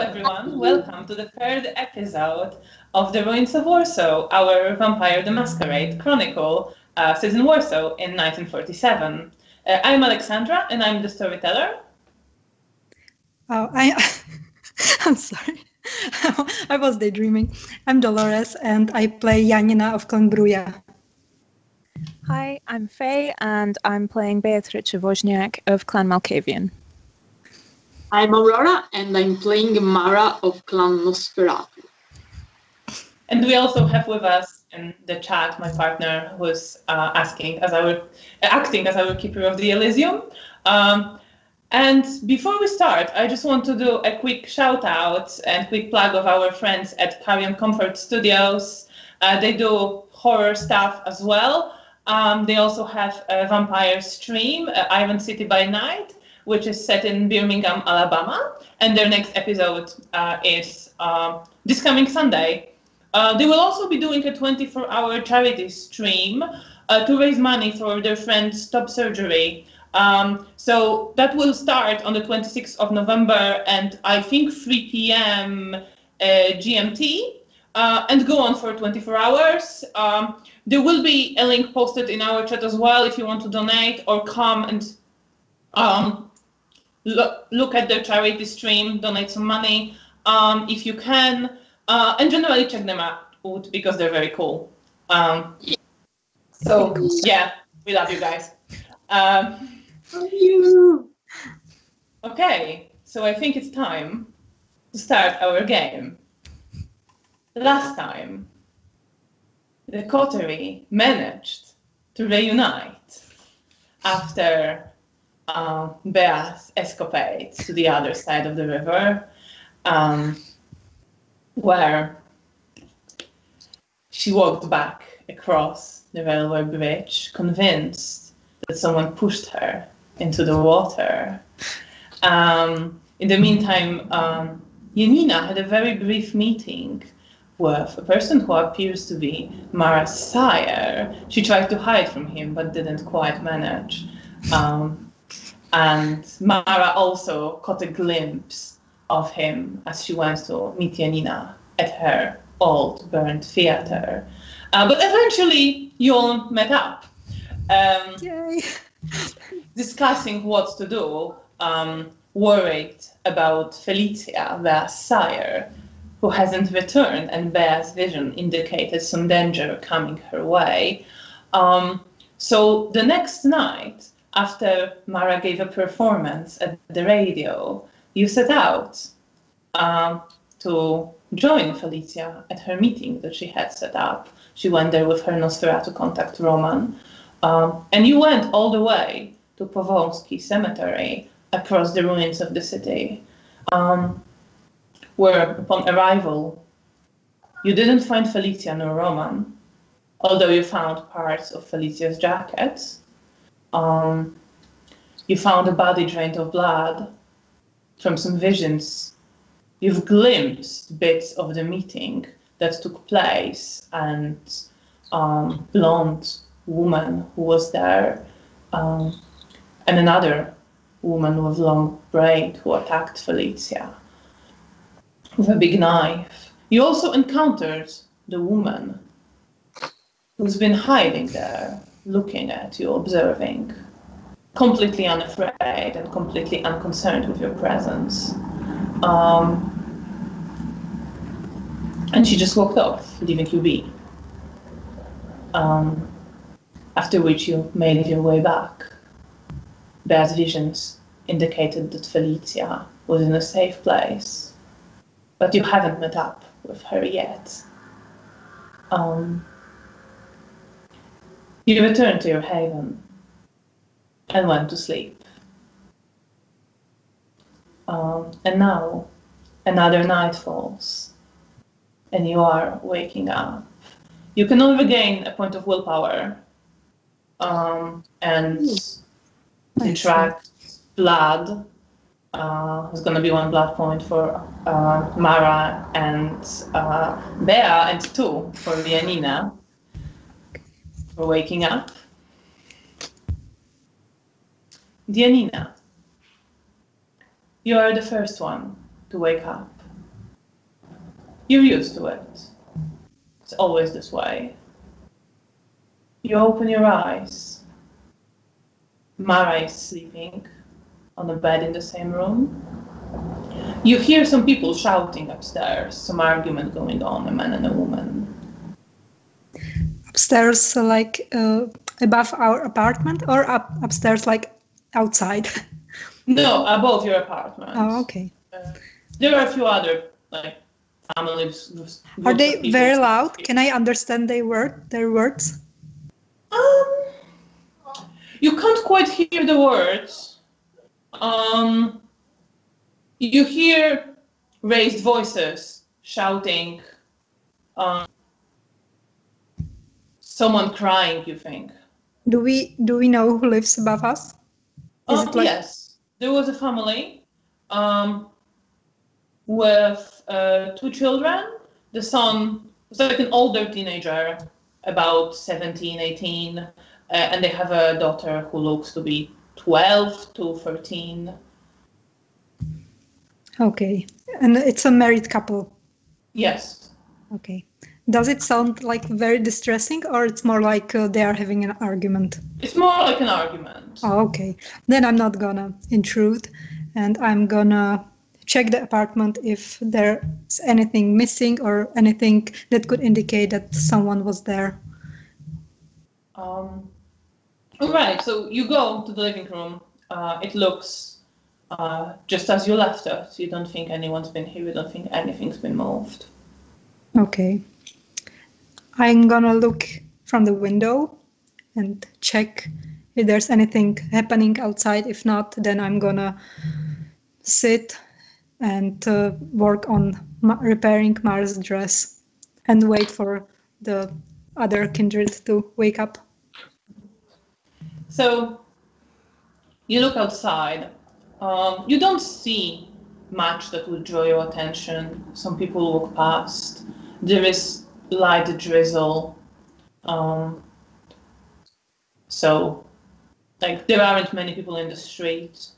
everyone, welcome to the third episode of The Ruins of Warsaw, our Vampire the Masquerade chronicle set in Warsaw in 1947. I'm Alexandra and I'm the storyteller. I'm sorry. I was daydreaming. I'm Dolores and I play Janina of Clan Bruja. Hi, I'm Faye and I'm playing Beatrice Wozniak of Clan Malkavian. I'm Aurora and I'm playing Mara of Clan Nosferatu. And we also have with us in the chat my partner who's acting as our keeper of the Elysium. And before we start, I just want to do a quick shout out and quick plug of our friends at Carrion Comfort Studios. They do horror stuff as well. They also have a vampire stream, Iron City by Night, which is set in Birmingham, Alabama. And their next episode is this coming Sunday. They will also be doing a 24-hour charity stream to raise money for their friend's top surgery. So that will start on the 26th of November and I think 3 p.m. GMT and go on for 24 hours. There will be a link posted in our chat as well if you want to donate or come and look at the charity stream, donate some money if you can, and generally check them out because they're very cool. So yeah, we love you guys. Love you. Okay, so I think it's time to start our game. Last time, the coterie managed to reunite after Bea's escapade to the other side of the river, where she walked back across the railway bridge, convinced that someone pushed her into the water. In the meantime, Janina had a very brief meeting with a person who appears to be Mara's sire. She tried to hide from him, but didn't quite manage. And Mara also caught a glimpse of him as she went to meet Janina at her old burnt theater. But eventually, you all met up. Yay! Discussing what to do, worried about Felicia, their sire, who hasn't returned, and Bea's vision indicated some danger coming her way. So the next night, after Mara gave a performance at the radio, you set out to join Felicia at her meeting that she had set up. She went there with her Nosferatu contact, Roman. And you went all the way to Powązki Cemetery across the ruins of the city, where upon arrival, you didn't find Felicia nor Roman, although you found parts of Felicia's jacket. You found a body drained of blood from some visions. You've glimpsed bits of the meeting that took place and blonde woman who was there, and another woman with long braid who attacked Felicia with a big knife. You also encountered the woman who's been hiding there, looking at you, observing, completely unafraid and completely unconcerned with your presence. And she just walked off, leaving you be. After which you made your way back. Bea's visions indicated that Felicia was in a safe place, but you haven't met up with her yet. You returned to your haven and went to sleep. And now another night falls, and you are waking up. You can only regain a point of willpower, and detract blood. There's going to be 1 blood point for Mara and Bea, and 2 for Janina for waking up. Janina, you are the first one to wake up. You're used to it. It's always this way. You open your eyes. Mara is sleeping on a bed in the same room. You hear some people shouting upstairs, some argument going on, a man and a woman. Upstairs, like above our apartment, or upstairs, like outside? No, above your apartment. Oh, okay. There are a few other families. Are they very loud? Can I understand their words? You can't quite hear the words. You hear raised voices shouting. Someone crying, you think. Do we know who lives above us? Yes, there was a family with 2 children. The son was like an older teenager, about 17, 18, and they have a daughter who looks to be 12 to 13. Okay, and it's a married couple. Yes. Okay. Does it sound like very distressing, or it's more like they are having an argument? It's more like an argument. Oh, okay. Then I'm not gonna intrude, and I'm gonna check the apartment if there's anything missing or anything that could indicate that someone was there. All right, so you go to the living room. It looks just as you left it. You don't think anyone's been here. You don't think anything's been moved. Okay. I'm gonna look from the window and check if there's anything happening outside. If not, then I'm gonna sit and work on repairing Mara's dress and wait for the other kindred to wake up. So you look outside. You don't see much that would draw your attention. Some people walk past. There is light drizzle. So there aren't many people in the street.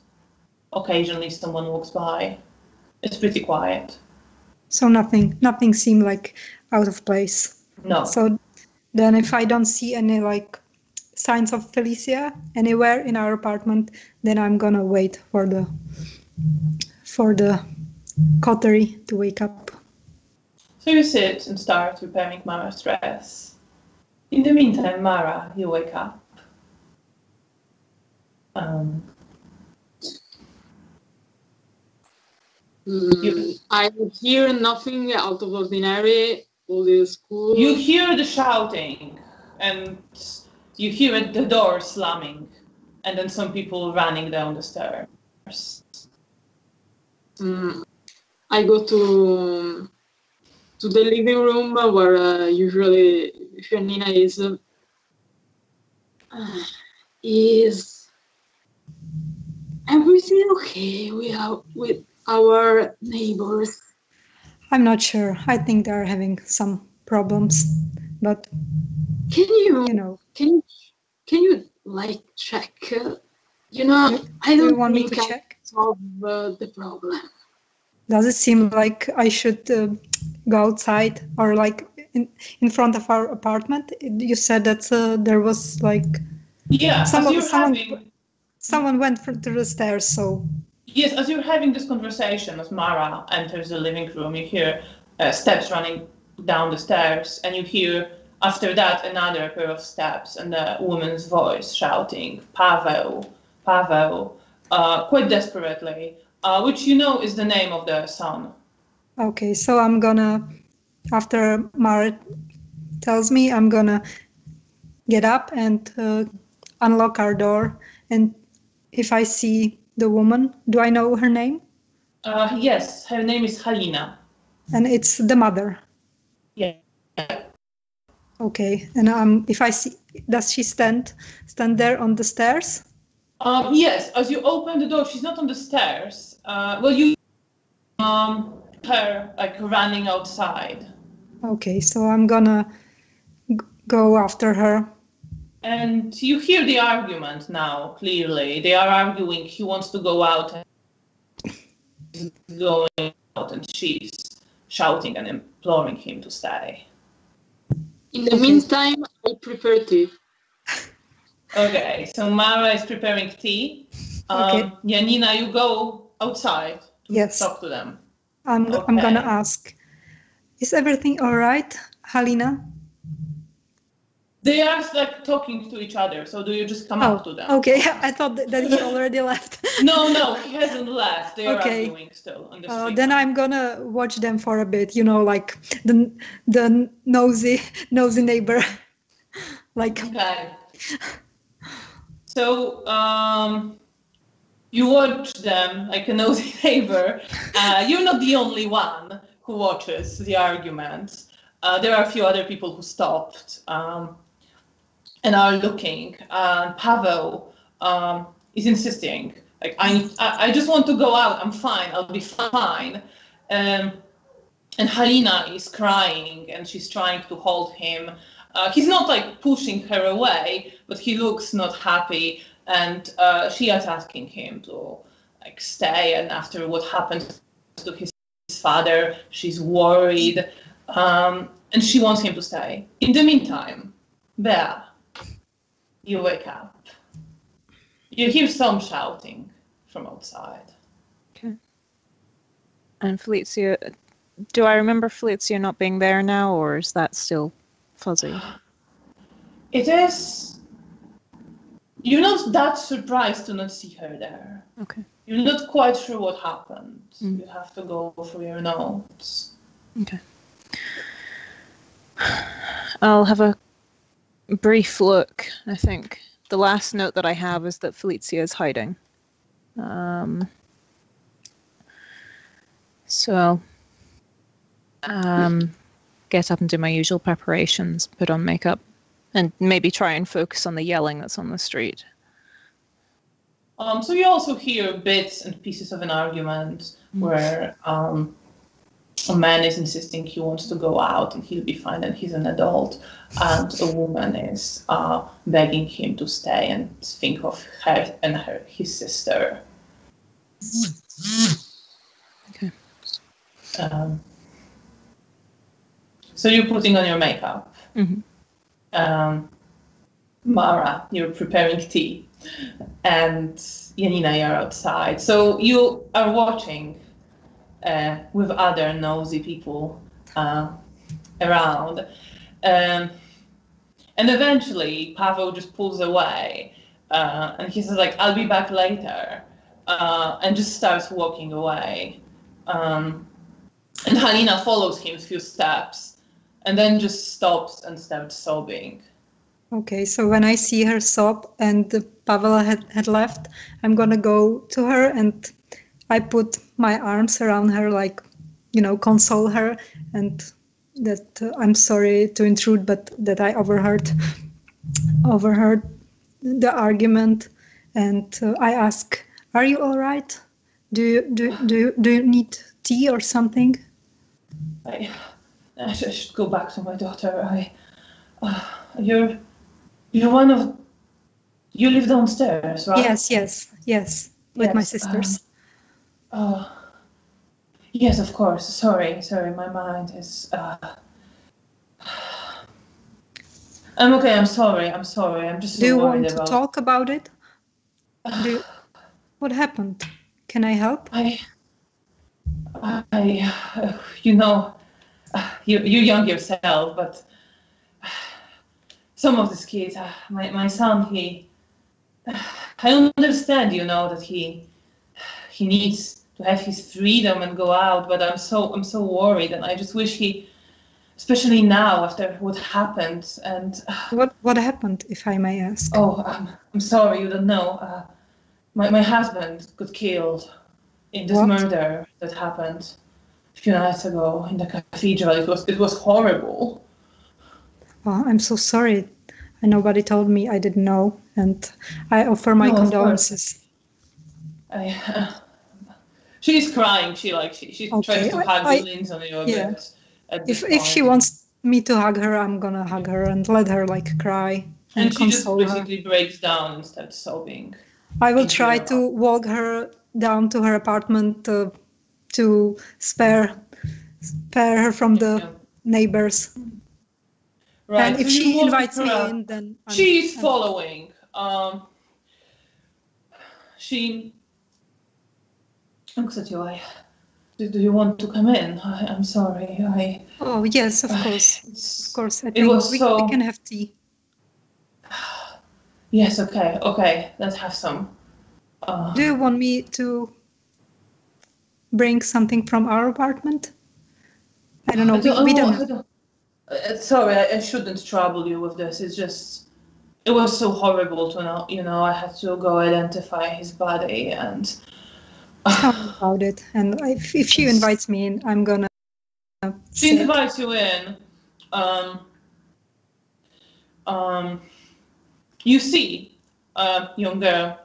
Occasionally someone walks by. It's pretty quiet. So nothing seemed like out of place. No. So then if I don't see any signs of Felicia anywhere in our apartment, then I'm gonna wait for the coterie to wake up. So you sit and start repairing Mara's dress. In the meantime, Mara, you wake up. I hear nothing out of ordinary. All is cool. You hear the shouting, and you hear the door slamming, and then some people running down the stairs. I go to the living room where usually Janina is. Is everything okay with our neighbors? I'm not sure. I think they're having some problems, but can you check? I don't want me think to I check. solve the problem. Does it seem like I should go outside or in front of our apartment? You said that there was someone went through the stairs. So yes, as you're having this conversation, as Mara enters the living room, you hear steps running down the stairs, and you hear after that another pair of steps and a woman's voice shouting, "Pavel, Pavel," quite desperately. Which is the name of the son. Okay, so I'm gonna, after Mara tells me, I'm gonna get up and unlock our door. And if I see the woman, do I know her name? Yes, her name is Halina. And it's the mother. Yeah. Okay, and if I see, does she stand there on the stairs? Yes, as you open the door, she's not on the stairs. You her running outside. Okay, so I'm gonna go after her. And you hear the argument now, clearly. They are arguing, he wants to go out and going out, and she's shouting and imploring him to stay. In the meantime, I prepare tea. Okay, so Mara is preparing tea. Okay. Janina, you go outside to Yes. talk to them. I'm gonna ask, is everything all right, Halina? They are like talking to each other, so do you just come up to them? Okay. I thought that he already left. No, he hasn't left. They are Okay. arguing still on the street. Then I'm gonna watch them for a bit, like the nosy neighbor. Like, Okay. So you watch them like a nosy neighbor. You're not the only one who watches the arguments. There are a few other people who stopped and are looking. Pavel is insisting, like, I just want to go out. I'm fine. I'll be fine. And Halina is crying and she's trying to hold him. He's not like pushing her away, but he looks not happy. And she is asking him to like stay. And after what happened to his father, she's worried. And she wants him to stay. In the meantime, Bea, you wake up. You hear some shouting from outside. Okay. And Felicia, do I remember Felicia not being there now, or is that still fuzzy? It is. You're not that surprised to not see her there. Okay. You're not quite sure what happened. You have to go through your notes. Okay. I'll have a brief look. I think the last note that I have is that Felicia is hiding. So I'll get up and do my usual preparations, put on makeup, and maybe try and focus on the yelling that's on the street. So you also hear bits and pieces of an argument where a man is insisting he wants to go out and he'll be fine and he's an adult, and a woman is begging him to stay and think of her and his sister. Okay. So you're putting on your makeup. Mm-hmm. Mara, you're preparing tea, and Janina, you're outside. So you are watching with other nosy people around. And eventually Pavel just pulls away and he says, like, I'll be back later, and just starts walking away. And Halina follows him a few steps and then just stops and starts sobbing. Okay, so when I see her sob and Pavel had left, I'm gonna go to her and I put my arms around her, like, console her, and that I'm sorry to intrude, but that I overheard the argument, and I ask, "Are you all right? Do you need tea or something?" I should go back to my daughter. You're one of. You live downstairs, right? Yes. With my sisters. Yes, of course. Sorry. My mind is. I'm okay. I'm sorry. I'm just so Do you worried want about. to talk about it? What happened? Can I help? You're young yourself, but some of these kids, my son, I understand, that he needs to have his freedom and go out, but I'm so worried, and I just wish he, especially now after what happened, and what happened, if I may ask? Oh, I'm sorry, you don't know. My husband got killed in this murder that happened a few nights ago in the cathedral. It was horrible. Oh, I'm so sorry. Nobody told me. I didn't know, and I offer my condolences. She's crying. She tries to hug Linz on your bed. If she wants me to hug her, I'm gonna hug her and let her cry. And she just basically breaks down and starts sobbing. I will try to walk her down to her apartment to spare spare her from the neighbors. Right. And if so you she walk invites her me up. in, then She's following. She looks at you. Do you want to come in? I'm sorry. Oh yes, of course. Of course. I think was we so- can have tea. Yes. Okay. Let's have some. Do you want me to bring something from our apartment? I don't know. We don't. Sorry, I shouldn't trouble you with this. It's just, it was so horrible to know. I had to go identify his body, and Tell me about it. And if she invites me in, I'm gonna. she sit. invites you in. You see a young girl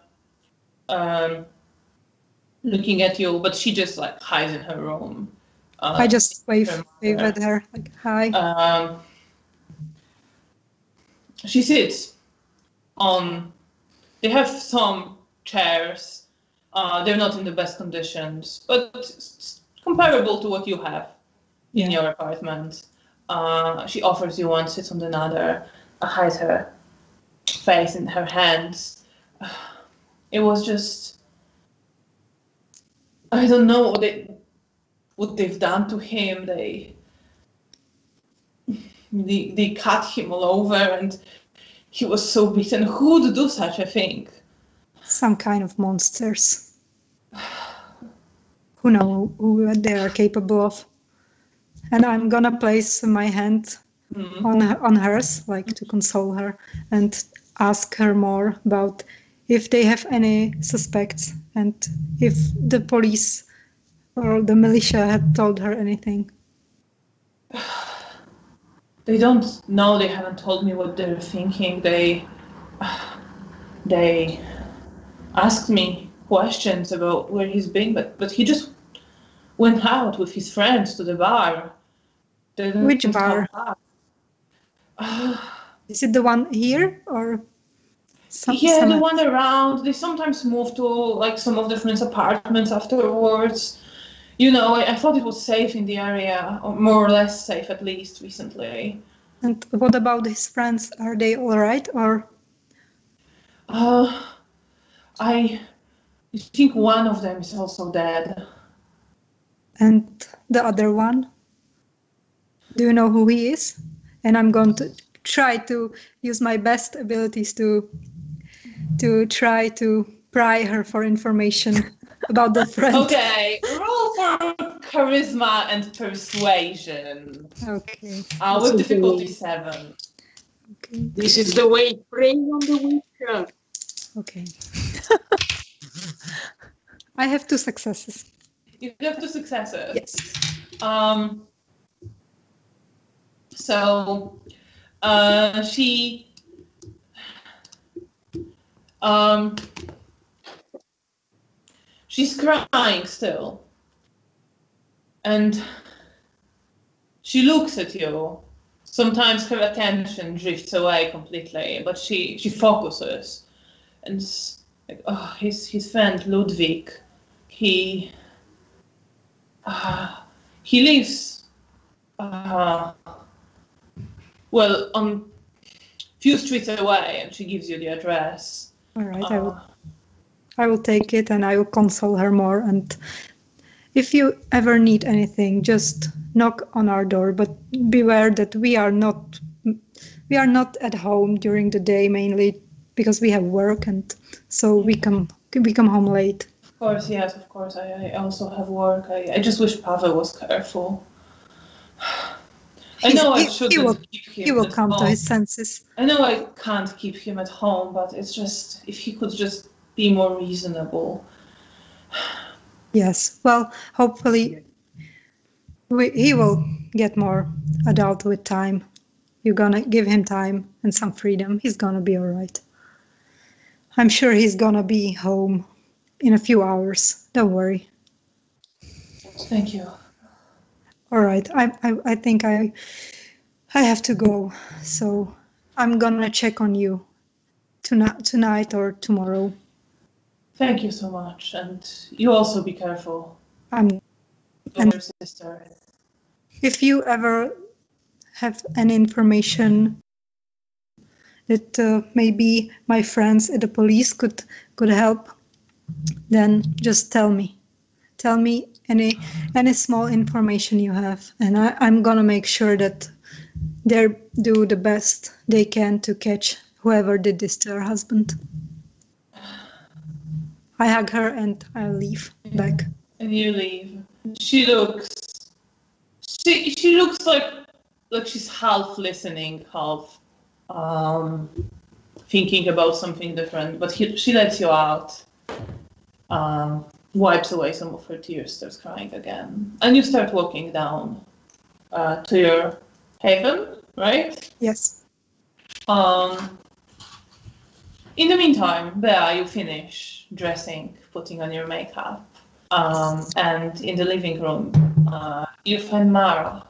looking at you, but she just like hides in her room. I just wave mother. at her like hi. She sits on. They have some chairs. They're not in the best conditions, but comparable to what you have in your apartment. She offers you one, sits on another, hides her face in her hands. It was just, I don't know what they've done to him. They cut him all over, and he was so beaten. Who would do such a thing? Some kind of monsters. Who know who they are capable of. And I'm gonna place my hand on hers, like to console her, and ask her more about if they have any suspects and if the police or the militia had told her anything. They don't know. They haven't told me what they're thinking. They asked me questions about where he's been, but he just went out with his friends to the bar. Which bar? Is it the one here or? The one around. They sometimes move to like some of the friends' apartments afterwards. I thought it was safe in the area, or more or less safe at least recently. And what about his friends? Are they all right or? I think one of them is also dead. And the other one? Do you know who he is? And I'm going to try to use my best abilities to try to pry her for information about the friend. Okay, roll for charisma and persuasion. Okay. With difficulty 7. Okay. This is the way prey on the weaker. Okay. I have 2 successes. You have 2 successes. Yes. So she she's crying still, and she looks at you. Sometimes her attention drifts away completely, but she focuses, and like, his friend Ludwig, he lives on few streets away, and she gives you the address. All right, I will take it and I will console her more. And if you ever need anything, just knock on our door. But beware that we are not at home during the day, mainly because we have work, and so we come home late. Of course, yes, of course. I also have work. I just wish Pavel was careful. I know I shouldn't keep him. He will at come home. to his senses. I know I can't keep him at home, but it's just if he could just be more reasonable. Yes. Well, hopefully he will get more adult with time. You're gonna give him time and some freedom. He's gonna be all right. I'm sure he's gonna be home in a few hours. Don't worry. Thank you. All right. I think I have to go. So I'm gonna check on you tonight or tomorrow. Thank you so much, and you also be careful. I'm Your sister. If you ever have any information that maybe my friends at the police could help, then just tell me. Tell me any small information you have, and I'm gonna make sure that they do the best they can to catch whoever did this to her husband. I hug her and I leave back. And you leave. She looks like she's half listening, half thinking about something different. But she lets you out, wipes away some of her tears, starts crying again, and you start walking down to your haven, right? Yes. In the meantime, Bea, you finish dressing, putting on your makeup, and in the living room, you find Mara.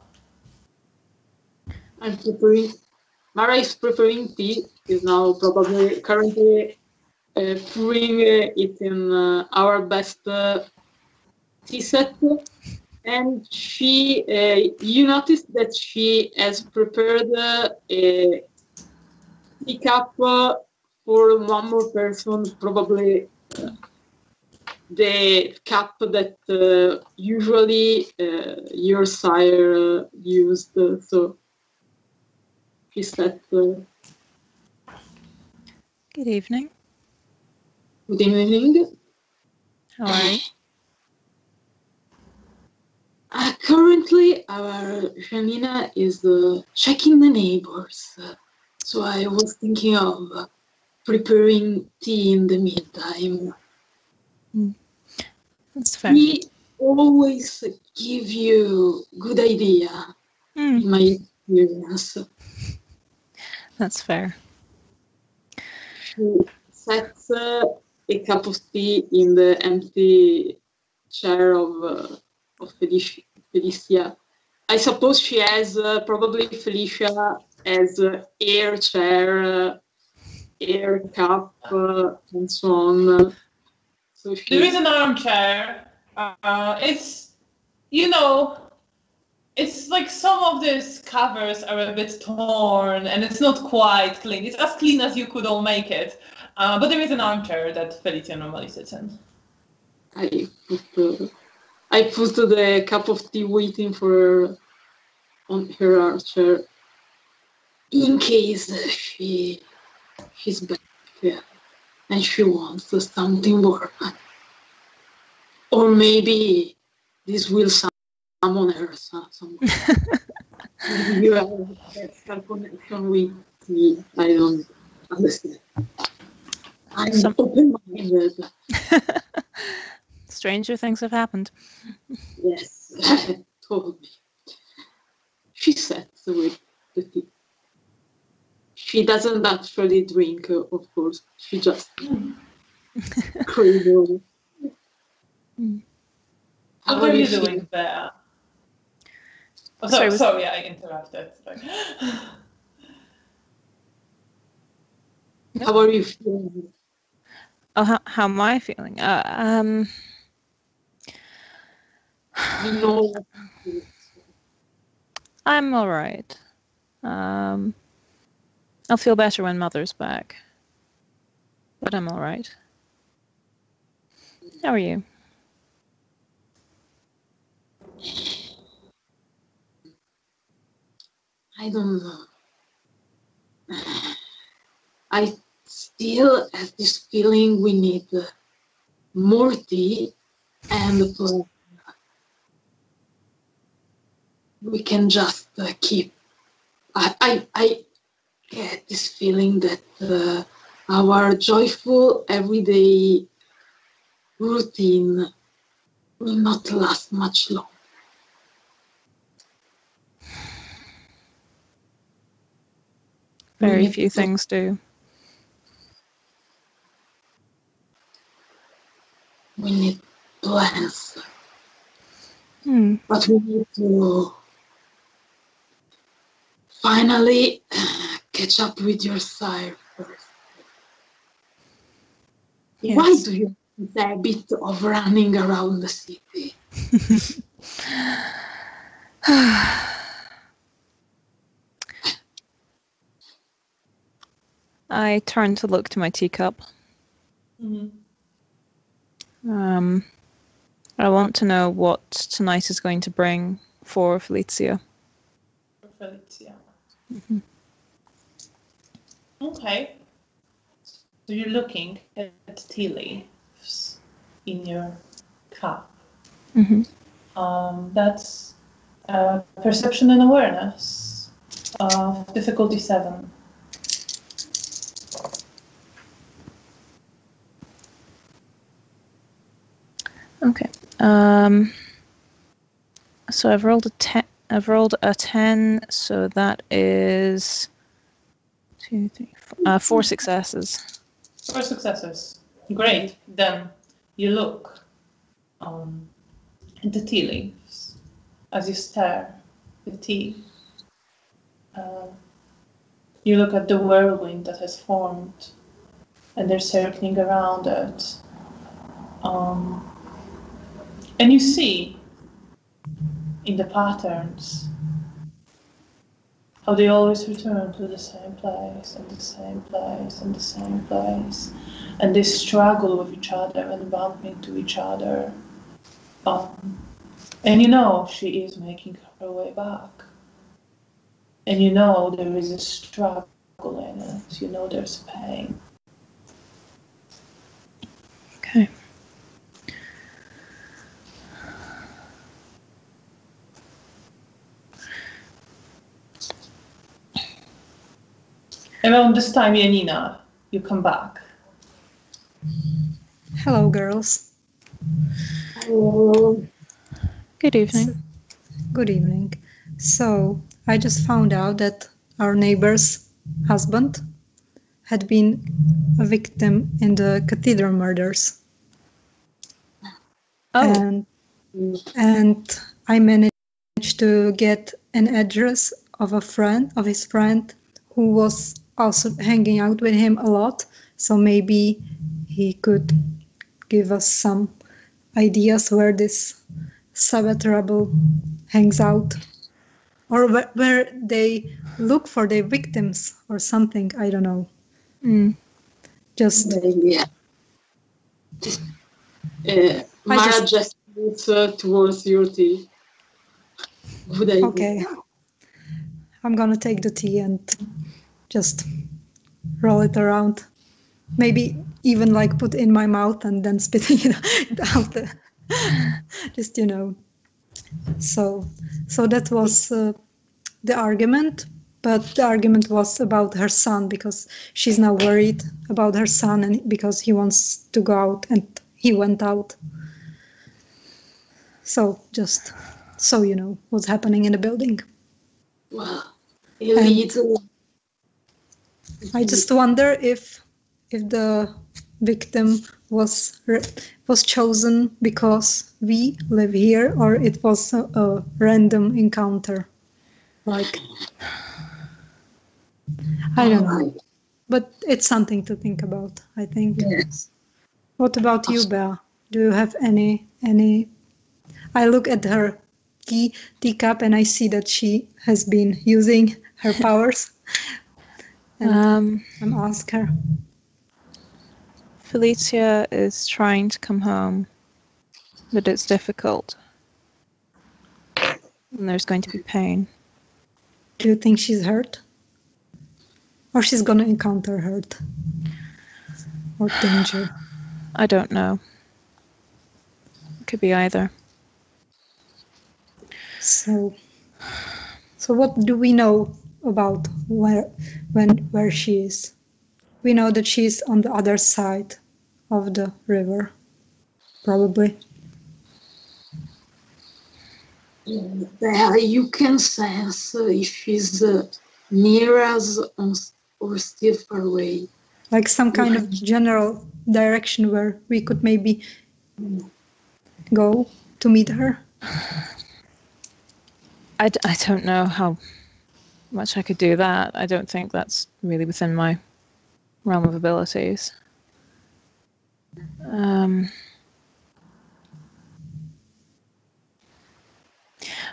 Mara is preparing tea. Is now probably currently pouring it in our best tea set. And she, you notice that she has prepared a teacup for one more person, probably the cup that usually your sire used. So she said, Good evening. good evening. How are you? Currently, our Janina is checking the neighbors. So I was thinking of preparing tea in the meantime. That's fair. We always give you good idea, in my experience. That's fair. She sets a cup of tea in the empty chair of Felicia. I suppose she has probably Felicia as air chair, air cup, and so on. So There is an armchair. It's like some of these covers are a bit torn and it's not quite clean. It's as clean as you could all make it. But there is an armchair that Felicia normally sits in. I put the cup of tea waiting for her on her armchair in case she's back and she wants something more. Or maybe this will summon her somewhere. You have a special connection with tea. I don't understand. I'm open-minded. Stranger things have happened. Yes, told me. She sits with the tea. She doesn't actually drink, of course. She just cradles. What are you doing there? Oh, sorry, I interrupted. How are you feeling? Oh, how am I feeling? You know, I'm all right. I'll feel better when Mother's back. But I'm all right. How are you? I don't know. I still have this feeling we need more tea and we can just keep. I get this feeling that our joyful everyday routine will not last much longer. Very few things do. We need plans. But we need to finally catch up with your sire first. Yes. Why do you have the habit of running around the city? I turn to look to my teacup. Mhm. I want to know what tonight is going to bring for Felicia. For Felicia. Mhm. Okay. So you're looking at tea leaves in your cup. Mhm. That's perception and awareness of difficulty 7. Okay. So I've rolled a 10. I've rolled a 10, so that is 2, 3, 4, 4 successes. 4 successes. Great. Then you look at the tea leaves as you stare at the tea. You look at the whirlwind that has formed, and they're circling around it. And you see in the patterns how they always return to the same place and the same place and the same place, and they struggle with each other and bump into each other. And you know she is making her way back. And you know there is a struggle in it. You know there's pain. Okay. Around this time, Janina, you come back. Hello, girls. Good evening. Good evening. So, I just found out that our neighbor's husband had been a victim in the cathedral murders. Oh. And I managed to get an address of his friend, who was also hanging out with him a lot. So maybe he could give us some ideas where this Sabbat rebel hangs out, or where they look for their victims or something. I don't know. Just Yeah. Mara just- just moves towards your tea. Good idea. okay. I'm gonna take the tea and just roll it around. Maybe even like put in my mouth and then spitting it out. Just So that was the argument. But the argument was about her son, because she's now worried about her son, and because he wants to go out and he went out. So just so you know what's happening in the building. Wow. I just wonder if the victim was chosen because we live here, or it was a random encounter. Like, I don't know, but it's something to think about, I think. Yes. What about you, Bea? Do you have any? I look at her teacup and I see that she has been using her powers. And I'm ask her. Felicia is trying to come home, but it's difficult. And there's going to be pain. Do you think she's hurt? Or she's gonna encounter hurt? Or danger? I don't know. It could be either. So what do we know about where she is? We know that she's on the other side of the river, probably. You can sense if she's near us or still far away. Like some kind of general direction where we could maybe go to meet her. I don't know how much I could do that. I don't think that's really within my realm of abilities.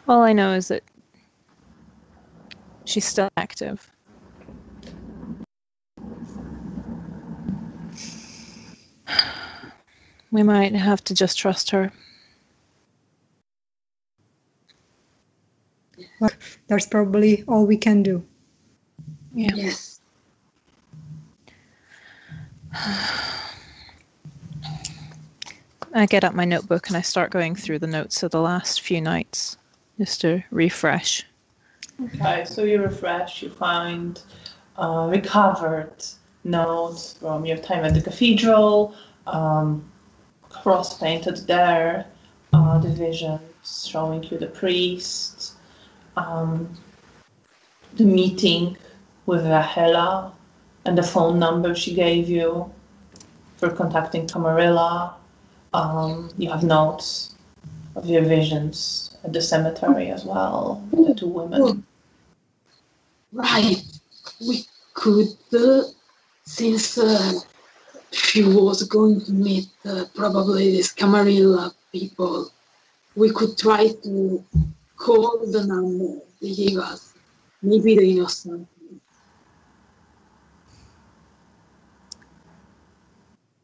All I know is that she's still active. We might have to just trust her. Well, that's probably all we can do. Yeah. Yes. I get out my notebook and I start going through the notes of the last few nights, just to refresh. Okay, so you refresh, you find recovered notes from your time at the cathedral, cross-painted there, the visions showing you the priest, the meeting with Rahela, and the phone number she gave you for contacting Camarilla. You have notes of your visions at the cemetery as well, the two women. Right. We could, since she was going to meet probably these Camarilla people, we could try to call the number they gave us. Maybe they know something.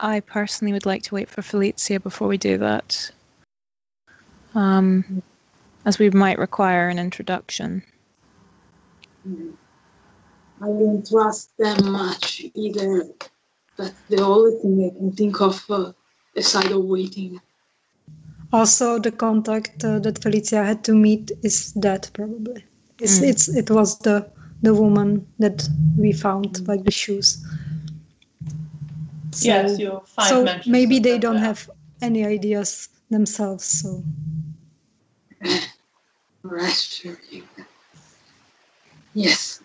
I personally would like to wait for Felicia before we do that, as we might require an introduction. I don't trust them much either. That's the only thing I can think of aside of waiting. Also, the contact that Felicia had to meet is dead, probably. It was the woman that we found, like the shoes. So, Yes, you find so mentions maybe of they that don't there. have any ideas themselves. So Reassuring. Yes.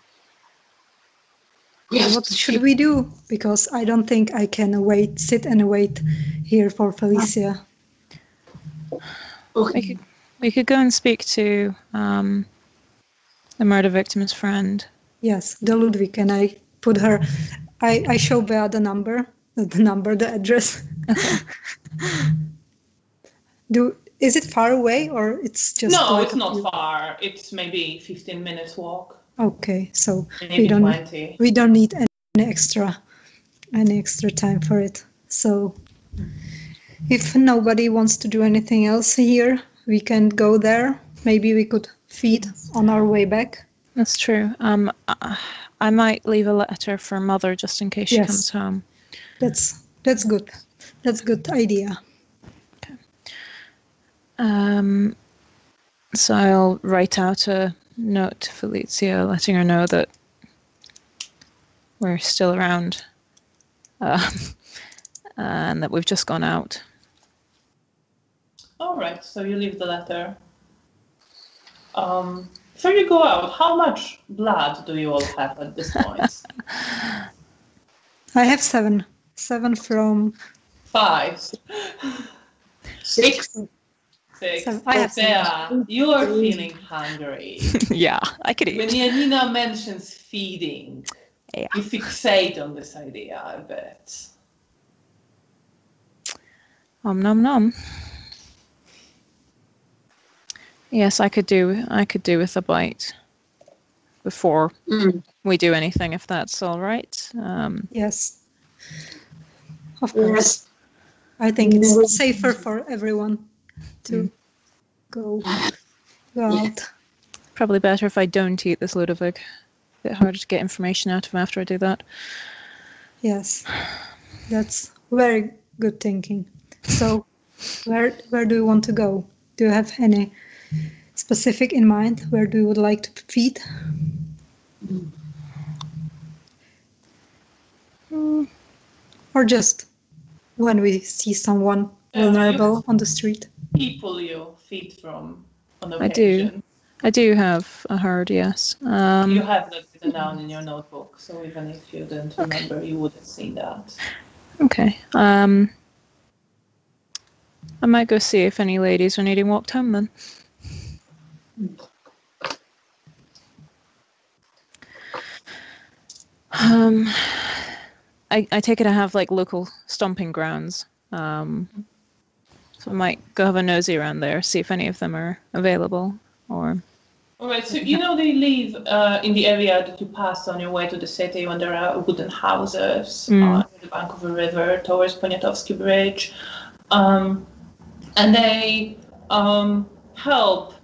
what should we do? Because I don't think I can sit and wait here for Felicia. Okay. We could go and speak to the murder victim's friend. Yes, the Ludwig, and I put her. I show Bea the number, the address. Is it far away or it's just? No, like it's not far. It's maybe 15 minutes walk. Okay, so Maybe 20. we don't need any extra time for it. So if nobody wants to do anything else here, we can go there. Maybe we could feed on our way back. That's true. I might leave a letter for Mother just in case she Yes. comes home. That's good. That's a good idea. So I'll write out a note to Felicia letting her know that we're still around and that we've just gone out. All right, so you leave the letter. Before you go out, how much blood do you all have at this point? I have 7. 7 from 5. 6. 6. I have Bea, you are feeling hungry. Yeah, I could When Janina mentions feeding, Yeah. you fixate on this idea, I bet. Nom nom. Yes, I could do with a bite before we do anything, if that's all right. Yes. Of course. Yes. I think it's safer for everyone to go out. Probably better if I don't eat this Ludovic. A bit harder to get information out of him after I do that. Yes. That's very good thinking. So where do you want to go? Do you have any specific in mind? Where do you would like to feed? Or just when we see someone vulnerable on the street? People you feed from on occasion. I do have a herd, yes. You have that written down in your notebook, so even if you didn't remember, you would have seen that. Okay. I might go see if any ladies are needing walked home then. I take it I have like local stomping grounds. So I might go have a nosy around there, see if any of them are available. or? All right, so you know they live in the area that you passed on your way to the city when there are wooden houses near the bank of a river towards Poniatowski Bridge. And they help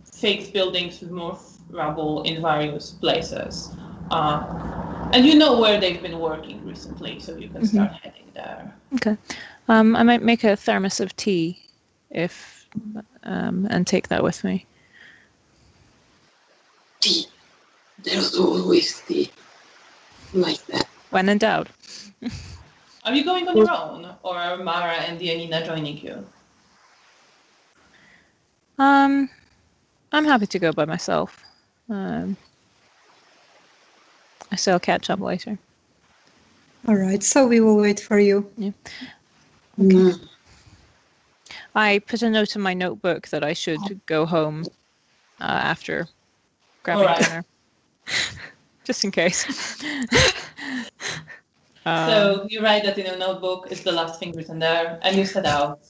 fix buildings with more rubble in various places. And you know where they've been working recently, so you can start heading there. Okay. I might make a thermos of tea and take that with me. Tea. There's always tea. Like that. When in doubt. Are you going on your own, or are Mara and Janina joining you? I'm happy to go by myself. I say I'll catch up later. All right, so we will wait for you. Yeah. Okay. I put a note in my notebook that I should go home after grabbing dinner. Just in case. So you write that in a notebook, it's the last thing written there, and you set out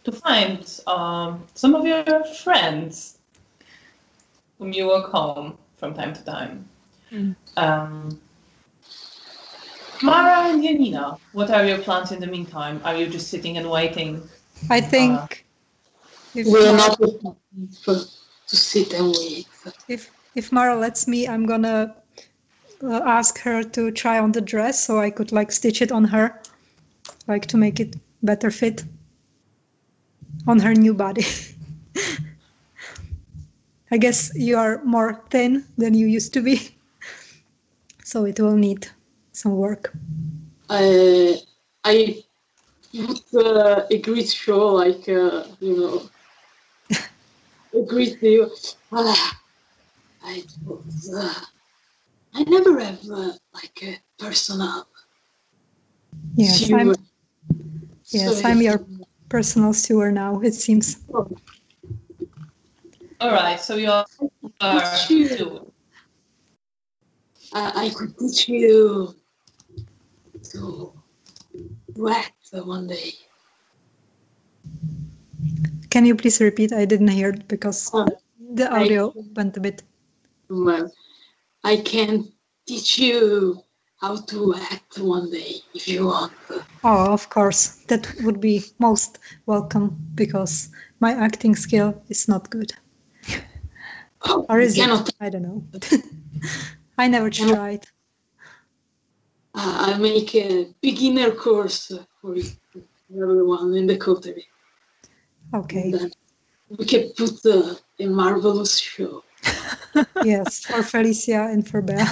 to find some of your friends whom you walk home from time to time. Mara and Janina, what are your plans in the meantime? Are you just sitting and waiting? I think we're not to sit and wait. If Mara lets me, I'm gonna ask her to try on the dress so I could like stitch it on her, like to make it better fit on her new body. I guess you are more thin than you used to be, so it will need some work. I put a great show, like, a great deal. I never have like a personal. Yes, sewer. I'm your personal sewer now, it seems. All right, so you are two. I could teach you to wet one day. Can you please repeat? I didn't hear it because the audio went a bit. Well, I can teach you how to act one day if you want. Oh, of course. That would be most welcome because my acting skill is not good. Or is it? I don't know. I never tried. I make a beginner course for everyone in the coterie. Okay. And we can put a marvelous show. Yes, for Felicia and for Bea.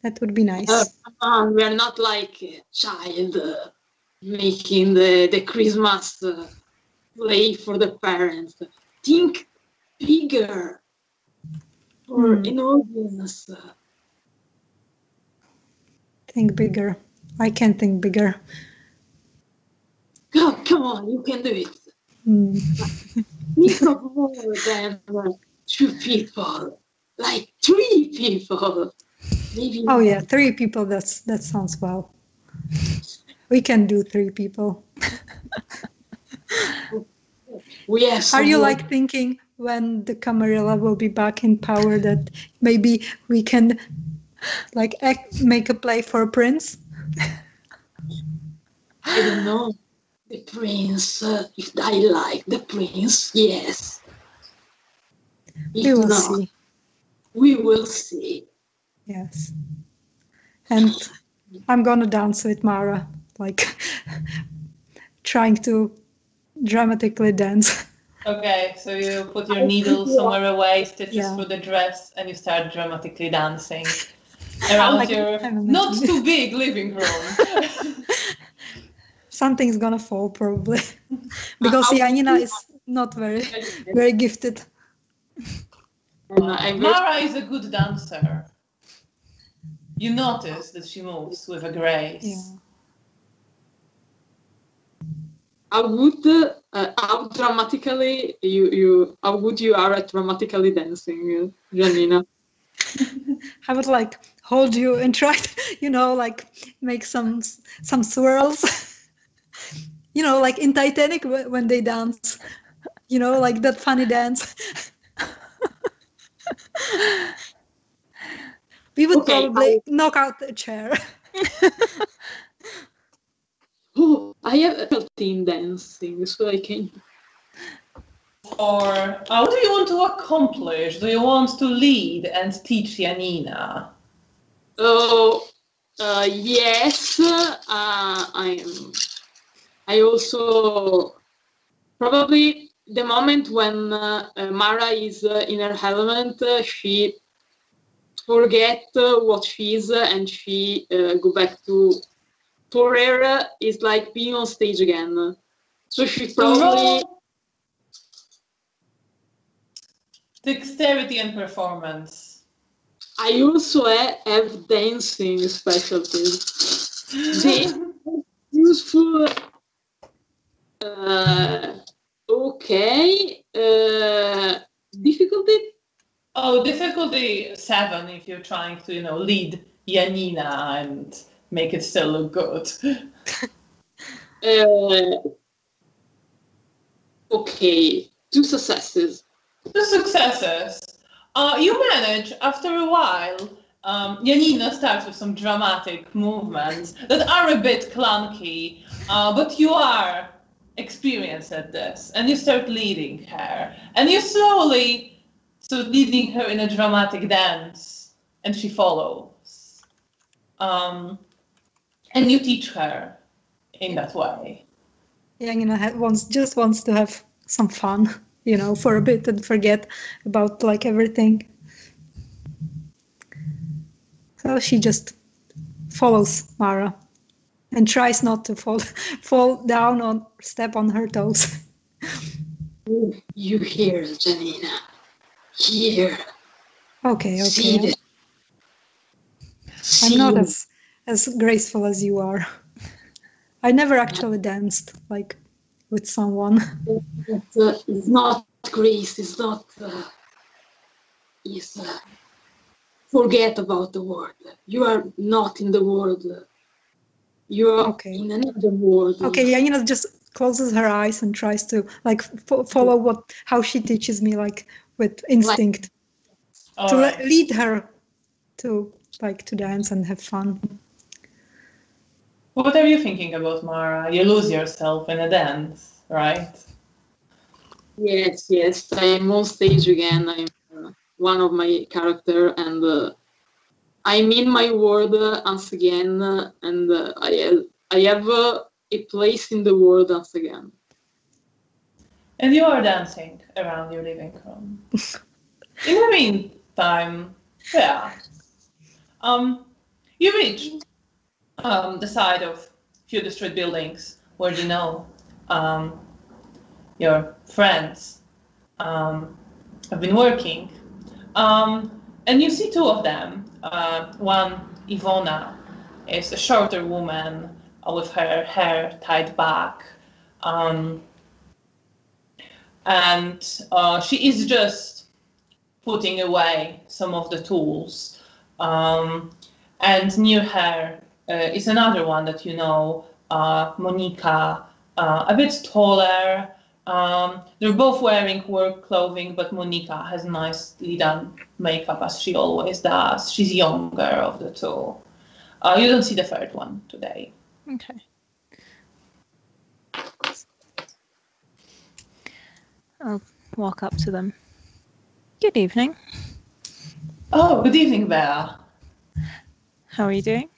That would be nice. We are not like a child making the Christmas play for the parents. Think bigger for an audience. Think bigger. I can think bigger. Come on, you can do it. Think of more than 2 people, like 3 people. Maybe. Oh yeah, 3 people. That sounds well. We can do 3 people. We have. Are you like thinking when the Camarilla will be back in power that maybe we can like make a play for a prince? I don't know. The prince, if I like the prince, yes. We will see. We will see. Yes. And I'm gonna dance with Mara, like trying to dramatically dance. Okay, so you put your needle somewhere away, stitches through the dress, and you start dramatically dancing around your not too big living room. Something's gonna fall probably, because Janina is not very gifted. Mara is a good dancer. You notice that she moves with a grace. Yeah. How dramatically how would you are at dramatically dancing, Janina? I would like hold you and try to, like make some swirls. Like in Titanic when they dance. You know, like that funny dance. We would probably knock out the chair. Oh, I have difficulty in dancing, so I can. Or what do you want to accomplish? Do you want to lead and teach Janina? Oh, yes. I also probably the moment when Mara is in her element, she forget what she is and she go back to. For her, is like being on stage again. So she probably. Dexterity and performance. I also have dancing specialties. The useful. Okay. Difficulty? Oh, difficulty 7 if you're trying to, lead Janina and make it still look good. Okay, 2 successes. 2 successes. You manage, after a while, Janina starts with some dramatic movements that are a bit clunky, but you are experienced at this, and you start leading her. And you slowly leading her in a dramatic dance, and she follows. And you teach her in that way. Janina just wants to have some fun, for a bit and forget about like everything. So she just follows Mara and tries not to fall down or step on her toes. You hear, Janina. Here. Okay. See I'm not as graceful as you are. I never actually danced like with someone. It's not grace. It's not. Forget about the world. You are not in the world. You are in another world. Okay, Janina just closes her eyes and tries to like follow how she teaches me, like with instinct, lead her to dance and have fun. What are you thinking about, Mara? You lose yourself in a dance, right? Yes. I'm on stage again. I'm one of my character, and I'm in my world once again, and I have a place in the world once again. And you are dancing around your living room. In the meantime, you reach the side of few district buildings where your friends have been working, and you see 2 of them. One, Ivona, is a shorter woman with her hair tied back, and she is just putting away some of the tools. And near her is another one that Monica, a bit taller. They're both wearing work clothing, but Monica has nicely done makeup as she always does. She's younger of the 2. You don't see the 3rd one today. Okay. I'll walk up to them. Good evening. Oh, good evening, Bea. How are you doing?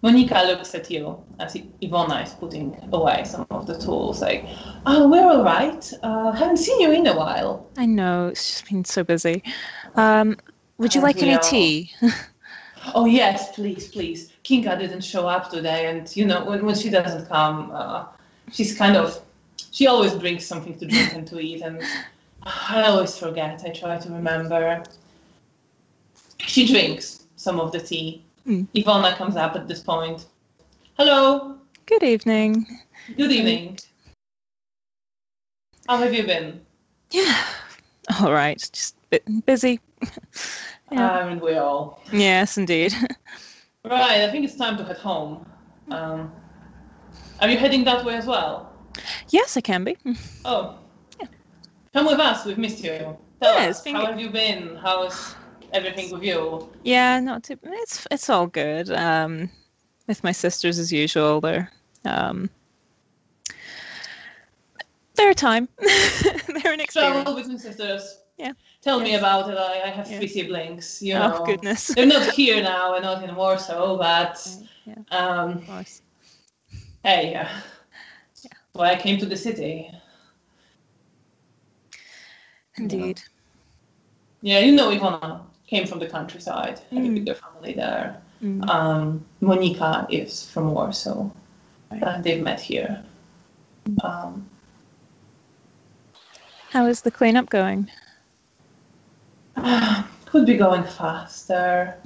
Monica looks at you as Ivona is putting away some of the tools, like, oh, we're all right. Haven't seen you in a while. I know, it's just been so busy. Would you like any tea? Oh, yes, please. Kinga didn't show up today, and, when she doesn't come, she always brings something to drink and to eat, and I always forget. I try to remember. She drinks some of the tea. Ivona comes up at this point. Hello. Good evening. Good evening. How have you been? Yeah. All right. Just a bit busy. Aren't we all? Yes, indeed. Right. I think it's time to head home. Are you heading that way as well? Yes, I can be. Oh. Yeah. Come with us. We've missed you. Tell us, how have you been? How's everything with you? Yeah, not too. It's all good. With my sisters as usual. They're time. They're an experience. Travel between sisters. Yeah. Tell me about it. I have 3 siblings. You know. Oh goodness. They're not here now. We're not in Warsaw, but of course. Hey, well, I came to the city. Indeed. Yeah, you know, Ivana came from the countryside. Had a bigger family there. Monika is from Warsaw. They've met here. How is the cleanup going? Could be going faster.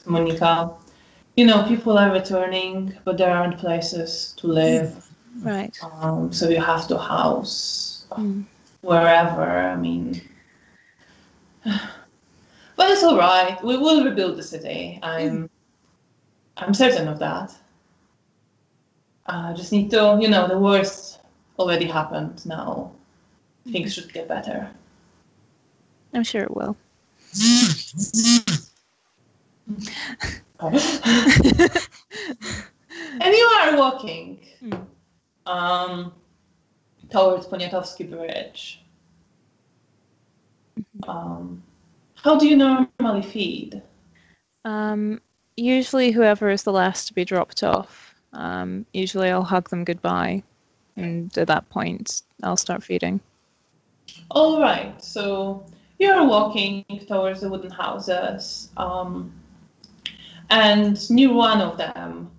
Monika. You know, people are returning, but there aren't places to live. Right. So you have to house wherever. I mean, but it's all right. We will rebuild the city. I'm certain of that. Just need to, you know, the worst already happened. Now things should get better. I'm sure it will. And you are walking towards Poniatowski Bridge. How do you normally feed? Usually whoever is the last to be dropped off. Usually I'll hug them goodbye, and at that point I'll start feeding. All right, so you're walking towards the wooden houses, and near one of them,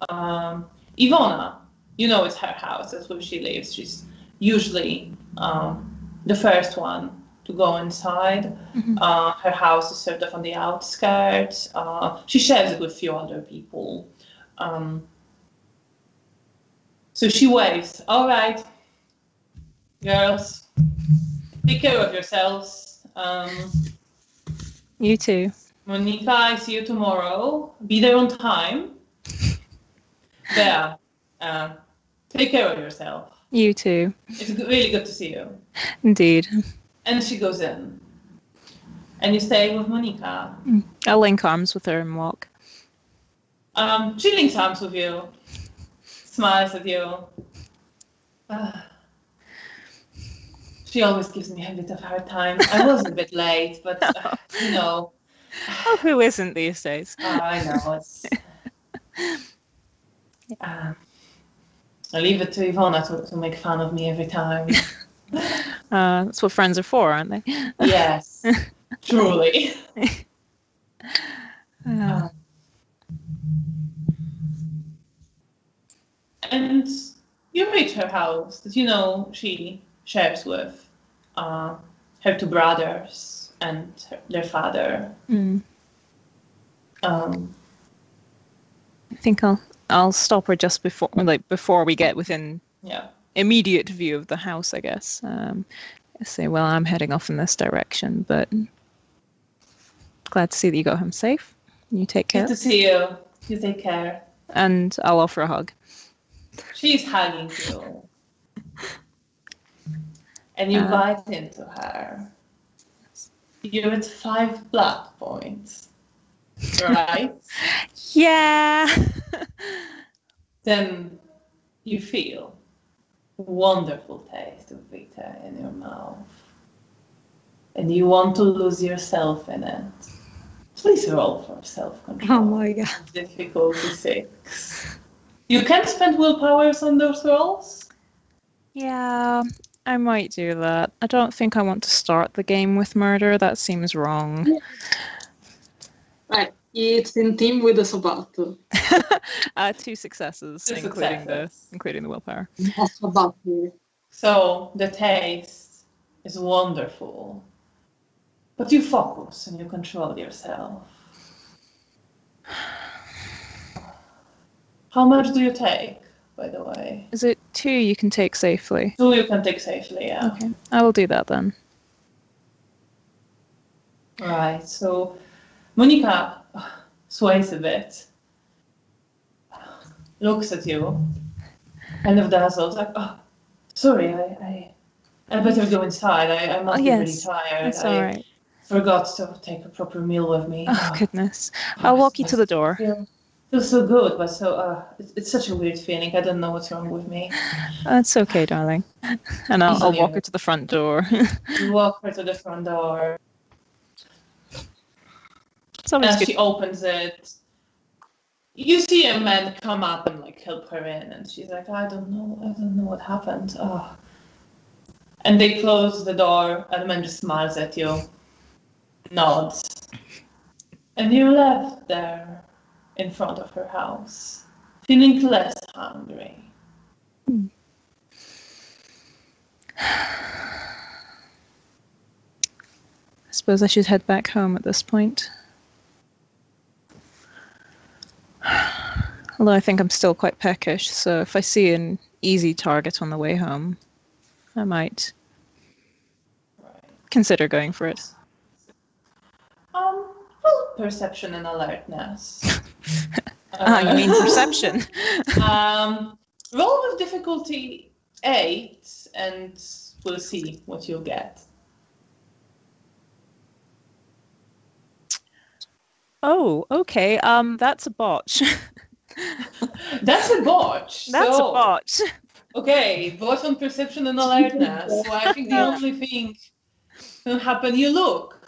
Ivona, you know it's her house, that's where she lives. She's usually the first one to go inside. Her house is sort of on the outskirts. She shares it with a few other people. So she waves, all right, girls, take care of yourselves. You too. Monika, I see you tomorrow. Be there on time. There. Take care of yourself. You too. It's really good to see you. Indeed. And she goes in. And you stay with Monika. I'll link arms with her and walk. She links arms with you. Smiles at you. She always gives me a bit of a hard time. I was a bit late, but you know. Oh, who isn't these days? I know. It's, I leave it to Ivona to make fun of me every time. That's what friends are for, aren't they? Yes, truly. And you reach her house that you know she shares with her 2 brothers and their father. I think I'll stop her just before we get within immediate view of the house, I guess. Say, well, I'm heading off in this direction, but glad to see that you got home safe. You take care. Good to see you. You take care. And I'll offer a hug. She's hugging you. And you bite into her. You're at 5 blood points. Right? Yeah. Then you feel wonderful taste of bitter in your mouth. And you want to lose yourself in it. Please roll for self-control. Oh my god. Difficulty 6. You can spend willpowers on those rolls? Yeah, I might do that. I don't think I want to start the game with murder. That seems wrong. Right. It's in team with the Sabbat. 2 successes, including the willpower. Sabbat. So the taste is wonderful, but you focus and you control yourself. How much do you take, by the way? Is it 2 you can take safely? 2 you can take safely, yeah. Okay, I will do that then. Right, so Monika sways a bit, looks at you, kind of dazzled, like, oh, sorry, I better go inside. I must be really tired. That's all right. Forgot to take a proper meal with me. Oh, goodness. I'll walk you to the door. Feels so good, but so it's such a weird feeling. I don't know what's wrong with me. It's okay, darling. And I'll walk her to the front door. You walk her to the front door. As she opens it, you see a man come up and like help her in, and she's like, I don't know what happened. Oh. And they close the door, and the man just smiles at you, nods, and you're left there in front of her house, feeling less hungry. I suppose I should head back home at this point. Although I think I'm still quite peckish, so if I see an easy target on the way home, I might consider going for it. Well, perception and alertness. You mean perception? Roll with difficulty 8, and we'll see what you'll get. Oh, okay. That's a botch. That's a botch. That's a botch. Okay, botch on perception and alertness. So I think the only thing will happen, you look,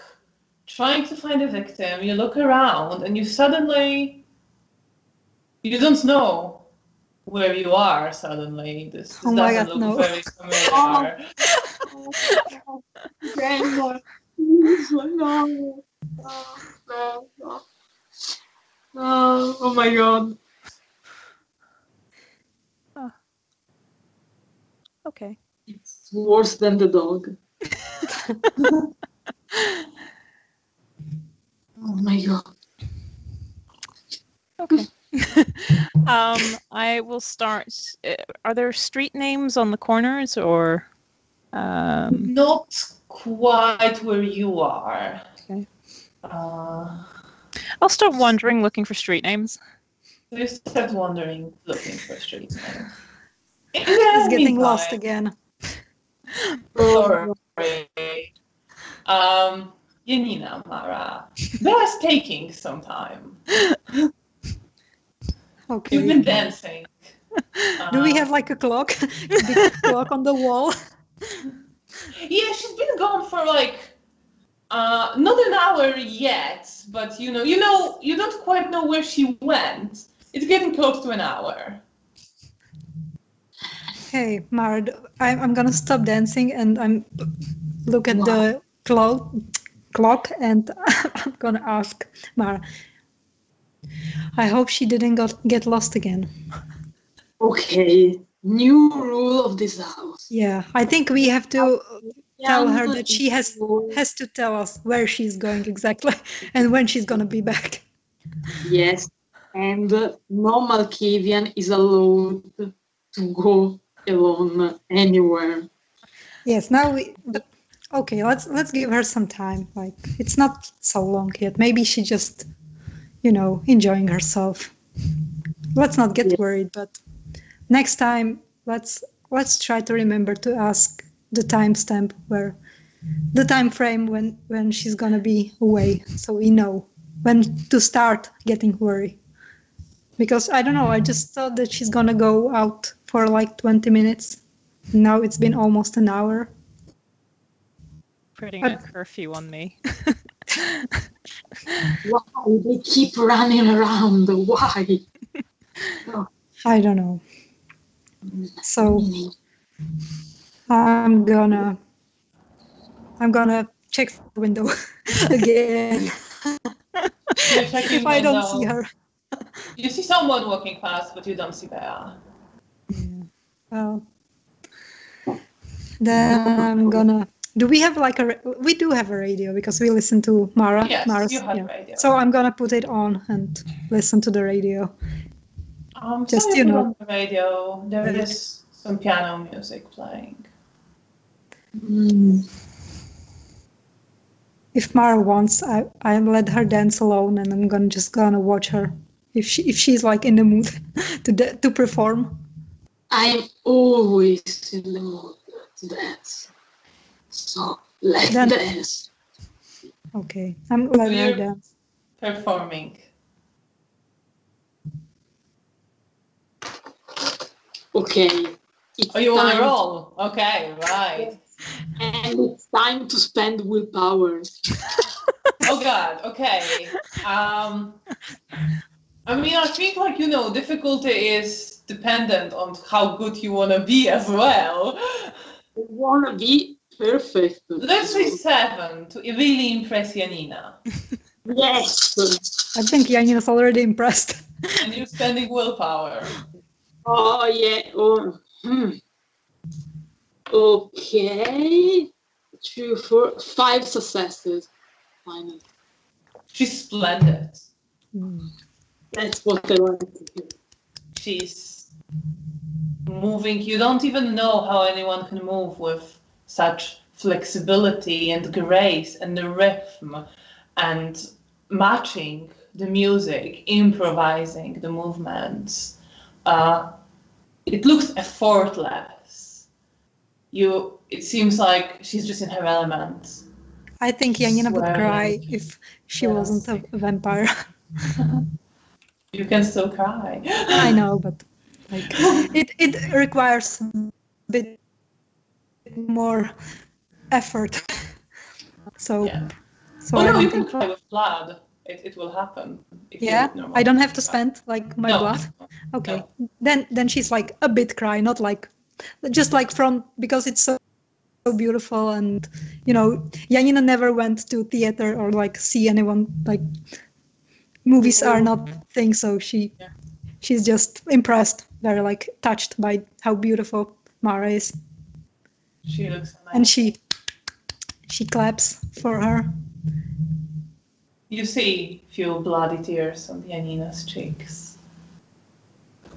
trying to find a victim, you look around, and you suddenly, you don't know where you are suddenly. This doesn't look very familiar. Grandma. Oh my god. Oh. Okay. It's worse than the dog. Oh my god. Okay. I will start. Are there street names on the corners or? Not quite where you are. Okay. I'll start wandering, looking for street names. So you start wandering, looking for street names. He's getting lost again. Sorry. Janina, Mara, that's taking some time. Okay. You've been dancing. Do we have like a clock? Big clock on the wall? Yeah, she's been gone for like not an hour yet, but you don't quite know where she went. It's getting close to an hour. Hey, Mara, I'm gonna stop dancing and I'm look at the clock and I'm gonna ask Mara. I hope she didn't get lost again. Okay, new rule of this house. Yeah, I think we have to tell her that she has to tell us where she's going exactly and when she's gonna be back. Yes, and no Malkavian is allowed to go alone anywhere. Yes, now okay, let's give her some time. Like, it's not so long yet. Maybe she just, enjoying herself. Let's not get worried, but next time let's try to remember to ask the timestamp where the time frame when she's gonna be away, so we know when to start getting worried. Because I don't know, I just thought that she's gonna go out for like 20 minutes. Now it's been almost an hour. Putting a curfew on me. Why they keep running around? Why? I don't know. So I'm gonna check the window again. If I don't see her. You see someone walking past, but you don't see Bea. Yeah. Well, then I'm gonna. Do we have we do have a radio because we listen to Mara. Yes, Mara's, you have a radio. So I'm gonna put it on and listen to the radio. Just on the radio, there is some piano music playing. If Mara wants, I let her dance alone, and I'm just gonna watch her if she's like in the mood to perform. I'm always in the mood to dance. So let's dance. Okay, I'm letting her dance. Performing. Okay. Oh, you want to roll? Okay, right. And it's time to spend willpower. Oh God. Okay. I mean, I think, like, difficulty is dependent on how good you want to be as well. You want to be perfect. Let's say 7 to really impress Janina. Yes. I think Janina's already impressed. And you're spending willpower. Oh, yeah. Oh. Okay. 2, 4, 5 successes. Finally. She's splendid. That's what I want to do. She's moving. You don't even know how anyone can move with such flexibility and grace and the rhythm and matching the music, improvising the movements. It looks effortless. It seems like she's just in her element. I think Janina would cry if she wasn't a vampire. You can still cry. I know, but like it requires a bit more effort. So Oh, no, I you think can cry with blood. It will happen. I don't have to spend like my blood. Okay, No. then she's like a bit cry, not like just like from because it's so beautiful, and Janina never went to theater or like see anyone, like movies are not things, so she's just impressed, very like touched by how beautiful Mara is. She looks amazing. And she claps for her. You see few bloody tears on Janina's cheeks.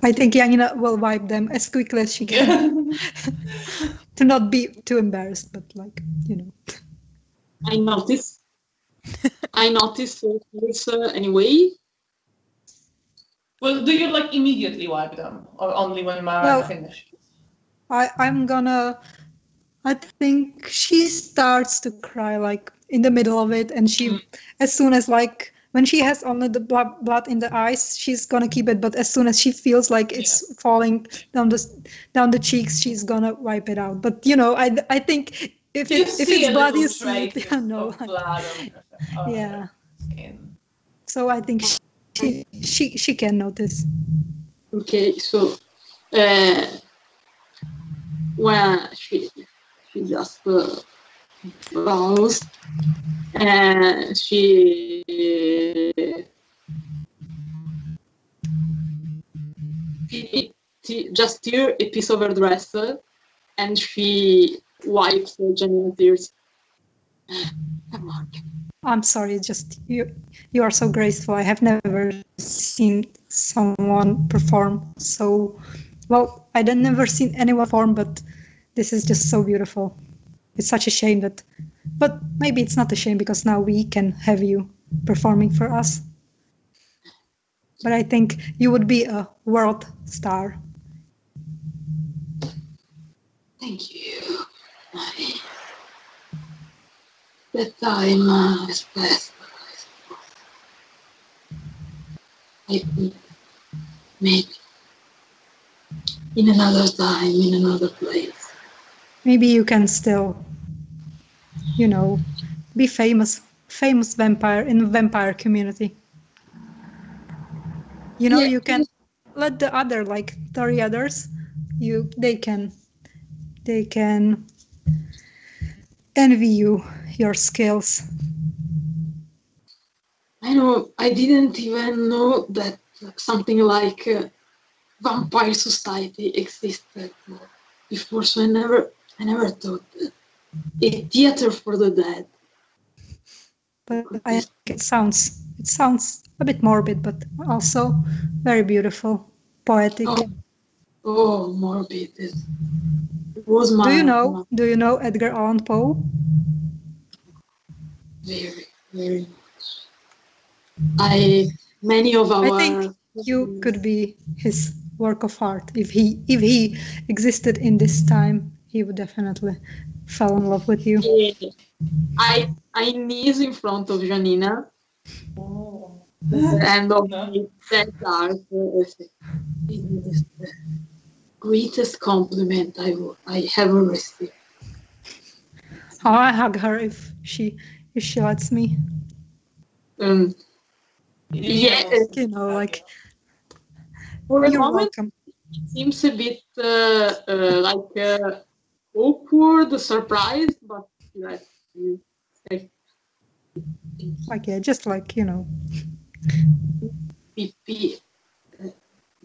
I think Janina will wipe them as quickly as she can. To not be too embarrassed, but like, I noticed this anyway. Well, do you like immediately wipe them, or only when Mara finishes? I think she starts to cry like in the middle of it, and she, as soon as like when she has only the blood in the eyes, she's gonna keep it. But as soon as she feels like it's falling down the cheeks, she's gonna wipe it out. But I think if it's blood, you see it. No, blood on yeah. Skin. So I think she can notice. Okay, so when she just bows and she just tear a piece of her dress and she wipes Janina's tears. Come on. I'm sorry, just you are so graceful. I have never seen someone perform so well. I had never seen anyone perform, but this is just so beautiful. It's such a shame but maybe it's not a shame because now we can have you performing for us. But I think you would be a world star. Thank you. The time is blessed. I think maybe in another time, in another place. Maybe you can still, be famous vampire in the vampire community. You can let the other, like 30 others, they can envy your skills. I know. I didn't even know that something like vampire society existed before, so I never thought that. A theater for the dead. But I think it sounds a bit morbid, but also very beautiful, poetic. Oh, morbid. It was my. Do you know Edgar Allan Poe? Very, very much. Many of our. I think you could be his work of art. If he existed in this time, he would definitely fall in love with you. I knees in front of Janina. Oh. And of No. that art. It is the greatest compliment I ever received. Oh, I hug her if she lets me. Yeah, You know, like for a you're moment, welcome. it seems a bit awkward, surprised, but like, Like yeah, just like, you know.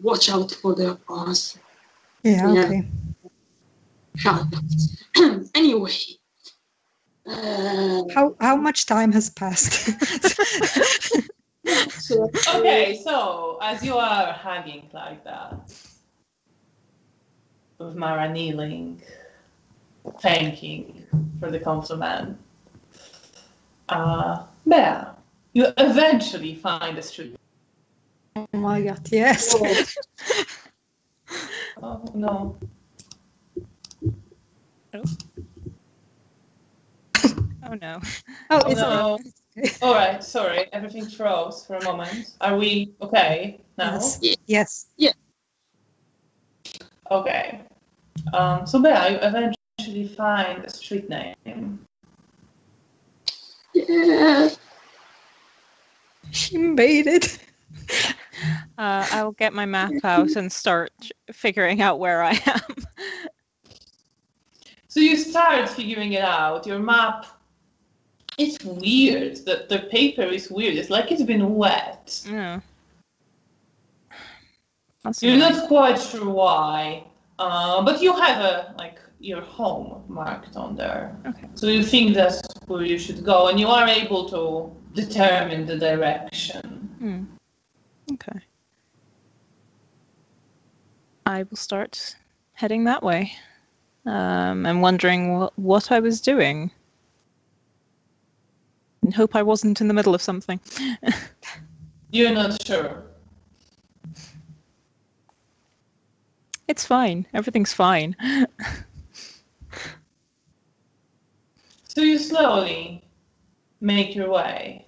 Watch out for the pawns. Yeah, okay. Shut up. Anyway. How much time has passed? Okay, so as you are hugging like that, with Mara kneeling, thanking for the compliment, Bea, you eventually find a street. Oh my god, yes. Oh no. Oh no. Oh, Oh it's no. okay. All right, sorry, everything froze for a moment. Are we okay now? Yes. Okay. So Bea, you eventually find a street name. Yeah. She made it. I will get my map out and start figuring out where I am. So you start figuring it out. Your map, it's weird. The paper is weird. It's like it's been wet. Yeah. That's You're annoying. not quite sure why, but you have your home marked on there. Okay. So you think that's where you should go, and you are able to determine the direction. Okay. I will start heading that way. I'm wondering what I was doing. And hope I wasn't in the middle of something. You're not sure. It's fine. Everything's fine. So you slowly make your way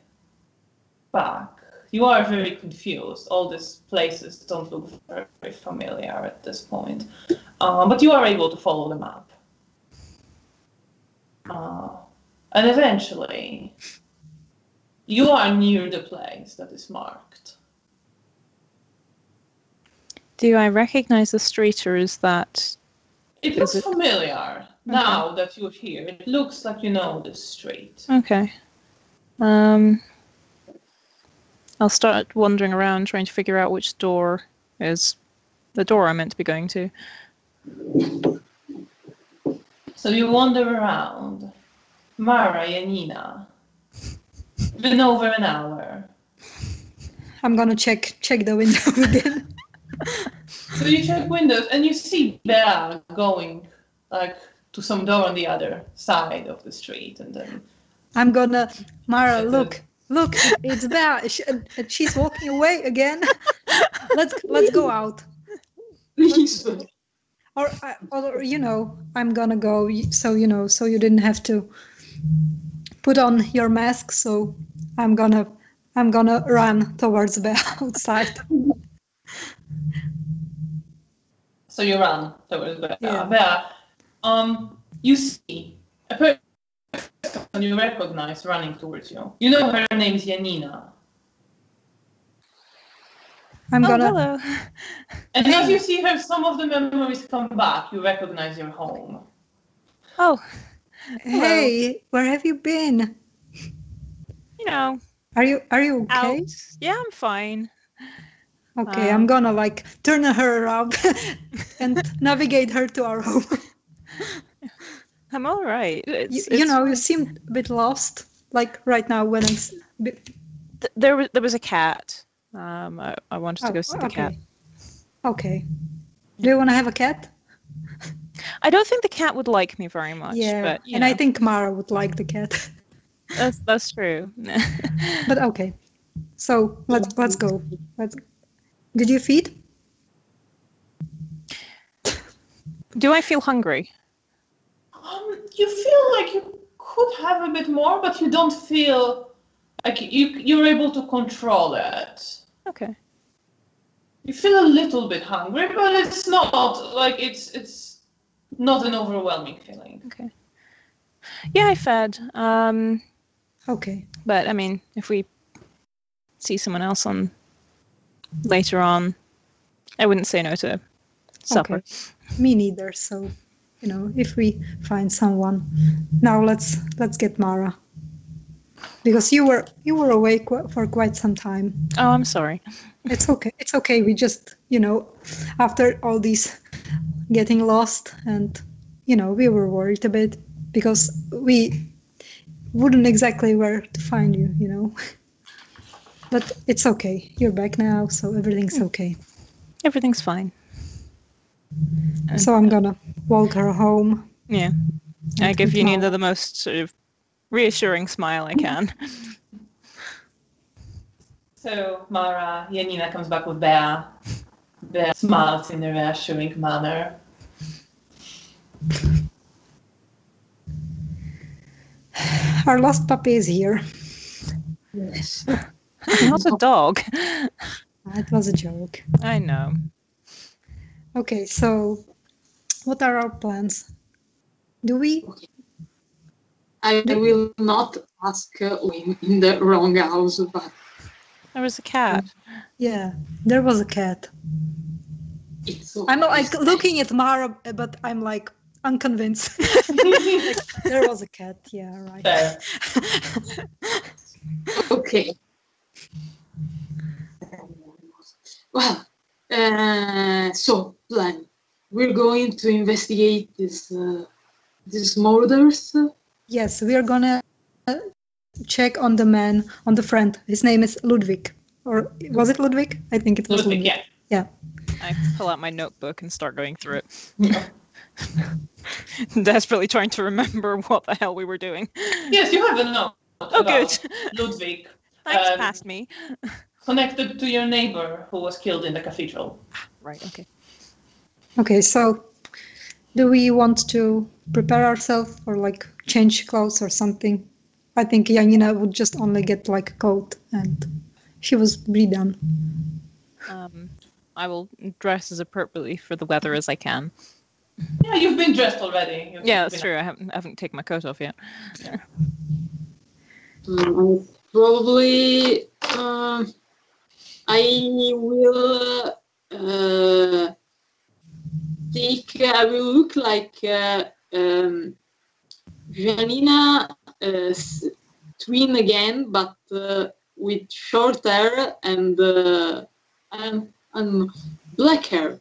back. You are very confused. All these places don't look very familiar at this point. But you are able to follow the map. And eventually, you are near the place that is marked. Do I recognize the street, or is that... It looks familiar now that you're here. It looks like you know this street. Okay. I'll start wandering around trying to figure out which door is the door I'm meant to be going to. So you wander around. Mara, Janina. Been over an hour. I'm gonna check the window again. So you check windows and you see Bea going to some door on the other side of the street, and then I'm gonna, Mara, look, it's Bea. She's walking away again. Let's go out. Please. Or you know, I'm gonna go. So you know, so you didn't have to put on your mask. So I'm gonna run towards Bea outside. So you run towards Bea. Yeah. Bea, you see a person you recognize running towards you. You know her name is Janina. Hello. And as you see her, some of the memories come back. You recognize your home. Oh. Hey, where have you been? You know. Are you okay? Out. Yeah, I'm fine. Okay, I'm gonna turn her around and navigate her to our home. I'm all right. You know, you seem a bit lost. Like right now when there was a cat. I wanted to go see the cat. Okay. Do you want to have a cat? I don't think the cat would like me very much. Yeah, but, and I think Mara would like the cat. That's true. But okay, so let's go. Did you feed? Do I feel hungry? You feel like you could have a bit more, but you don't feel like you're able to control it. Okay. You feel a little bit hungry, but it's not like it's not an overwhelming feeling. Okay. Yeah, I fed. Okay. But I mean, if we see someone else on later on, I wouldn't say no to supper. Okay. Me neither. So, if we find someone, now let's get Mara, because you were awake for quite some time. Oh, I'm sorry. It's okay. It's okay. We just, after all these getting lost, and we were worried a bit because we wouldn't exactly where to find you. But it's okay. You're back now, so everything's okay. Everything's fine. So I'm gonna walk her home. Yeah. I give Janina the most sort of reassuring smile I can. So Mara, Janina comes back with Bea. Bea smiles in a reassuring manner. Our lost puppy is here. Yes. Not a dog. It was a joke. I know. Okay, so what are our plans? Do we? Okay. I will not ask in the wrong house, but There was a cat. Yeah, there was a cat. it's I'm like always looking at Mara, but I'm like unconvinced. There was a cat. Yeah, right. Fair. okay. Well, so plan. We're going to investigate these murders. Yes, we are gonna check on the man, on the friend. His name is Ludwig. Or was it Ludwig? I think it was Ludwig. Yeah. Yeah. I pull out my notebook and start going through it. Yeah. Desperately trying to remember what the hell we were doing. Yes, you have a note about good. Ludwig. Thanks, past me. Connected to your neighbor who was killed in the cathedral. Right, okay. Okay, so do we want to prepare ourselves or like change clothes or something? I think Janina would just only get like a coat and she was redone. I will dress as appropriately for the weather as I can. Yeah, you've been dressed already. Yeah, that's true. I haven't taken my coat off yet. Probably I will I will look like Janina twin again, but with short hair and black hair.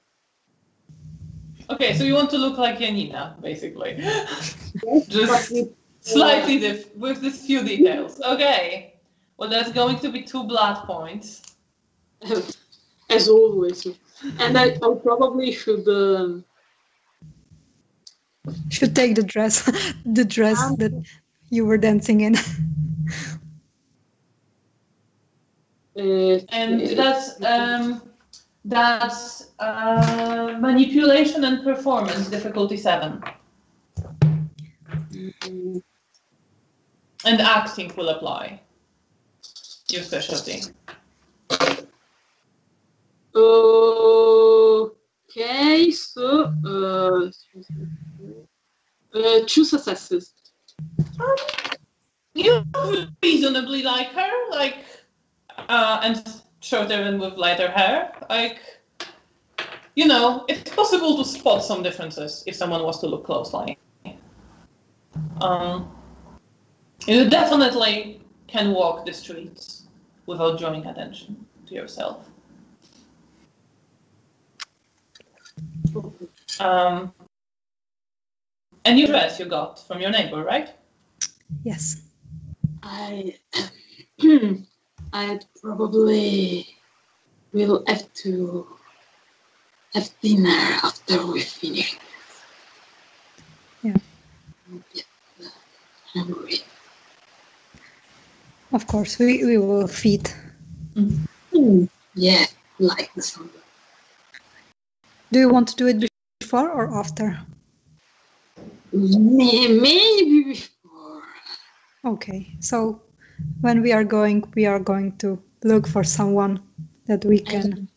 Okay, so you want to look like Janina, basically. Yes, Just slightly with these few details. Okay. Well, that's going to be 2 blood points. As always. And I probably should take the dress that you were dancing in. And that's manipulation and performance, difficulty 7. And acting will apply. Your specialty. Okay, so 2 successes. You reasonably like her, and shorter and with lighter hair. It's possible to spot some differences if someone was to look closely. You definitely can walk the streets without drawing attention to yourself. And your dress you got from your neighbor, right? Yes. I probably will have to have dinner after we finish. Yeah. Hungry. Of course, we will feed. Yeah, like some. Do you want to do it before or after? Maybe before. Okay, so when we are going to look for someone that we can.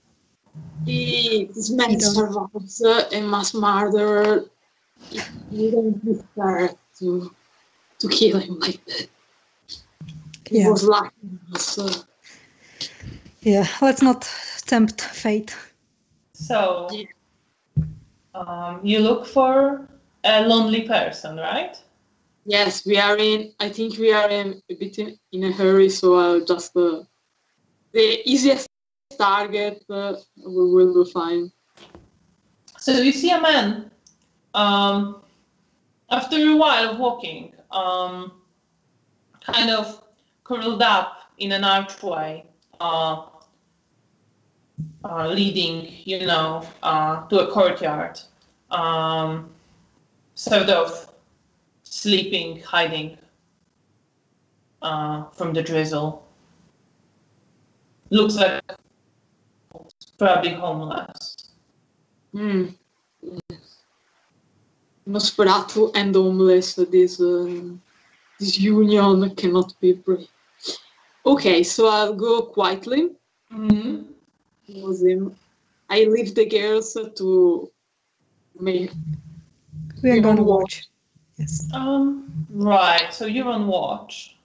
This man survives a mass murderer. It wouldn't be fair to kill him like that. He was lucky. So. Yeah, let's not tempt fate. So, you look for a lonely person, right? Yes, I think we are a bit in a hurry, so I'll just the easiest target we will find. So you see a man. After a while of walking, kind of curled up in an archway, leading, to a courtyard, sort of sleeping, hiding from the drizzle. Looks like probably homeless. Yes. Nosferatu and homeless. This union cannot be brave. Okay, so I'll go quietly. Towards him. I leave the girls to make. We are gonna watch. Yes. Right. So you're on watch.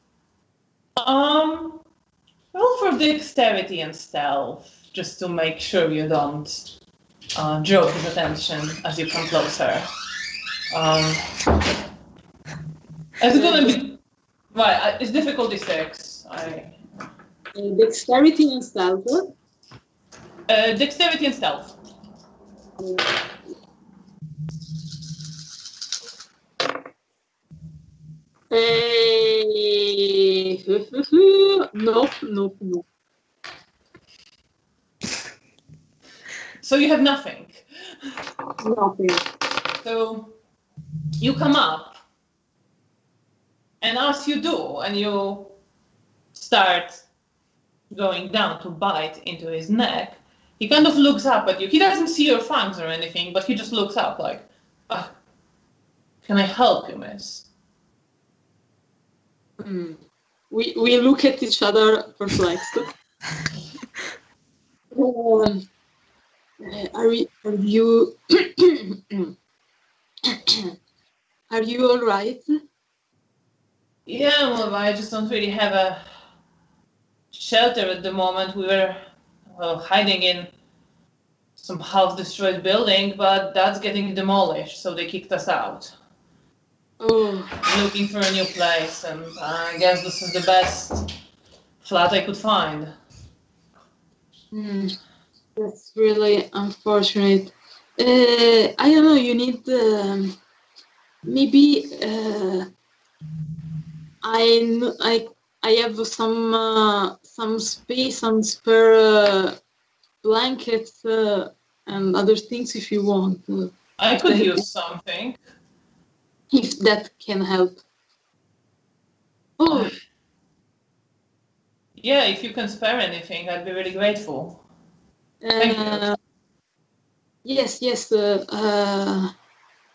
Roll for dexterity and stealth, just to make sure you don't draw his attention as you come closer. It's gonna be right. It's difficulty 6. Dexterity and stealth. Dexterity and stealth. Nope. So you have nothing. Nothing. So you come up, and as you do, and you start going down to bite into his neck, he kind of looks up at you. He doesn't see your fangs or anything, but he just looks up like, can I help you, miss? We look at each other perplexed. Are you are you all right? Yeah, well, I just don't really have a shelter at the moment. We were hiding in some half-destroyed building, but that's getting demolished, so they kicked us out. Looking for a new place, and I guess this is the best flat I could find. That's really unfortunate. I don't know. You need maybe. I have some space, some spare blankets and other things if you want. I could use something. If that can help. Oh. Yeah, if you can spare anything, I'd be really grateful. Thank you. Yes.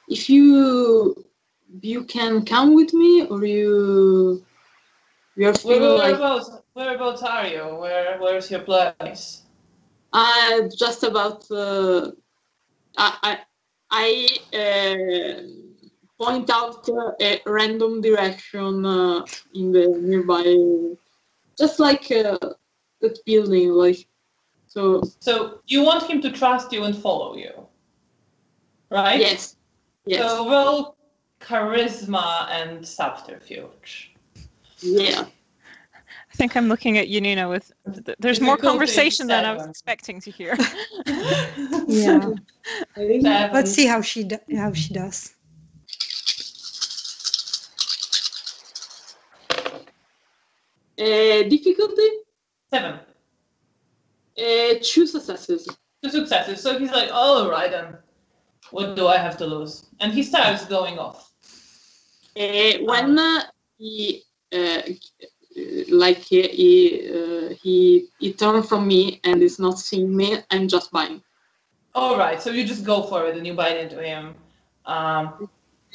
If you can come with me, or you're feeling whereabouts are you? Where's your place? Just about. I point out a random direction in the nearby, just like that building, like so. So you want him to trust you and follow you, right? Yes. So roll charisma and subterfuge. Yeah. I think I'm looking at Janina with. There's more conversation than I was expecting to hear. Yeah. Seven. Let's see how she does. Difficulty? 7. 2 successes. 2 successes. So he's like, all right then. What do I have to lose? And he starts going off. When he turned from me and is not seeing me, I'm just buying. All right, so you just go for it and you bite into him.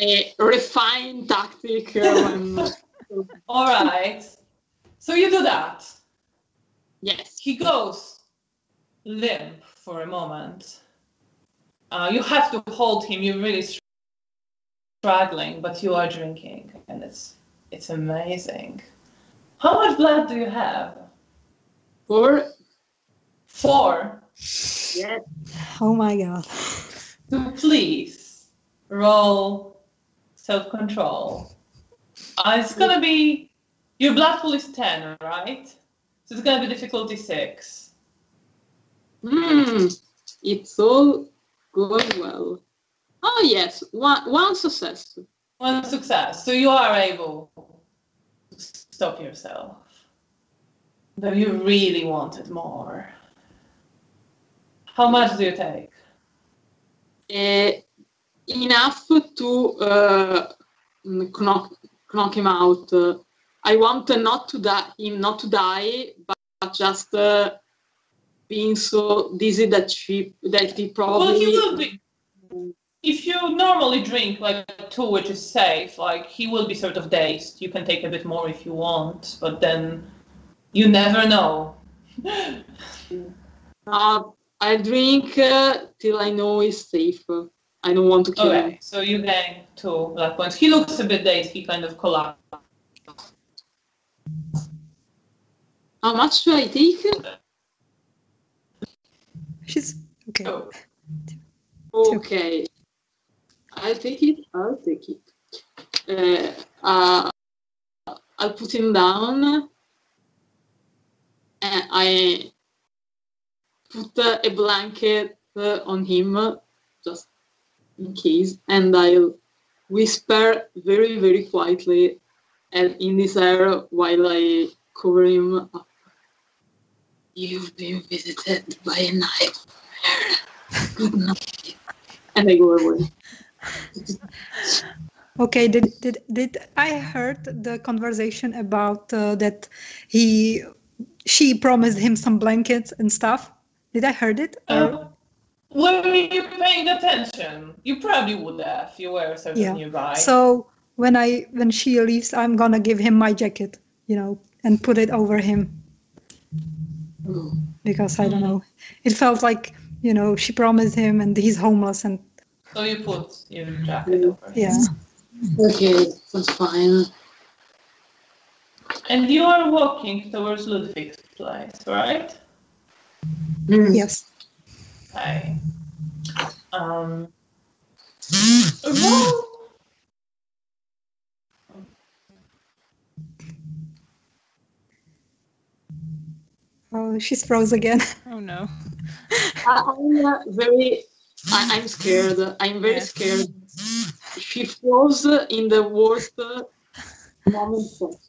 a refined tactic. All right. So you do that. Yes. He goes limp for a moment. You have to hold him. You're really struggling, but you are drinking, and it's amazing. How much blood do you have? 4. 4. Yes. Oh my god. So please roll self-control. It's gonna be your blood pool is 10, right? So it's gonna be difficulty 6. It's all going well. Oh yes, one success. 1 success. So you are able to stop yourself. Though you really wanted more. How much do you take? Enough to knock him out. I want him not to die, but just being so dizzy that he probably. Well, he will be. If you normally drink like 2, which is safe, like he will be sort of dazed. You can take a bit more if you want, but then you never know. I drink till I know he's safe. I don't want to kill him. So you gain 2 luck points. He looks a bit dazed. He kind of collapsed. How much do I take? She's okay. Oh. Okay. I'll take it. I'll put him down. And I put a blanket on him, just in case, and I'll whisper very, very quietly in his ear while I cover him up. You've been visited by a nightmare. Good night. And I go away. Okay, did I heard the conversation about that she promised him some blankets and stuff? Did I heard it? Were you paying attention? You probably would have. You were sort of nearby. So when she leaves, I'm gonna give him my jacket, and put it over him. Because I don't know. It felt like, she promised him and he's homeless and. So you put your jacket over him. Yeah. Okay, that's fine. And you are walking towards Ludwig's place, right? Yes. Okay. Roll. Oh, she's froze again. Oh no. I'm scared. I'm very scared. She froze in the worst moment possible.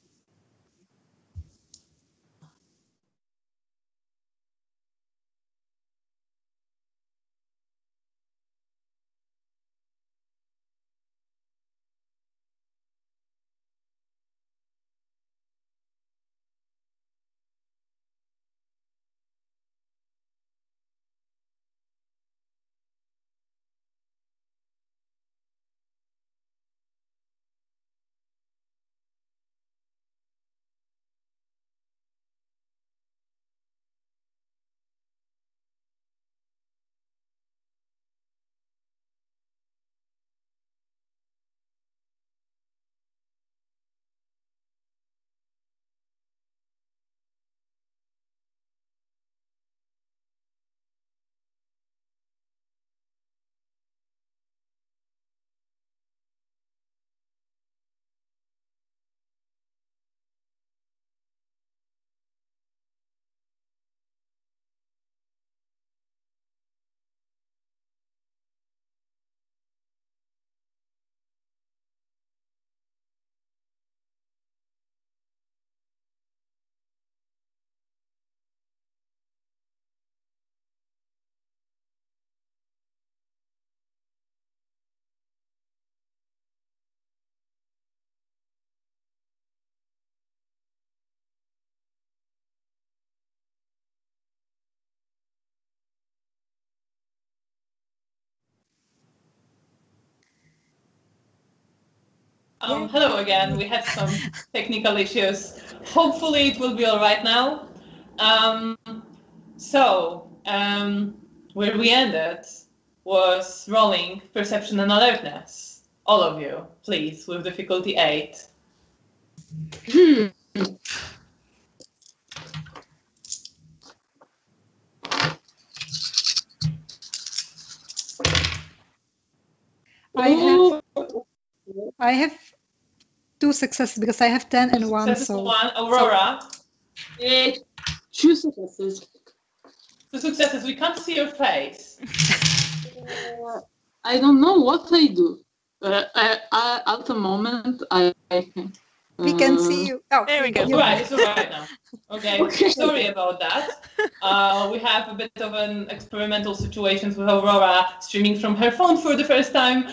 Hello again. We had some technical issues. Hopefully it will be all right now. Where we ended was rolling perception and alertness. All of you, please, with difficulty 8. I have 2 successes because I have 10 and 1. So 1, Aurora. 2 successes. 2 successes. We can't see your face. I don't know what I do. At the moment, I can. We can see you. Oh, there we go. Right, it's all right now. Okay. Sorry about that. We have a bit of an experimental situation with Aurora streaming from her phone for the first time.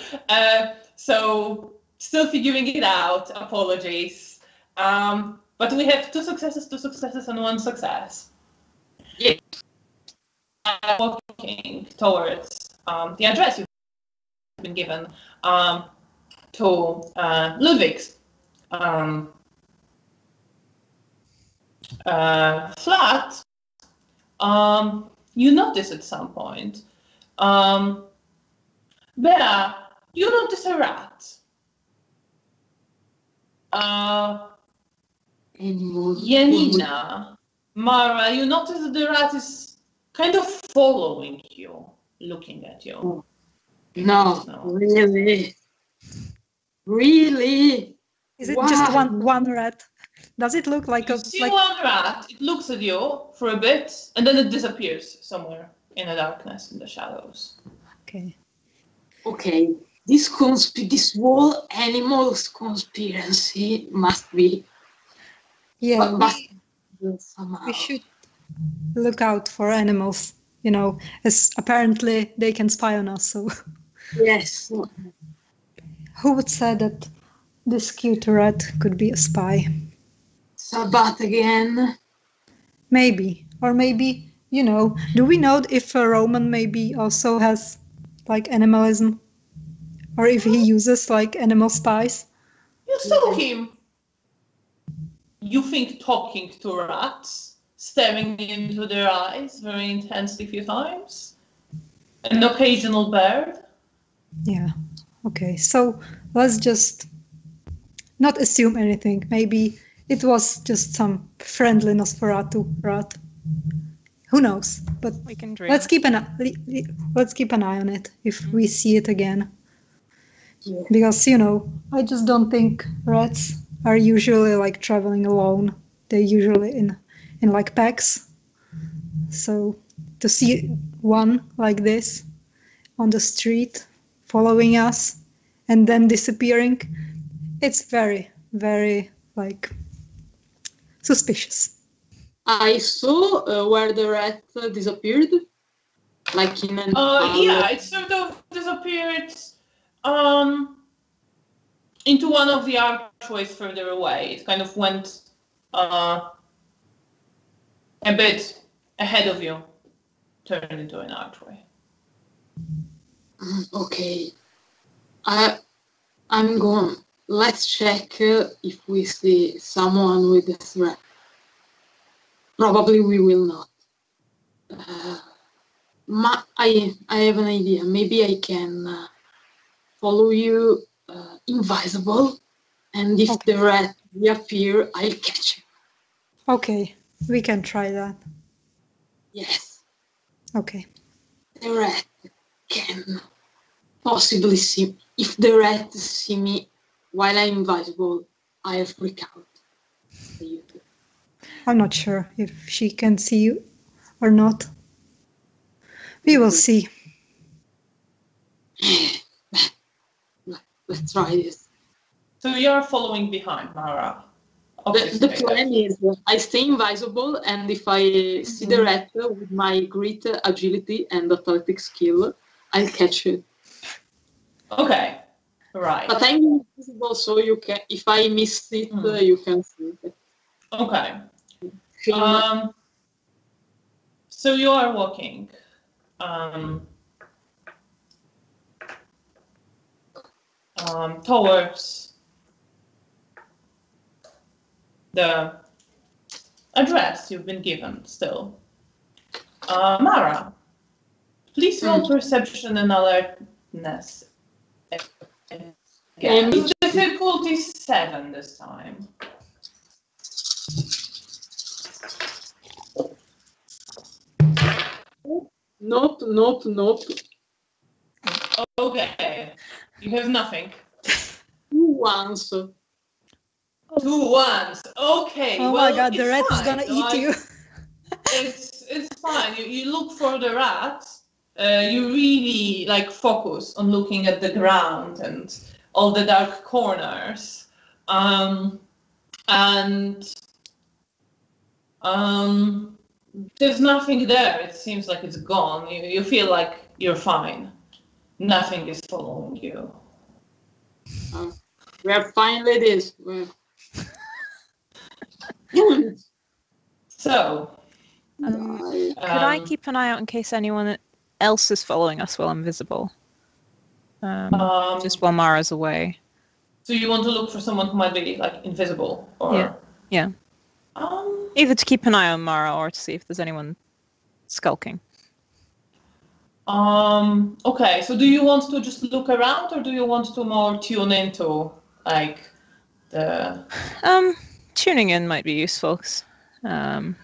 So still figuring it out. Apologies. But we have 2 successes, and 1 success. Yeah. Walking towards the address you've been given to Ludwig's flat. You notice at some point, Bea, you notice a rat. Janina, Mara, you notice that the rat is kind of following you, looking at you. No, really? Really? is it just one rat? Does it look like You see one rat, it looks at you for a bit, and then it disappears somewhere in the darkness, in the shadows. Okay. Okay, this whole animals conspiracy must be. Yeah, Somehow. we should look out for animals, as apparently they can spy on us. So Yes. who would say that this cute rat could be a spy? Sabbat again. Maybe. Or maybe, do we know if a Roman maybe also has animalism? Or if he uses animal spies? You saw him. You think talking to rats, staring into their eyes very intensely a few times? An occasional bird? Yeah. Okay, so let's just not assume anything. Maybe it was just some friendly Nosferatu rat. Who knows? But We can dream. let's keep an eye on it if we see it again. Yeah. Because I just don't think rats are usually traveling alone. They're usually in packs. So to see one like this on the street following us and then disappearing, it's very, very suspicious. I saw where the rat disappeared, in an yeah, it sort of disappeared into one of the archways further away. It kind of went a bit ahead of you, turned into an archway. Okay. I'm going. Let's check if we see someone with this rat. Probably we will not. I have an idea. Maybe I can follow you invisible, and if the rat reappear, I'll catch him. Okay, we can try that. Yes. Okay. The rat can possibly see. If the rat see me while I'm invisible, I'll freak out. I'm not sure if she can see you or not. We will see. Let's try this. So you're following behind, Mara. The plan is I stay invisible, and if I see the rat with my great agility and athletic skill, I'll catch it. Okay, right. But I'm invisible, so you can. If I miss it, you can see it. Okay. So you are walking towards the address you've been given still. Mara, please roll perception and alertness. Again. Difficulty 7 this time. Nope. Okay, you have nothing. 2 ones. 2 1s. Okay. Oh well, my god, the rat is fine. gonna eat you. It's fine. You look for the rat. You really focus on looking at the ground and all the dark corners. There's nothing there. It seems like it's gone. You feel like you're fine. Nothing is following you. We're fine, ladies. So, could I keep an eye out in case anyone else is following us while I'm visible? Just while Mara's away. So you want to look for someone who might be invisible, or yeah. Either to keep an eye on Mara or to see if there's anyone skulking. Okay, so do you want to just look around, or do you want to more tune into the? Tuning in might be useful. Tuning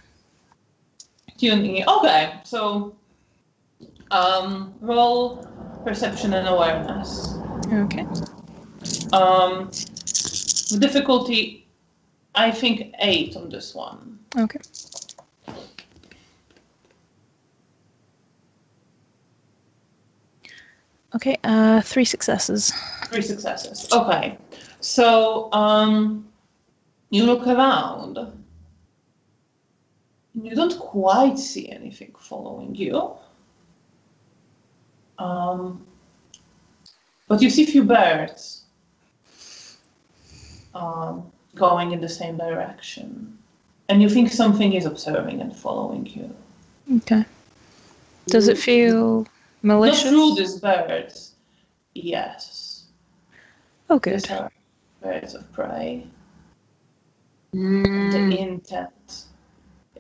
in. Okay, so roll perception and awareness. Okay. Difficulty, I think 8 on this one. Okay. Okay, 3 successes. 3 successes. Okay, so you look around. You don't quite see anything following you. But you see a few birds going in the same direction. And you think something is observing and following you. Okay. Does it feel malicious? Not through these birds. Yes. Oh, good. These are birds of prey. The intent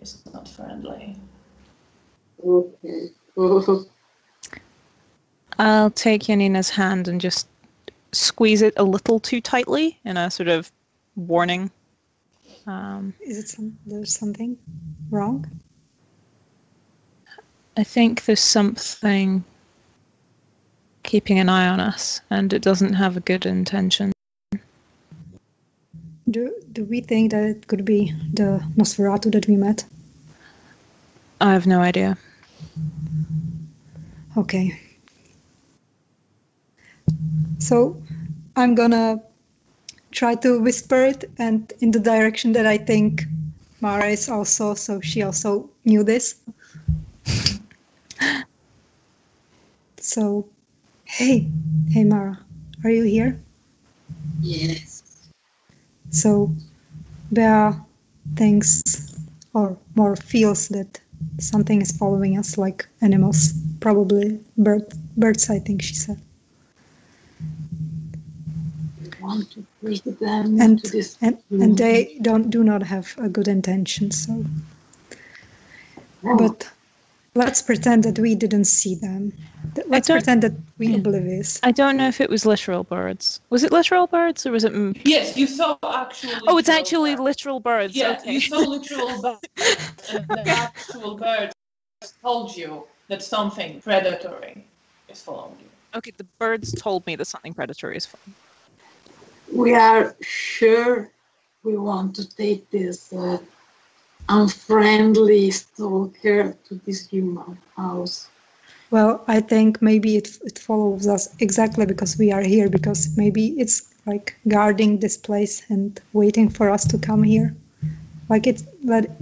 is not friendly. Okay. I'll take Janina's hand and just squeeze it a little too tightly in a sort of warning. Is it there's something wrong? I think there's something keeping an eye on us, and it doesn't have a good intention. Do we think that it could be the Nosferatu that we met? I have no idea. Okay. So I'm gonna try to whisper it and in the direction that I think Mara is also, so she also knew this. So, hey Mara, are you here? Yes. So Bea thinks, or more feels, that something is following us, like animals, probably birds, I think she said. Want to bring them And to this and they do not have a good intention. So, but let's pretend that we didn't see them. Let's pretend that we're oblivious. I don't know if it was literal birds. Was it literal birds or was it? Yes, you saw actual. Oh, it's actually literal birds. Yeah, okay. you saw literal birds, and the actual birds told you that something predatory is following you. Okay, the birds told me that something predatory is following. We are sure we want to take this unfriendly stalker to this human house. Well, I think maybe it follows us exactly because we are here, because maybe it's like guarding this place and waiting for us to come here. Like it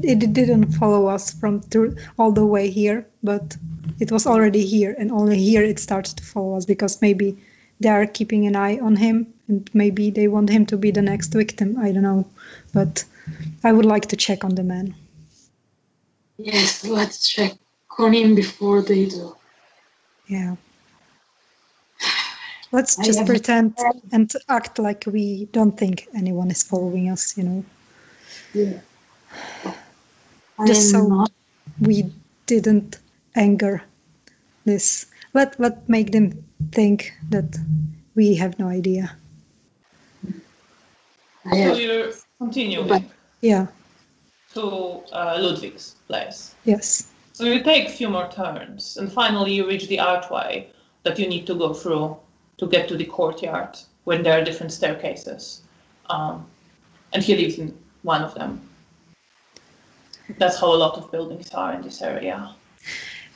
didn't follow us from through all the way here, but it was already here, and only here it started to follow us because maybe they are keeping an eye on him and maybe they want him to be the next victim. I don't know, but I would like to check on the man. Yes, let's check on him before they do. Yeah. Let's just pretend and act like we don't think anyone is following us, you know. Yeah. Just so we didn't anger this. What make them think that we have no idea? So you're continuing Yeah. to Ludwig's place. Yes. So you take a few more turns, and finally you reach the archway that you need to go through to get to the courtyard, where there are different staircases. And he lives in one of them. That's how a lot of buildings are in this area.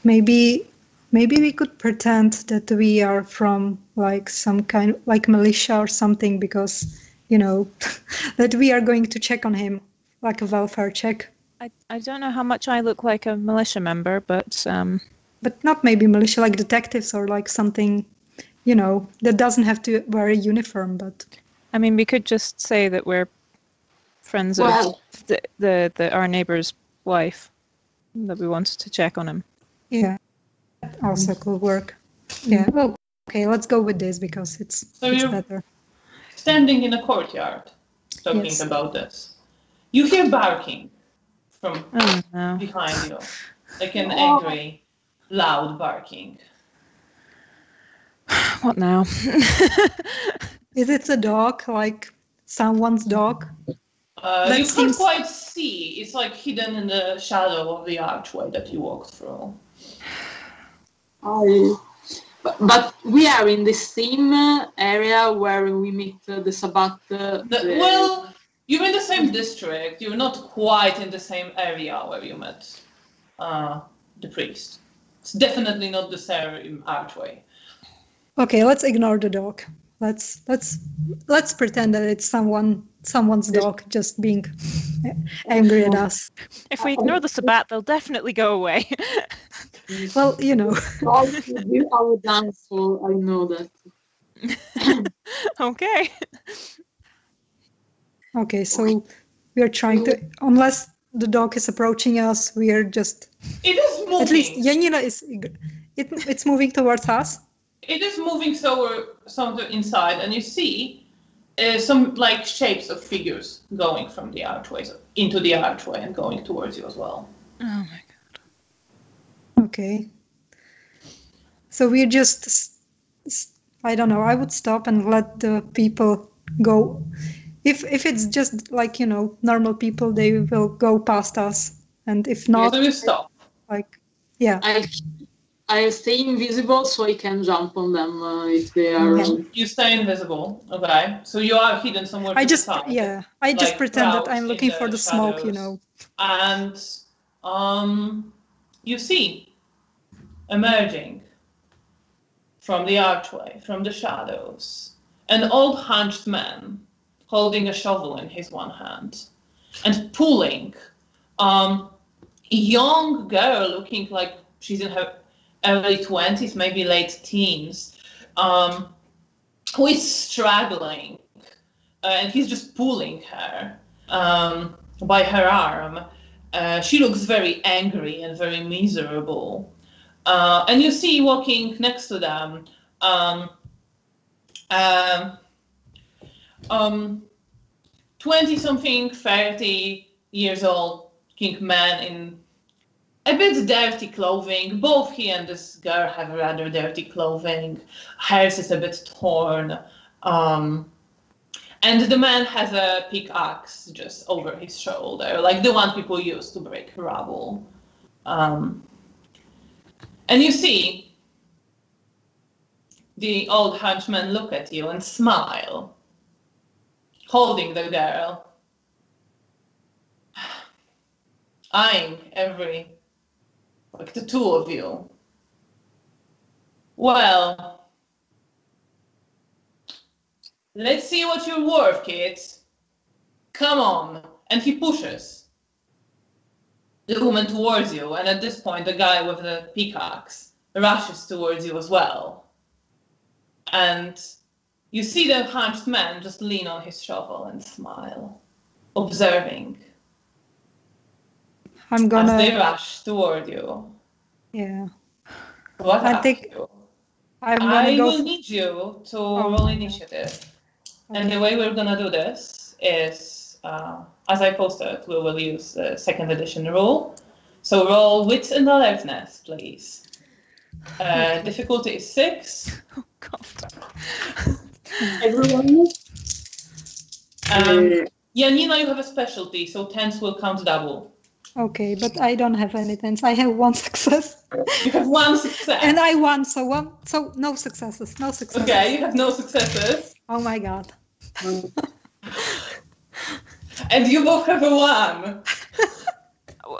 Maybe we could pretend that we are from like some kind of like militia or something, because that we are going to check on him, like a welfare check. I don't know how much I look like a militia member, but not maybe militia, like detectives or like something, that doesn't have to wear a uniform. But I mean, we could just say that we're friends of our neighbor's wife, that we wanted to check on him. Yeah, also could work. Yeah. Well, okay, let's go with this because it's better. Standing in a courtyard, talking about this. You hear barking from behind you, like an angry, loud barking. What now? Is it a dog, like someone's dog? You can't quite see. It's like hidden in the shadow of the archway that you walk through. But we are in the same area where we meet the Sabbat. Well, you're in the same district. You're not quite in the same area where you met the priest. It's definitely not the same archway. Okay, let's ignore the dog. Let's pretend that it's someone's dog just being angry at us. If we ignore the Sabbat, they'll definitely go away. Well, I would dance, so I know that. Okay. Okay, so we're trying to, unless the dog is approaching us, we are just. It is moving. At least Janina it's moving towards us. It is moving somewhere inside, and you see some like shapes of figures going from the archways into the archway and going towards you as well. Oh my god. Okay. So we're just, I don't know, I would stop and let the people go. If it's just like, normal people, they will go past us. And if not... So you stop. Like, yeah. I'll stay invisible so I can jump on them if they are... You stay invisible, okay. So you are hidden somewhere to the side. Yeah, I just pretend that I'm looking for the smoke, And you see, emerging from the archway, from the shadows, an old hunched man holding a shovel in his one hand and pulling a young girl looking like she's in her early 20s, maybe late teens, who is struggling, and he's just pulling her by her arm. She looks very angry and very miserable. And you see walking next to them 20-something, 30 years old looking man in a bit dirty clothing. Both he and this girl have rather dirty clothing. Hers is a bit torn. And the man has a pickaxe just over his shoulder, like the one people use to break rubble. And you see the old henchman look at you and smile, holding the girl, eyeing like the two of you. Well, let's see what you're worth, kids. Come on. And he pushes the woman towards you, and at this point the guy with the pickaxe rushes towards you as well. And you see the hunched man just lean on his shovel and smile, observing as they rush toward you. Yeah. What I think you? I will need you to roll initiative. And the way we're gonna do this is as I posted, we will use the 2nd edition rule. So roll wits and alertness, please. Difficulty is 6. Oh God. Everyone. Janina, you have a specialty, so 10s will count double. Okay, but I don't have any tens. I have 1 success. You have 1 success. And I won, so no successes, no successes. Okay, you have no successes. Oh my God. And you both have a 1.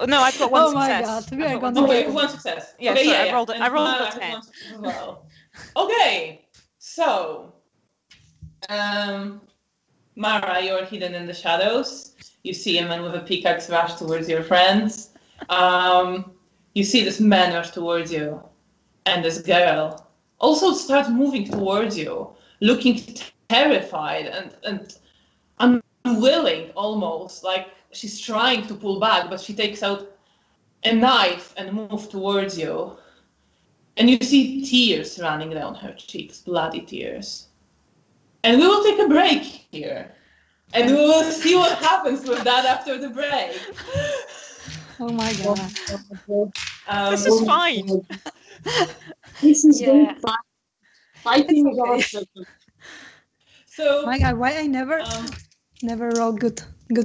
No, I've got 1 Oh success. my God, we are gonna. Okay, you have 1 success. Yeah, okay, sorry, yeah. I rolled Mara a has 10. 1 success as well. Okay, so Mara, you're hidden in the shadows. You see a man with a pickaxe rush towards your friends. You see this man rush towards you, and this girl also starts moving towards you, looking terrified and unwilling almost, like she's trying to pull back, but she takes out a knife and moves towards you. And you see tears running down her cheeks, bloody tears. And we will take a break here. And we will see what happens with that after the break. Oh my God. This is fine. This is Yeah. very fun. Fighting is okay. our second. So, My God, why I never roll good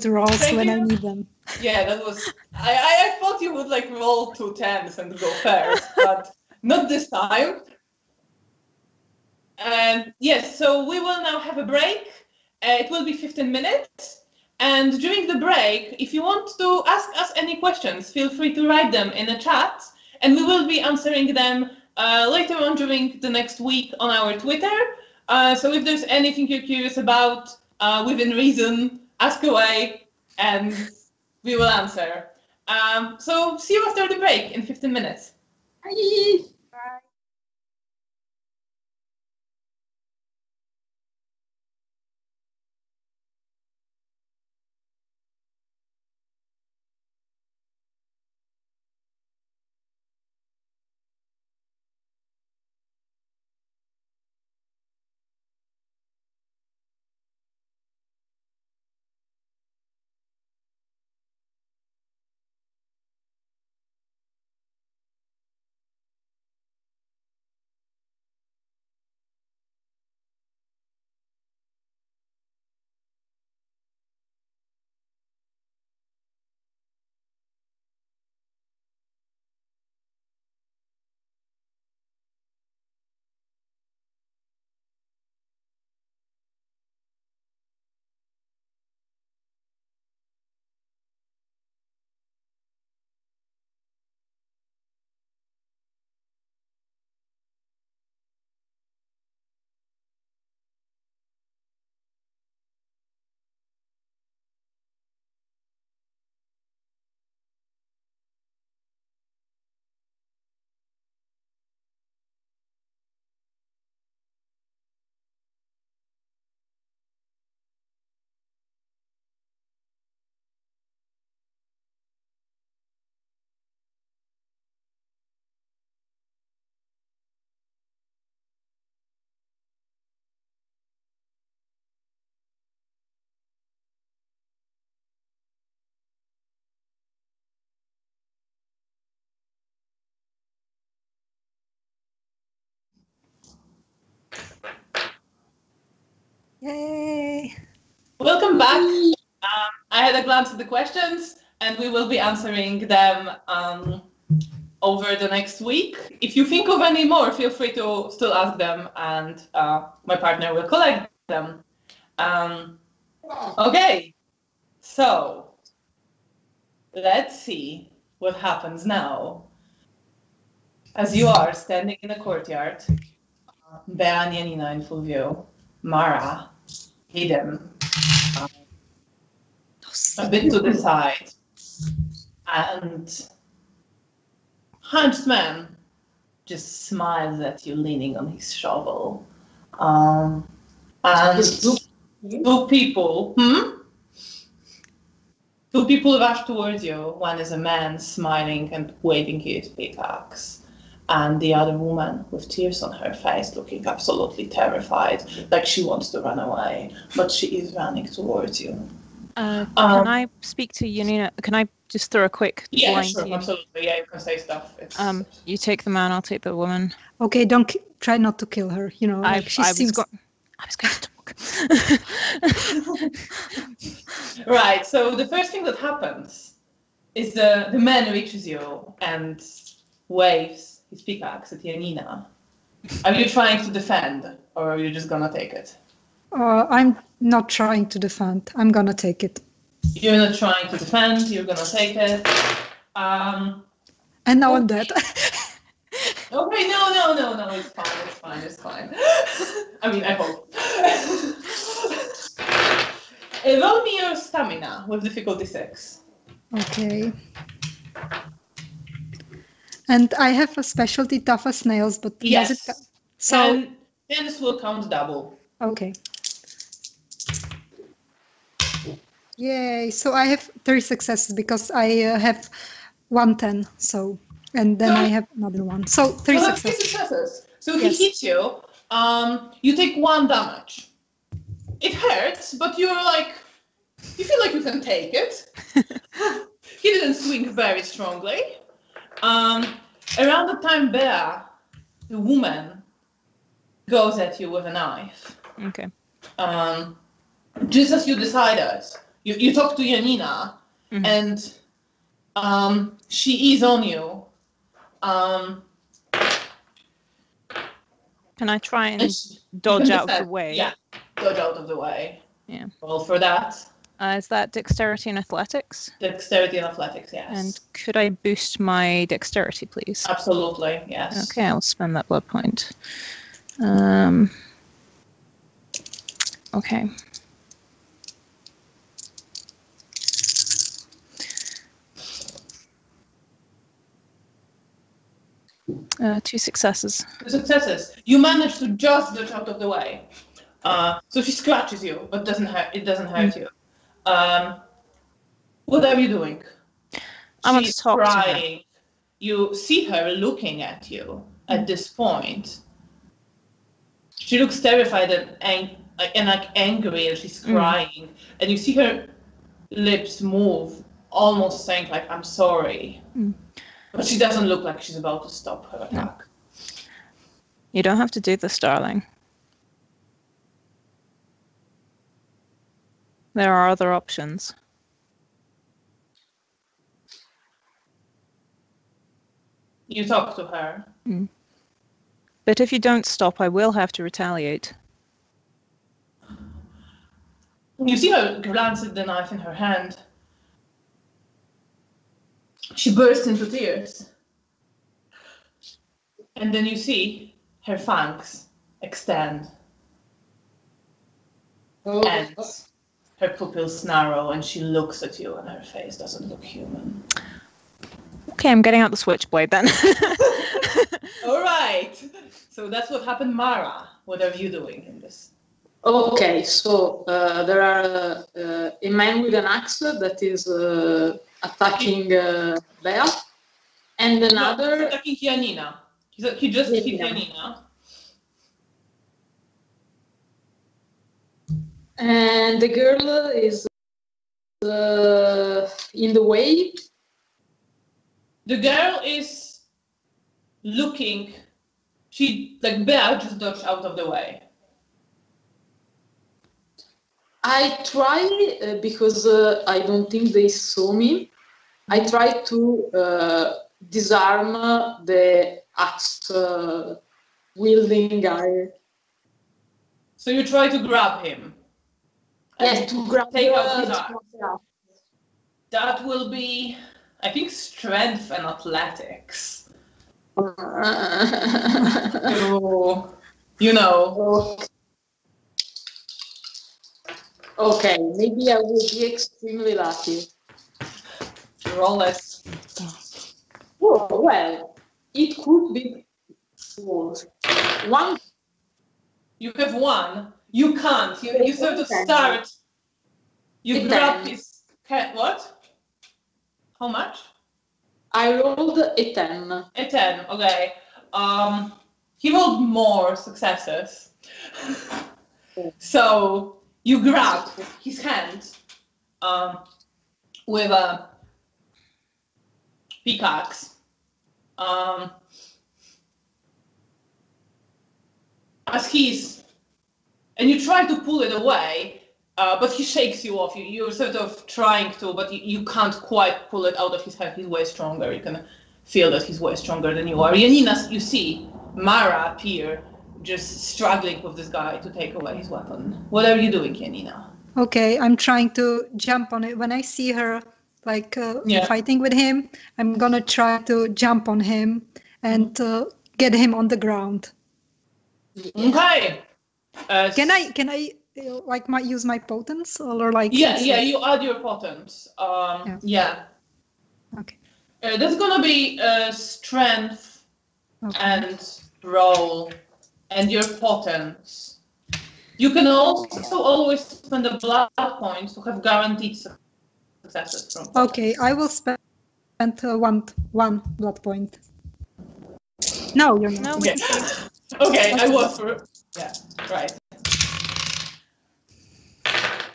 rolls Thank when you. I need them. yeah, that was... I thought you would like roll 2 10s and go first, but not this time. And yes, so we will now have a break. It will be 15 minutes. And during the break, if you want to ask us any questions, feel free to write them in the chat. And we will be answering them later on during the next week on our Twitter. So if there's anything you're curious about, within reason, ask away and we will answer. So see you after the break in 15 minutes. Bye. Yay! Welcome back. I had a glance at the questions and we will be answering them over the next week. If you think of any more, feel free to still ask them and my partner will collect them. Okay, so let's see what happens now. As you are standing in the courtyard, Bea and Janina in full view, Mara hidden a bit to the side, and Huntsman just smiles at you leaning on his shovel. And two people rush towards you. One is a man smiling and waving his pickaxe, and the other woman with tears on her face looking absolutely terrified, like she wants to run away, but she is running towards you. Can I speak to Janina? Can I just throw a quick line sure, to you? absolutely. Yeah, you can say stuff. You take the man, I'll take the woman. Okay, don't try not to kill her. You know, like she seems. I was going to talk. Right. So the first thing that happens is the man reaches you and waves his pickaxe at Janina. Are you trying to defend, or are you just gonna take it? I'm not trying to defend. I'm gonna take it. You're not trying to defend. You're gonna take it. And now I'm dead. Okay, no. It's fine. I mean, I hope. Roll me your stamina with difficulty 6. Okay. And I have a specialty tough as nails, but yes. Does it so then this will count double. Okay. Yay! So I have 3 successes because I have 110. So and then I have another one. So 3 successes. 3 successes. So yes. He hits you. You take 1 damage. It hurts, but you're like, you feel like you can take it. He didn't swing very strongly. Around the time Bea, the woman, goes at you with a knife. Okay. Just as you decided, you talk to Janina, and she is on you. Can I try and dodge out of the way? Yeah, dodge out of the way. Yeah. Roll for that. Is that dexterity and athletics? Dexterity and athletics, yes. And could I boost my dexterity, please? Absolutely, yes. Okay, I'll spend that blood point. Okay. Two successes. 2 successes. You manage to just dodge out of the way. So she scratches you, but it doesn't hurt you. What are you doing? I want to talk crying. to her. You see her looking at you at this point. She looks terrified and angry, and she's crying. And you see her lips move, almost saying like, "I'm sorry." But she doesn't look like she's about to stop her attack. No. You don't have to do this, darling. There are other options. You talk to her. But if you don't stop, I will have to retaliate. You see her glance at the knife in her hand. She bursts into tears. And then you see her fangs extend. And her pupils narrow, and she looks at you, and her face doesn't look human. Okay, I'm getting out the switchblade then. All right. So that's what happened, Mara. What are you doing in this? Okay, so there are a man with an axe that is attacking Bea, and another... No, attacking Janina. He just hit Janina. And the girl is in the way. The girl is looking. Bea just dodged out of the way. I try, because I don't think they saw me, I try to disarm the axe wielding guy. So you try to grab him. Yes, to grab take out his axe. That will be, I think, strength and athletics. So, you know. Okay, maybe I will be extremely lucky. Roll less. Oh, well, it could be one. You have 1. You can't. You sort of start. You grab his cat. What? How much? I rolled a 10. A 10. Okay. He rolled more successes. So you grab his hand, with a pickaxe. And you try to pull it away, but he shakes you off. You're sort of trying to, but you can't quite pull it out of his hand. He's way stronger. You can feel that he's way stronger than you are. Janina, you see Mara appear, just struggling with this guy to take away his weapon. What are you doing, Janina? Okay, I'm trying to jump on it. When I see her fighting with him, I'm gonna try to jump on him and get him on the ground. Okay. Can I use my potence or like? Yeah, you add your potence. Yeah. Okay. That's gonna be strength and roll and your potence. You can also always spend a blood point to have guaranteed successes from potence. Okay, I will spend one blood point. No, you're not. No, we can see. Okay, I was for. Yeah, right.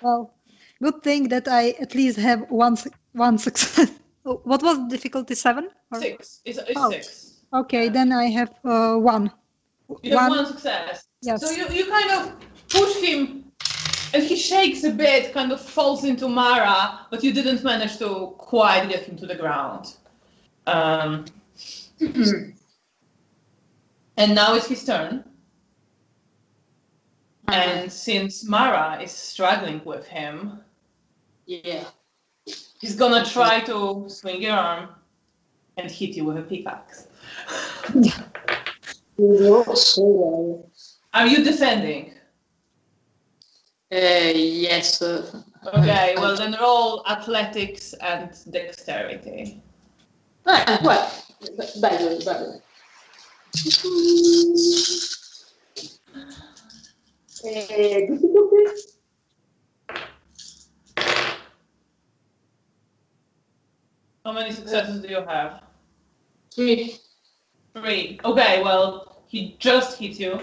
Well, good thing that I at least have one success. What was the difficulty? 7? Or? 6. It's 6. Okay, then I have 1. You have one success. Yes. So you kind of push him, and he shakes a bit, kind of falls into Mara, but you didn't manage to quite get him to the ground. And now it's his turn. And since Mara is struggling with him, he's gonna try to swing your arm and hit you with a pickaxe. Are you defending? Yes. Okay, well then roll athletics and dexterity. Well, better. Difficulty? How many successes do you have? 3. 3. Okay, well, he just hit you.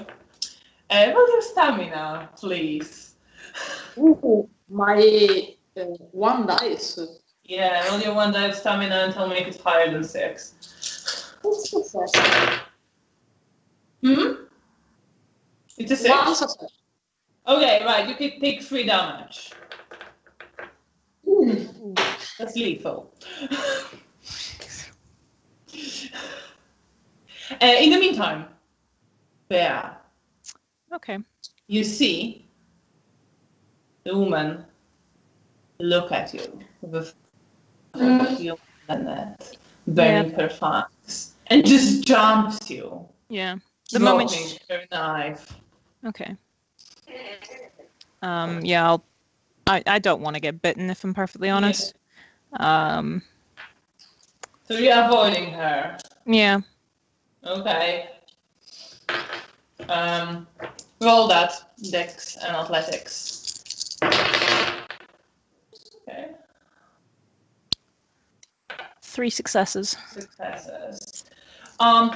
Roll your stamina, please. Ooh, my 1 dice. Yeah, roll your 1 die of stamina and tell me if it's higher than 6. What's success? It's a 6? 1 success. Okay, right, you can take 3 damage. That's lethal. In the meantime, Bea, Okay. you see the woman look at you with a net, bearing her fangs, and just jumps you. Yeah. The moment dropping her knife. Okay. Yeah, I don't want to get bitten, if I'm perfectly honest. So you're avoiding her. Yeah. Okay. Roll that, dex and athletics. Okay. 3 successes.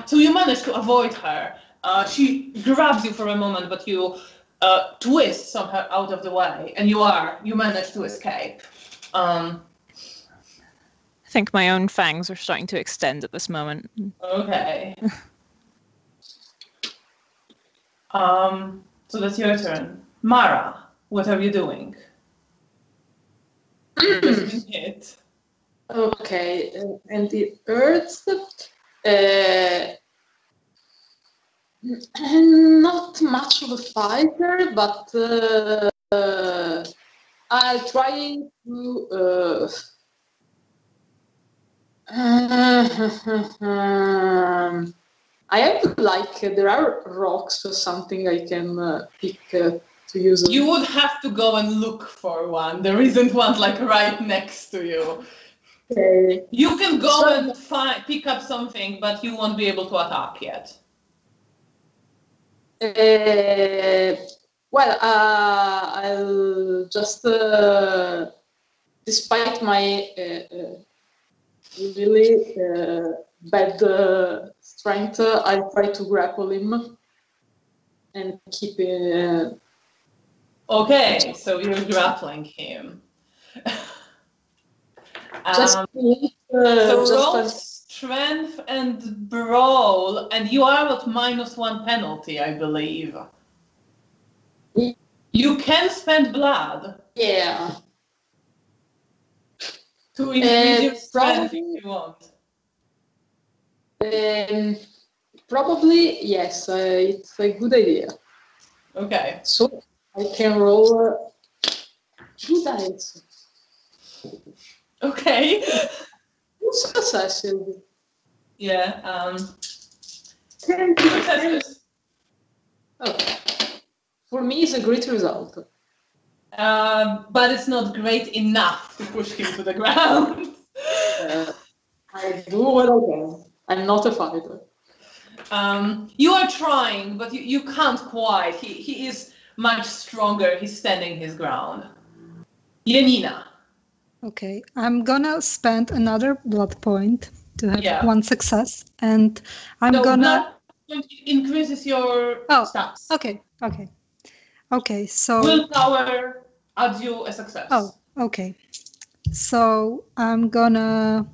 So you manage to avoid her. She grabs you for a moment, but you twist somehow out of the way, and you manage to escape. I think my own fangs are starting to extend at this moment. Okay. So that's your turn. Mara, what are you doing? You've just been hit. Okay, and the earth, not much of a fighter, but I'll try to. I have there are rocks or something I can pick to use. You would have to go and look for one. There isn't one right next to you. Okay. You can go and pick up something, but you won't be able to attack yet. I'll just, despite my really bad strength, I'll try to grapple him and keep him. Okay, so you're grappling him. So roll strength and brawl, and you are at -1 penalty, I believe. You can spend blood. Yeah. To increase your strength if you want. Probably, yes. It's a good idea. Okay. So I can roll 2 dice. Okay. 2 successes. Yeah. 2 successes. Okay. For me, it's a great result. But it's not great enough to push him to the ground. I do what I can. I'm not a fighter. You are trying, but you can't quite. He is much stronger. He's standing his ground. Janina. Okay, I'm gonna spend another blood point to have 1 success, and I'm gonna. Blood point increases your stats. Okay. So willpower adds you a success. Oh, okay. So I'm gonna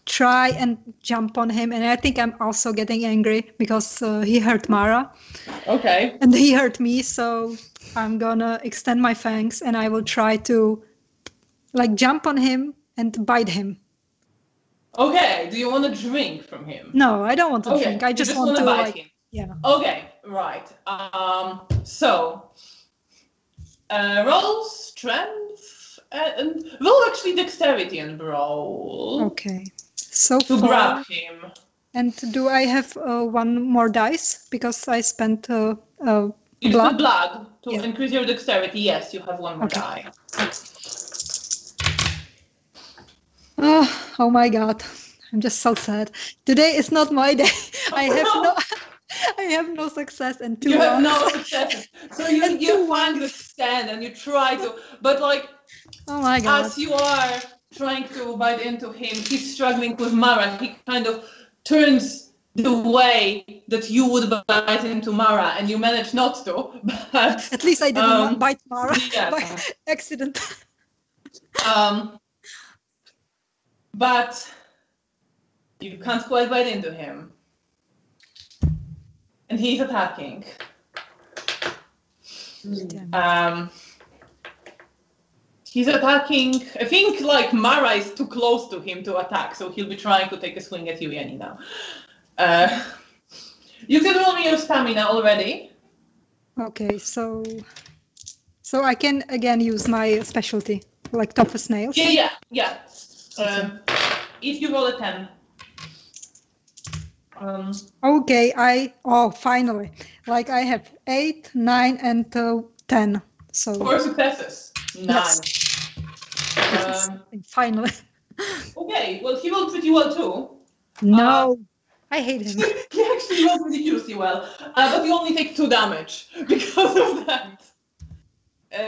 try and jump on him, and I think I'm also getting angry because he hurt Mara. Okay. And he hurt me, so I'm gonna extend my fangs and I will try to jump on him and bite him. Okay. Do you want to drink from him? No, I don't want to drink. I just want to bite him. Yeah. Okay. Right. So roll strength and roll actually dexterity and brawl. Okay. So to grab him. And do I have 1 more dice because I spent you blood? Blood to increase your dexterity. Yes, you have 1 more die. Oh my God, I'm just so sad. Today is not my day. I have no success and 2 You have ones. no success. So you find the stand and you try to, but oh my God. as you are trying to bite into him, he's struggling with Mara. He kind of turns the way that you would bite into Mara, and you manage not to. But at least I didn't bite Mara by Yes. accident. But you can't quite bite into him. And he's attacking. He's attacking. I think Mara is too close to him to attack, so he'll be trying to take a swing at you, Janina. You can roll me your stamina already. Okay, so I can again use my specialty, toughest nails. Yeah. If you roll a 10. Okay, finally. I have 8, 9, and 10. So 4 successes. Nice. Yes. Finally. Okay, well, he rolled pretty well too. No, I hate him. He actually rolled ridiculously well, but you only take 2 damage because of that.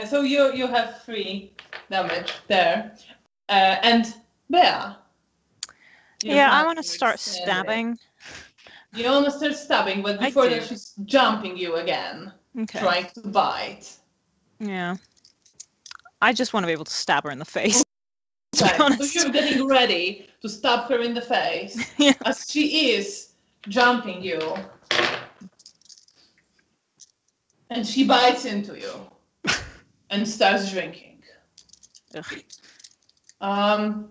So you have 3 damage there. And Bea. I want to start stabbing. You want to start stabbing, but before that she's jumping you again. Okay. Trying to bite. Yeah. I just want to be able to stab her in the face. Okay. So you're getting ready to stab her in the face as she is jumping you. And she bites into you and starts drinking.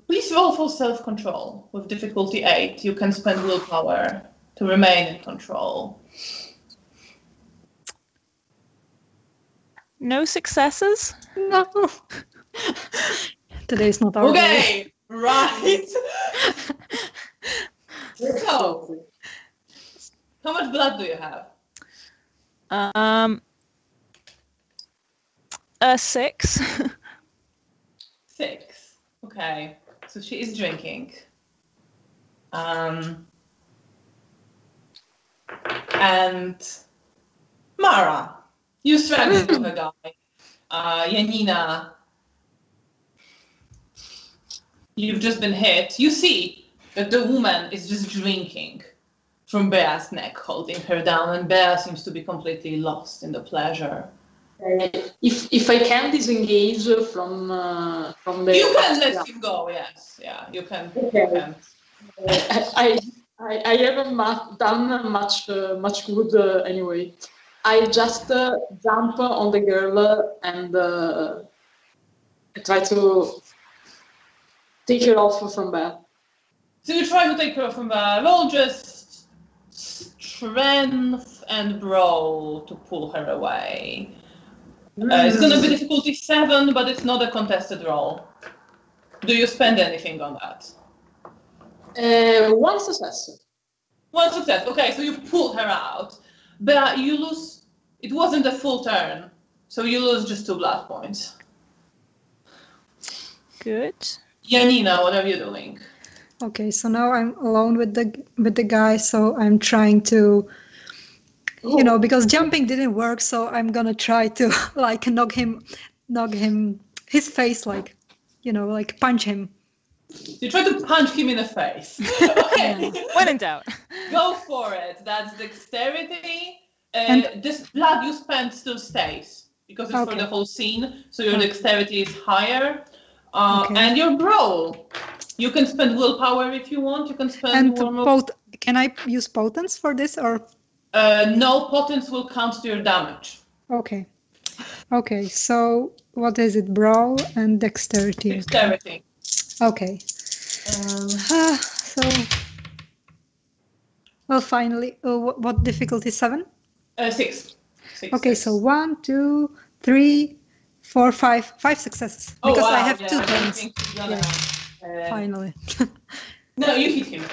Please roll for self-control with difficulty 8. You can spend willpower to remain in control. No successes? No. Today's not our day. Okay, right. So, how much blood do you have? 6. 6. Okay, so she is drinking. And Mara, you struggle with a guy. Janina, you've just been hit. You see that the woman is just drinking from Bea's neck, holding her down, and Bea seems to be completely lost in the pleasure If I can disengage from the... You can let him go, yes. Yeah, you can. Okay. You can. I haven't done much good anyway. I just jump on the girl and try to take her off from there. So you try to take her from there. Roll just strength and brawl to pull her away. It's going to be difficulty 7, but it's not a contested roll. Do you spend anything on that? One success. One success. Okay, so you pull her out, but you lose. It wasn't a full turn, so you lose just 2 blood points. Good. Janina, what are you doing? Okay, so now I'm alone with the guy, so I'm trying to, you know, because jumping didn't work, so I'm gonna try to like knock him, his face, like, you know, like punch him. You try to punch him in the face. Okay. When in doubt. Go for it. That's dexterity. This blood you spend still stays because it's for the whole scene, so your dexterity is higher. And your brawl. You can spend willpower if you want. You can spend Can I use potence for this or? No, potence will count to your damage. Okay. Okay, so what is it? Brawl and dexterity. Dexterity. Okay. So, well, finally, what difficulty? 7? 6. Okay, so 1, 2, 3, 4, 5 successes because I have 2 turns. Finally. No, you hit him.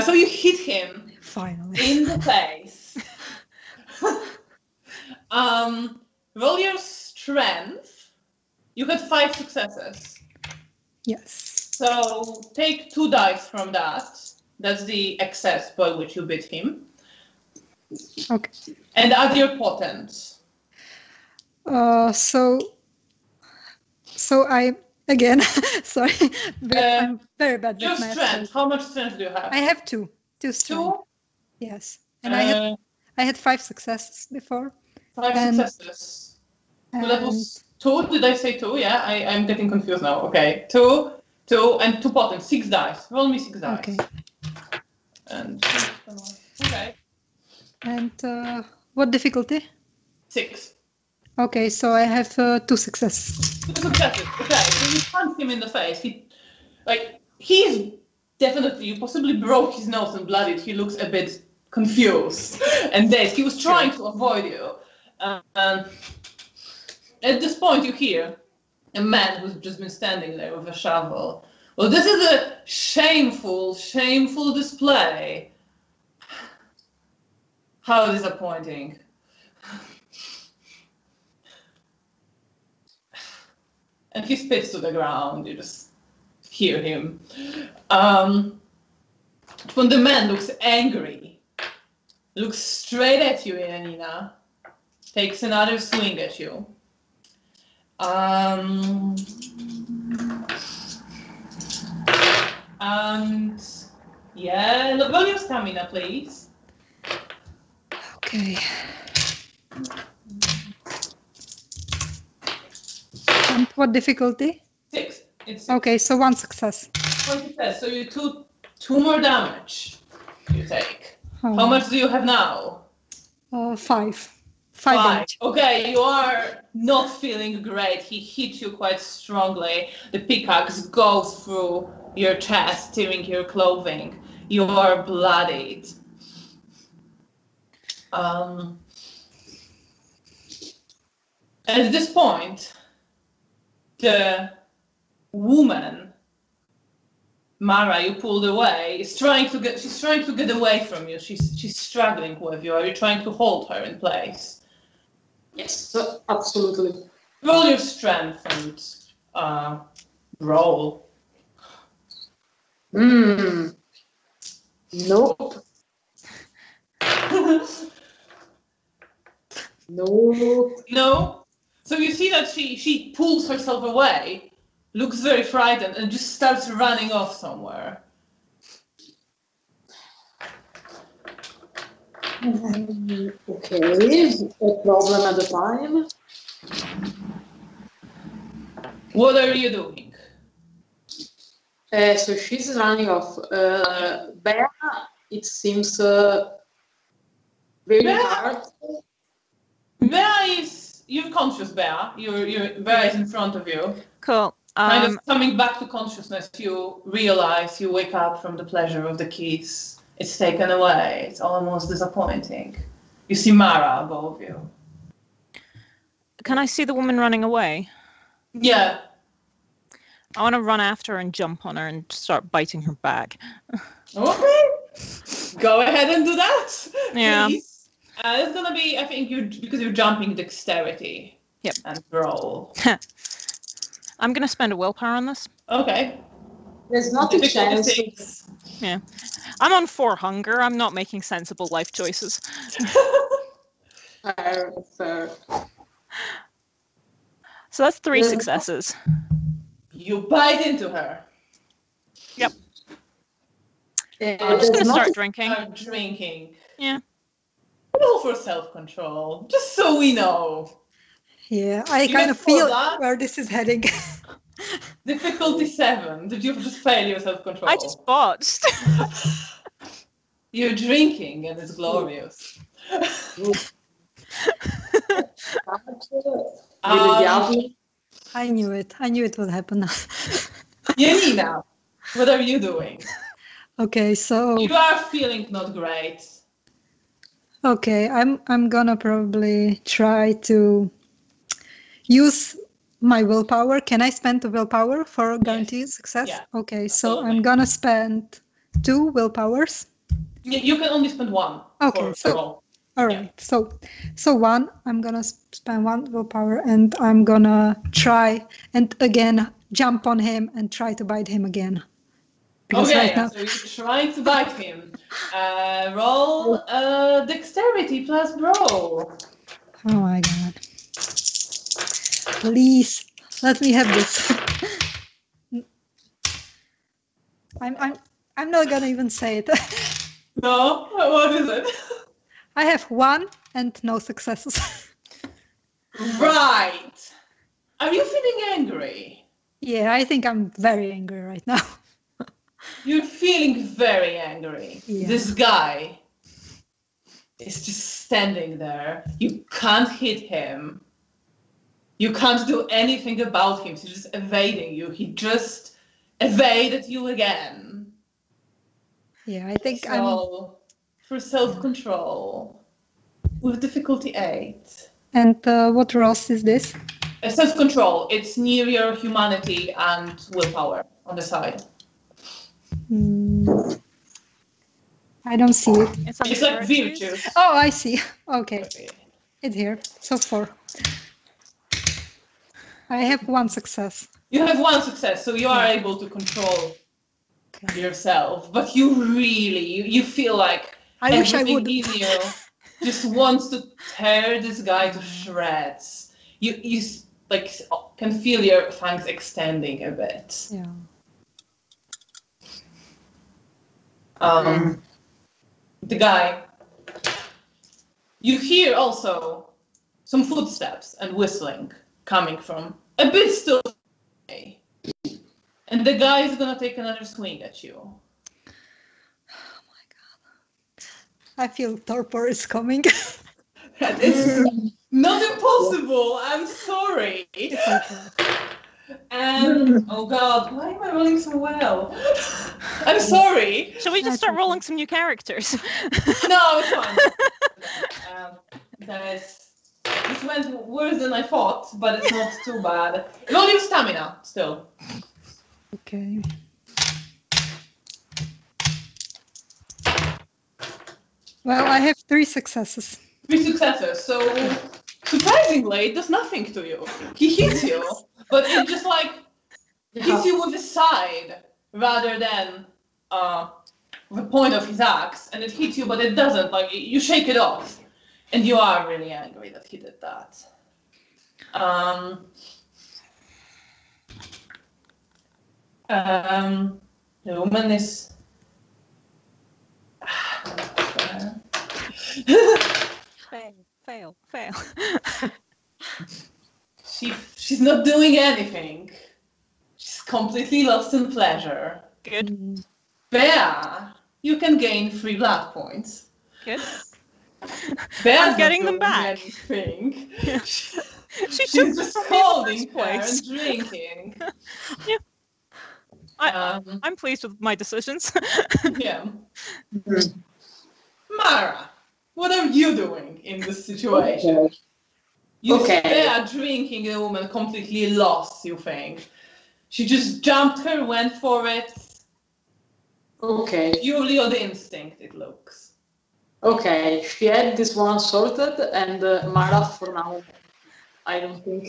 So you hit him. Finally. In the face. Roll your strength. You had 5 successes. Yes. So take 2 dice from that. That's the excess by which you beat him. Okay. And add your potence. So I again sorry, I'm very bad your with math. Strength. How much strength do you have? I have 2 strength. 2? Yes. And I had 5 successes before. 5 successes. So that was 2. Did I say 2? Yeah, I'm getting confused now. Okay, 2, and 2 potence. 6 dice. Roll me 6 dice. Okay. And okay. And what difficulty? 6. Okay, so I have 2 successes. 2 successes. Okay, so you punch him in the face. He's definitely, you possibly broke his nose and bloodied. He looks a bit confused and dazed. He was trying to avoid you. At this point, you hear a man who's just been standing there with a shovel. Well, this is a shameful display. How disappointing. And he spits to the ground. You just hear him. When the man looks angry, looks straight at you, Janina, takes another swing at you. And yeah, roll your stamina, please. Okay. And what difficulty? 6. It's 6. Okay, so 1 success. 1 success. So you 2 more damage you take. How much do you have now? 5. 5 damage. Okay, you are not feeling great. He hit you quite strongly. The pickaxe goes through your chest, tearing your clothing. You are bloodied. At this point, the woman, Mara, you pulled away, she's trying to get away from you. She's struggling with you. Are you trying to hold her in place? Yes, absolutely. Roll your strength and roll. Nope. No. So you see that she pulls herself away, looks very frightened, and just starts running off somewhere. Okay, a problem at a time. What are you doing? So she's running off. Bea, it seems very Bea? hard. Bea is, you're conscious, Bea. Bea is in front of you. Cool. Kind of coming back to consciousness, you realize you wake up from the pleasure of the kiss. It's taken away. It's almost disappointing. You see Mara above you. Can I see the woman running away? Yeah. I want to run after her and jump on her and start biting her back. Okay. Go ahead and do that. Yeah. Please. It's gonna be, I think, because you're jumping dexterity. Yep. And roll. I'm gonna spend a willpower on this. Okay. There's not a chance. 6. Yeah. I'm on 4 hunger. I'm not making sensible life choices. Fair. So that's 3 successes. You bite into her. Yep. I'm just gonna start drinking. Drinking. Yeah. Roll for self-control, just so we know. Yeah, I You kind get of feel that? where this is heading. Difficulty 7. Did you just fail your self-control? I just botched. You're drinking and it's glorious. I knew it. I knew it would happen. Janina, what are you doing? Okay, so You are feeling not great. okay, I'm gonna probably try to use my willpower. Can I spend the willpower for guaranteed success? Yeah, Okay, so absolutely. I'm gonna spend 2 willpowers. You can only spend 1 Okay, for so roll. all right, so 1. I'm gonna spend 1 willpower, and I'm gonna try and again jump on him and try to bite him again. Because Okay, right now, so you're trying to bite him. Roll dexterity plus brawl. oh my god! Please let me have this. I'm not gonna even say it. No? What is it? I have 1 and no successes. Right. Are you feeling angry? Yeah, I think I'm very angry right now. You're feeling very angry. Yeah. This guy is just standing there. You can't hit him. You can't do anything about him. He's just evading you. He just evaded you again. Yeah, I think So, for self-control, with difficulty 8. And what roast is this? Self-control, it's near your humanity and willpower on the side. I don't see it. It's like virtues. Oh, I see. Okay. It's here. So 4. I have 1 success. You have 1 success, so you are able to control yourself. But you really, you feel like I wish I everything would. in you just wants to tear this guy to shreds. You like can feel your fangs extending a bit. Yeah. The guy. You hear also some footsteps and whistling coming from a bit still away. And the guy is gonna take another swing at you. Oh my god. I feel torpor is coming. It's not impossible. I'm sorry. It's okay. And oh god, why am I rolling so well? I'm sorry. Shall we just start rolling some new characters? No, it's fine. This went worse than I thought, but it's not too bad. Roll your stamina still. Okay. Well, I have 3 successes. 3 successes. So surprisingly, it does nothing to you. He hits you, but it just like hits you with the side rather than the point of his axe, and it hits you, but it doesn't. Like you shake it off, and you are really angry that he did that. The woman is. Fail. She's not doing anything. She's completely lost in pleasure. Good. Bea, you can gain 3 blood points. Good. Bea's I'm not getting them doing back. anything. Yeah. She's took them just from me in the holding first her place. and drinking. Yeah. I'm pleased with my decisions. Yeah. Mara, what are you doing in this situation? You see Bea drinking, the woman completely lost, you think. She just jumped her, went for it. Okay. Purely on the instinct, it looks. Okay, she had this one sorted, and Mara, for now, I don't think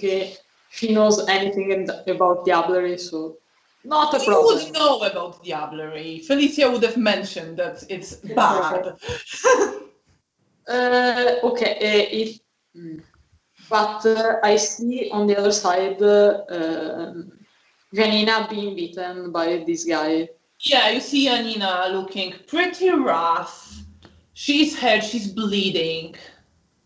she knows anything about diablerie, so not a problem. You would know about diablerie. Felicia would have mentioned that it's bad. Okay, but I see on the other side Janina being beaten by this guy. Yeah, you see Janina looking pretty rough. She's hurt, she's bleeding.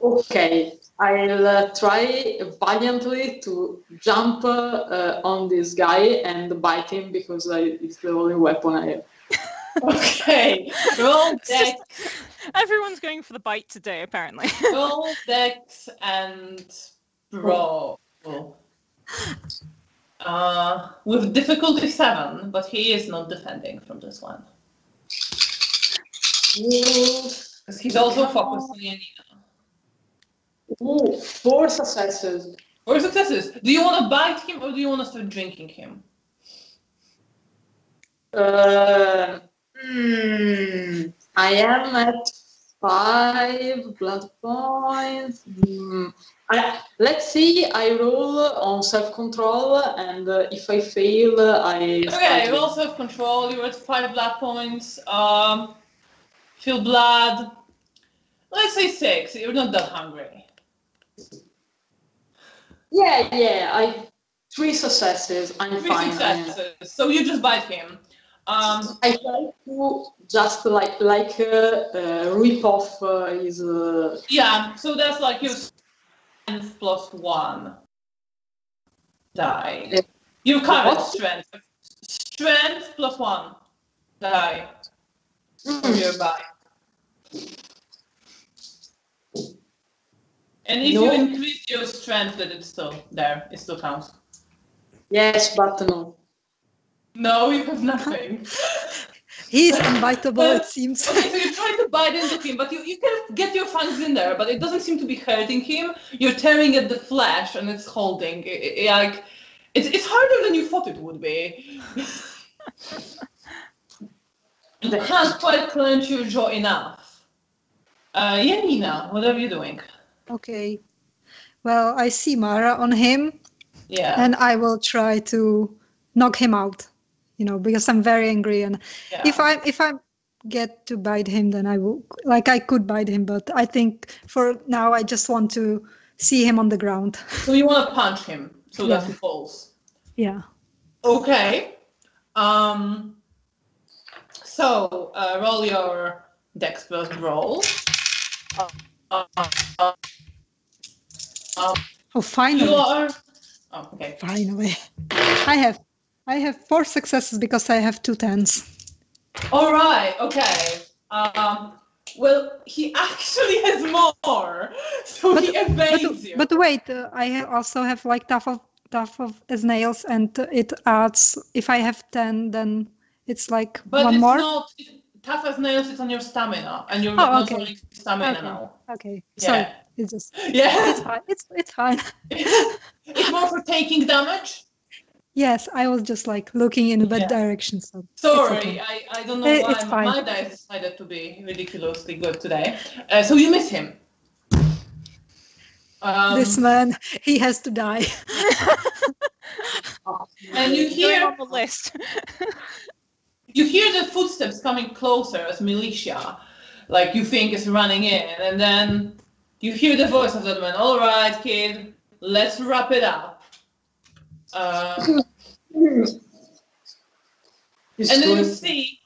Okay, I'll try valiantly to jump on this guy and bite him because it's the only weapon I have. Okay, roll dex. Everyone's going for the bite today, apparently. Roll dex and brawl. With difficulty 7, but he is not defending from this one. Because he's also focused on Janina. Ooh, 4 successes. 4 successes. Do you want to bite him or do you want to start drinking him? I am at 5 blood points. Let's see, I roll on self-control, and if I fail, I... Okay, roll self-control, you're at 5 blood points. Feel blood. Let's say 6, you're not that hungry. Yeah, 3 successes, I'm 3 fine. successes, so you just bite him. I try to just rip off his... Yeah, so that's like your strength plus 1 die. You covered strength. Strength plus 1 die for your bite. And if you increase your strength, then it's still there. It still counts. Yes, but no. No, you have nothing. He's unbiteable, it seems. Okay, so you try to bite into him, but you can get your fangs in there, but it doesn't seem to be hurting him. You're tearing at the flesh, and it's holding. It's harder than you thought it would be. You can't quite clench your jaw enough. Janina, what are you doing? Okay. Well, I see Mara on him. Yeah. And I will try to knock him out, because I'm very angry. And if I get to bite him, then I will, I could bite him, but I think for now I just want to see him on the ground. So you want to punch him so that he falls? Yeah. Okay. So roll your dex plus roll. Finally. You are... Oh, okay. Finally. I have 4 successes because I have 2 10s. All right. Okay. Well, he actually has more, so he evades you. But wait, I also have tough as nails, and it adds. If I have 10, then it's like but one it's more. Not tough as nails. It's on your stamina, and you're not running stamina now. Okay. Yeah. Sorry. It's just. Yeah. It's fine. It's fine. It's more for taking damage. Yes, I was just looking in a bad direction. So sorry, okay. I don't know why my dice decided to be ridiculously good today. So you miss him. This man, he has to die. And you hear on the list. You hear the footsteps coming closer as militia, you think is running in, and then you hear the voice of that man. All right, kid, let's wrap it up. And then you see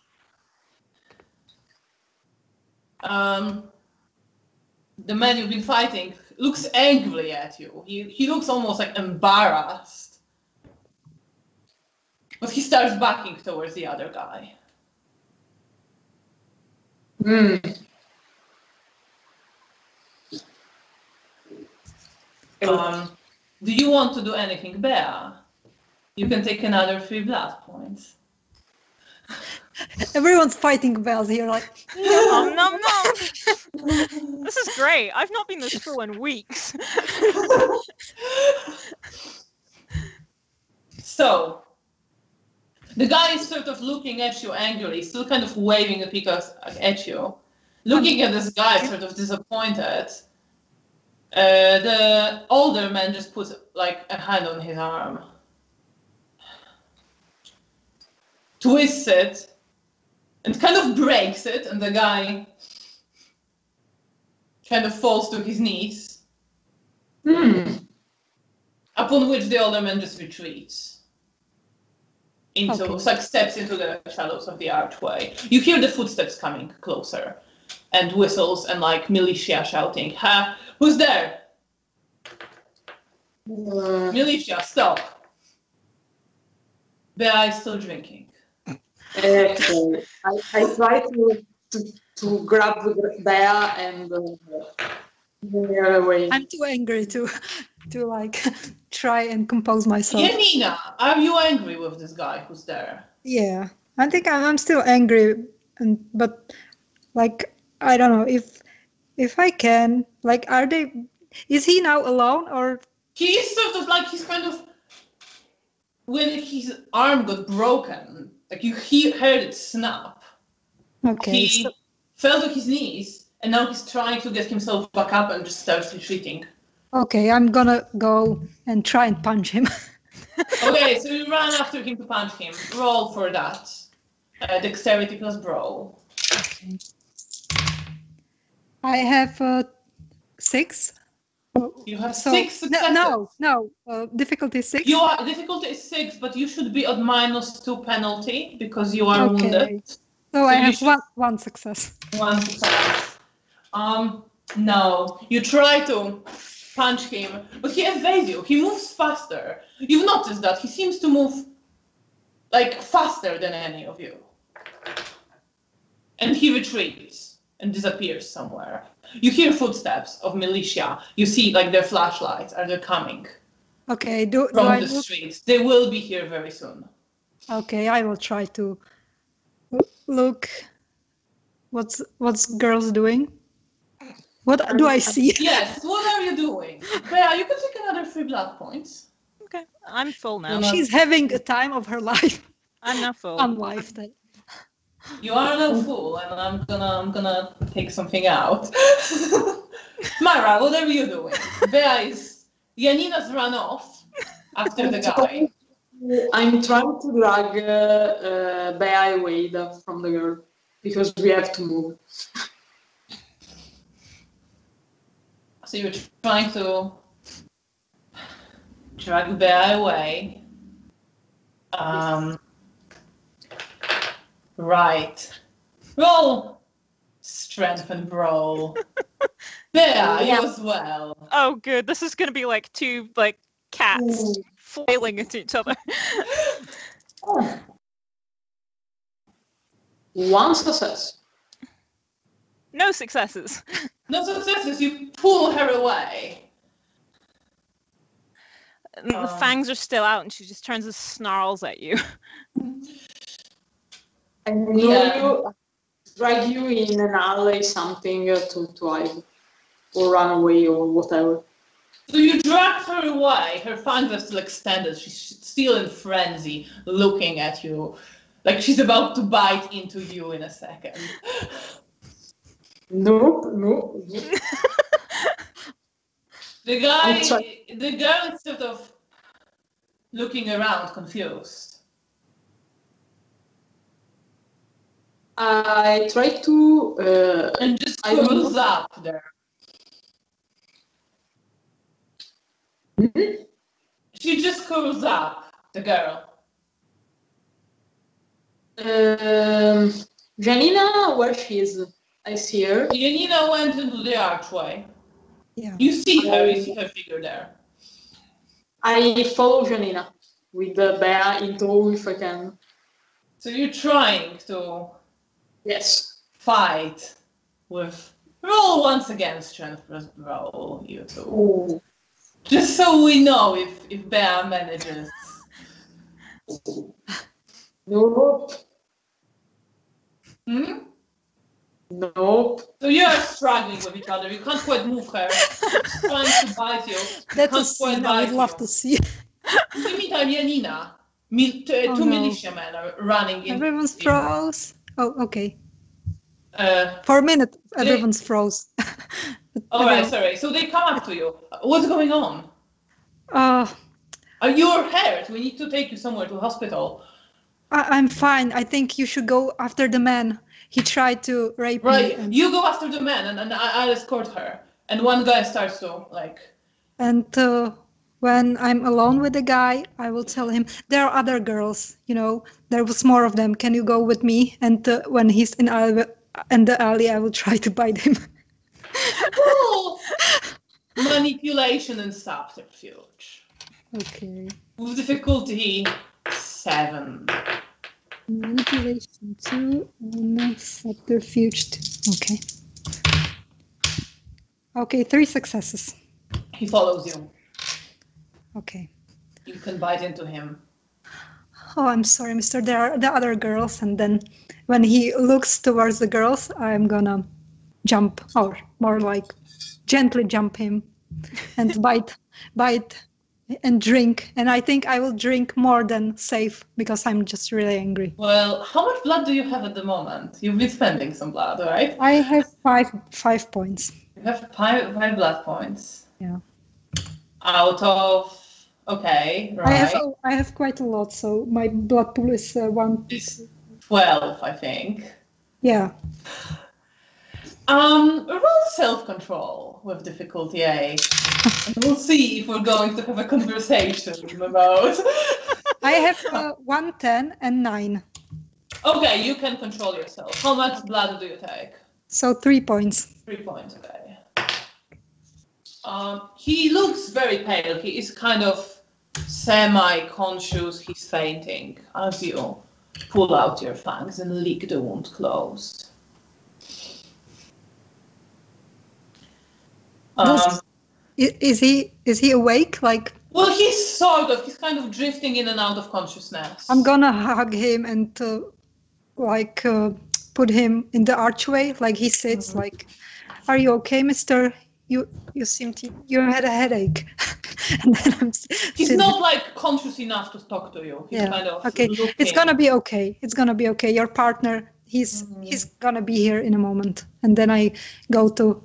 the man you've been fighting looks angrily at you. He looks almost like embarrassed. But he starts backing towards the other guy. Do you want to do anything, Bea? You can take another 3 blood points. Everyone's fighting bells here, like. Nom nom nom. This is great. I've not been this full in weeks. So, the guy is sort of looking at you angrily, still kind of waving a pickaxe at you. Looking at this guy, sort of disappointed. The older man just puts like a hand on his arm, twists it, and kind of breaks it, and the guy kind of falls to his knees. Upon which the older man just retreats into, like, steps into the shadows of the archway. You hear the footsteps coming closer, and whistles and like militia shouting, "Ha! Who's there? Militia, stop!" Bea is still drinking. Okay. I try to grab Bea and move her away. I'm too angry to like try and compose myself. Janina, are you angry with this guy who's there? Yeah, I think I'm still angry, but like I don't know if I can. Like, are they? Is he now alone or? He's sort of like, he's kind of, when his arm got broken, like he heard it snap. Okay. He fell to his knees, and now he's trying to get himself back up and just starts retreating. Okay, I'm gonna go and try and punch him. Okay, so you run after him to punch him. Roll for that. Dexterity plus brawl. Okay. I have 6. You have 6 successes. No. Difficulty 6. Difficulty is 6, but you should be at -2 penalty because you are wounded. So I have one success. 1 success. No. You try to punch him, but he evades you. He moves faster. You've noticed that he seems to move like faster than any of you. And he retreats and disappears somewhere. You hear footsteps of militia. You see like their flashlights are they coming. Okay, from the streets. They will be here very soon. Okay, I will try to look. What's girls doing? What do I see? Yes, what are you doing? Bea, you can take another 3 blood points. Okay, I'm full now. She's having a time of her life. I'm now full. Unlife then. You are no fool, and I'm gonna take something out. Mara, what are you doing? Bea is Janina's run off after the guy. I'm trying to drag Bea away from the girl because we have to move. So you're trying to drag Bea away. Right. Roll strength and brawl. Bea, you as well. Oh, good. This is going to be like 2 like cats flailing at each other. 1 success. No successes. No successes. You pull her away. And the fangs are still out, and she just turns and snarls at you. And drag you in an alley, something to hide, or run away, or whatever. So you drag her away. Her fangs are still extended. She's still in frenzy, looking at you, like she's about to bite into you in a second. No. The girl is sort of looking around, confused. I try to... and just curls up there. Mm-hmm. She just curls up, the girl. Janina, where she is? I see her. Janina went into the archway. Yeah. You see her figure there. I follow Janina with the bear in tow if I can. So you're trying to fight with roll once again, strength roll, you two. Ooh. Just so we know if Bear manages. Nope. Hmm? Nope. So you are struggling with each other. You can't quite move her. She's trying to bite you. That's a scene I would love to see. In the meantime, Janina, two militiamen are running in. Everyone's froze. Oh, okay. Uh, For a minute, everyone's froze. Alright, sorry. So they come up to you. What's going on? You're hurt. We need to take you somewhere to hospital. I'm fine. I think you should go after the man. He tried to rape me. Right, you go after the man and I'll escort her. And one guy starts to, like... And when I'm alone with the guy, I will tell him, there are other girls, you know, there was more of them. Can you go with me? And when he's in the alley, I will try to bite him. Oh! Manipulation and subterfuge. Okay. With difficulty 7. Manipulation 2 and subterfuge 2. Okay. Okay, 3 successes. He follows you. Okay. You can bite into him. Oh, I'm sorry, mister. There are the other girls. And then when he looks towards the girls, I'm gonna jump, or more like gently jump him and bite and drink. And I think I will drink more than safe because I'm just really angry. Well, how much blood do you have at the moment? You've been spending some blood, right? I have five points. You have 5 blood points. Yeah. Out of... Okay, right. I have quite a lot, so my blood pool is 1. It's 12, I think. Yeah. Roll self-control with difficulty 8. And we'll see if we're going to have a conversation about... I have 1, 10, and 9. Okay, you can control yourself. How much blood do you take? So 3 points. 3 points, okay. He looks very pale. He is kind of semi-conscious. He's fainting as you pull out your fangs and lick the wound closed. Is he awake? Like? Well, he's kind of drifting in and out of consciousness. I'm gonna hug him and put him in the archway, like he sits. Like, are you okay, mister? You seem to you had a headache. And then he's not like conscious enough to talk to you. He's kind of okay. Looking. It's gonna be okay. It's gonna be okay. Your partner, he's gonna be here in a moment. And then I go to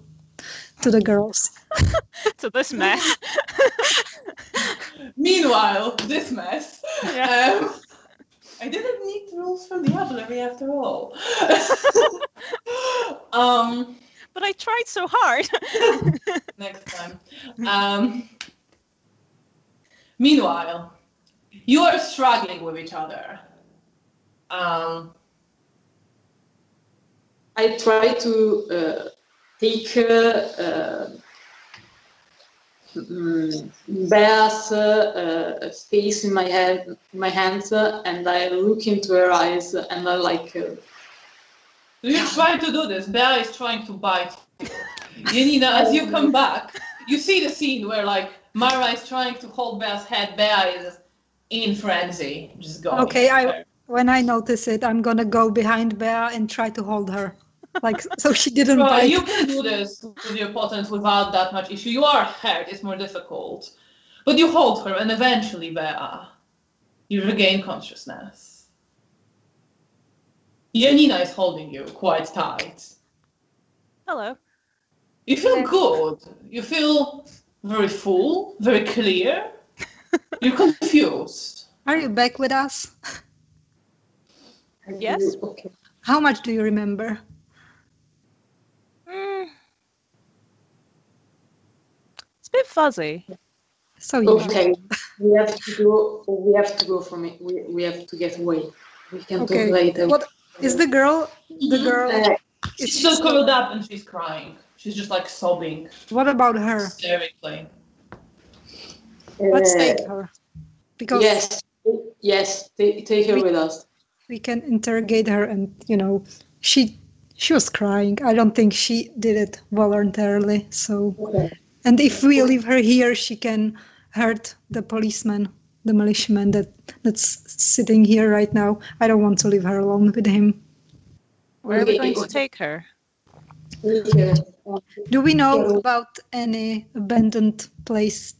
the girls. To this mess. Meanwhile, this mess. Yeah. I didn't need rules for Diablerie after all. But I tried so hard. Next time. Meanwhile, you are struggling with each other. I try to take Bea's face in my hands, and I look into her eyes, and I like. You try to do this. Bea is trying to bite you. Janina, as you come back, you see the scene where like Mara is trying to hold Bea's head. Bea is in frenzy, just going. Okay, when I notice it, I'm gonna go behind Bea and try to hold her, like so she didn't bite. You can do this with your potence without that much issue. You are hurt; it's more difficult, but you hold her, and eventually, Bea, you regain consciousness. Janina is holding you quite tight. Hello. You feel good. You feel very full, very clear. You're confused. Are you back with us? Yes. Okay. How much do you remember? It's a bit fuzzy. So okay, we have to go. We have to go from it. We have to get away. We can talk later. What is the girl? The girl. She's still curled up and she's crying. She's just like sobbing What about her? hysterically. Let's take her. Because yes, take her with us. We can interrogate her, and she was crying. I don't think she did it voluntarily. So, and if we leave her here, she can hurt the policeman, the militiaman that's sitting here right now. I don't want to leave her alone with him. Where are we going to take her? Do we know about any abandoned place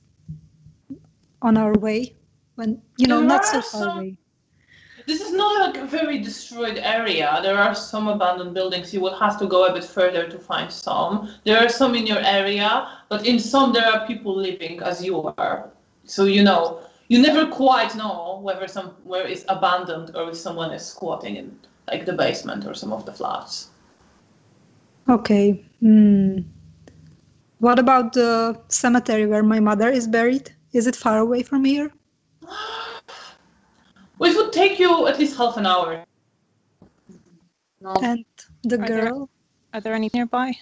on our way? When not so far away. This is not like a very destroyed area. There are some abandoned buildings. You will have to go a bit further to find some. There are some in your area, but in some there are people living as you are. So you never quite know where is abandoned or if someone is squatting in like the basement or some of the flats. Okay. What about the cemetery where my mother is buried? Is it far away from here? Well, it would take you at least half an hour. No. And the girl? Are there any nearby?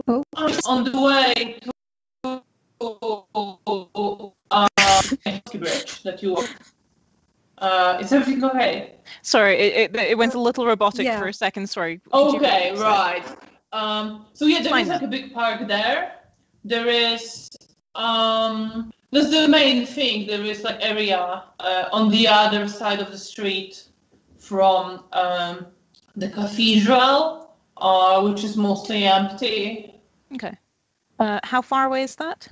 Oh. On the way to bridge that you. Is everything okay? Sorry, it went a little robotic for a second. Sorry. Okay, right. So yeah, there Fine is like a big park there. There is that's the main thing. There is like area on the other side of the street from the cathedral, which is mostly empty. Okay. How far away is that?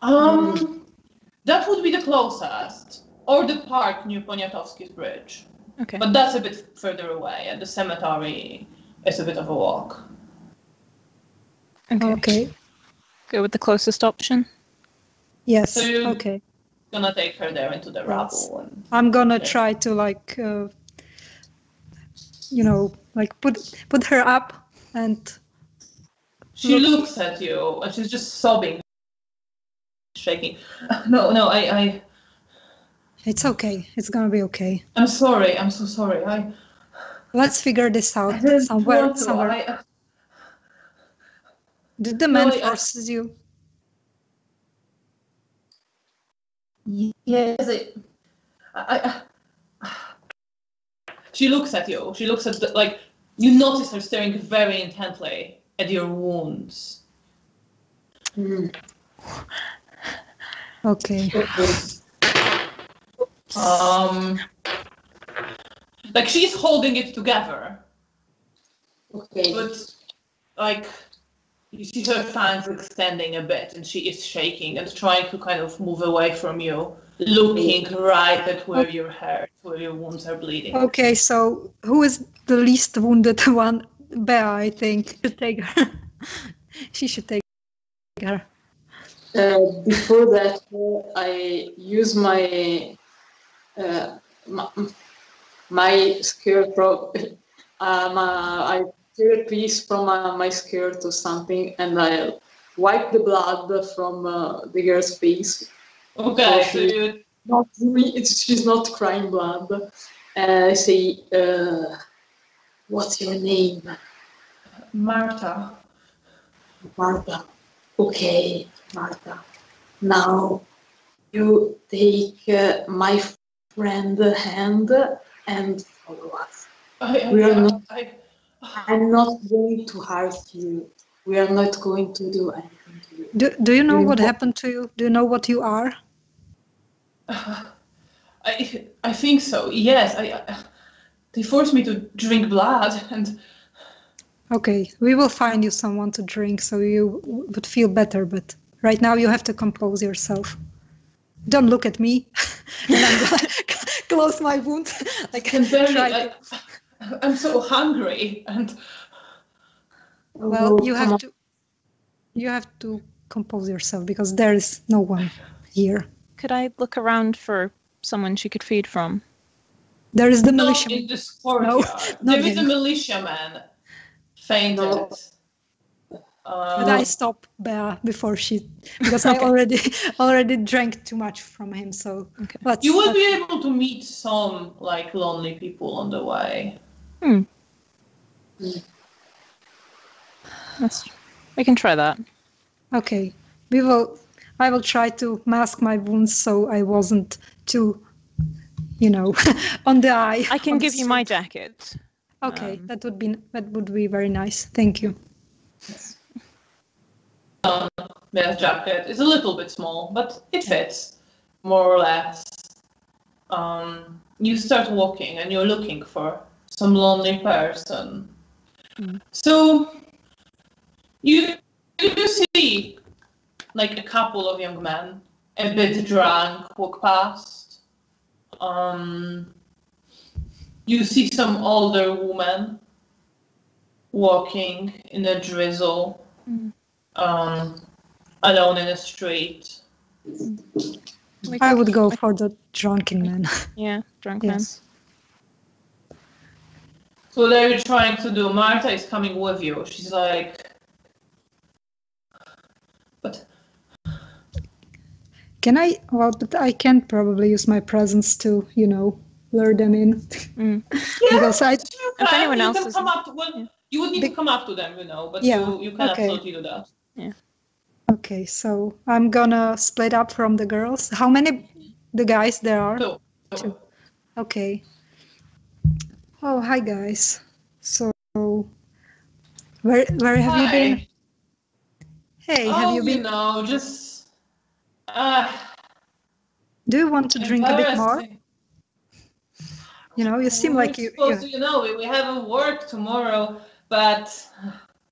That would be the closest, or the park near Poniatowski's bridge. Okay. But that's a bit further away, and the cemetery is a bit of a walk. Okay. Go with the closest option. Yes. So you're okay. Gonna take her there into the rubble. And, I'm gonna try to put her up, and she looks at you and she's just sobbing, shaking. No, I. It's okay. It's gonna be okay. I'm sorry. I'm so sorry. Let's figure this out somewhere. Did the man forces you? Yes. She looks at you. She looks at you notice her staring very intently at your wounds. Okay. She's holding it together. Okay. But you see her hands extending a bit, and she is shaking and trying to kind of move away from you, looking right at where you're hurt, where your wounds are bleeding. Okay, so who is the least wounded one? Bea, I think, should take her. She should take her. Before that, I use my skirt. I tear a piece from my skirt or something, and I wipe the blood from the girl's face. Okay, she's not crying blood. I say, what's your name? Marta. Marta. Okay, Marta. Now you take my friend's hand and follow us. I'm not going to hurt you. We are not going to do anything to you. Do you know what happened to you? Do you know what you are? I think so. Yes, they forced me to drink blood, and. Okay, we will find you someone to drink so you would feel better. But right now you have to compose yourself. Don't look at me. And I'm gonna close my wound. I'm so hungry, and. Well, you have to compose yourself because there is no one here. Could I look around for someone she could feed from? There is the militia. In this courtyard. There is a militiaman fainted. But I stopped Bea before because I already drank too much from him. So you will be able to meet some lonely people on the way. We can try that. Okay, I will try to mask my wounds so I wasn't too, on the eye. I can give you my jacket. Okay, that would be very nice. Thank you. Their jacket is a little bit small, but it fits more or less. You start walking and you're looking for some lonely person. So you see like a couple of young men, a bit drunk, walk past. You see some older woman walking in a drizzle, alone in the street. I would go for the drunken man. Yeah, drunk Yes. So what are you trying to do? Marta is coming with you. She's like, but Can I? Well, but I can't probably use my presence to, lure them in. Because If anyone else can come up to, you would need to come up to them, but you can absolutely do that. Yeah. Okay, so I'm gonna split up from the girls. How many the guys there are? Two. Okay. Oh, hi guys. So where have you been? Hey, have you been? Just Do you want to drink a bit more? You seem like you. Supposed to, we have a work tomorrow, but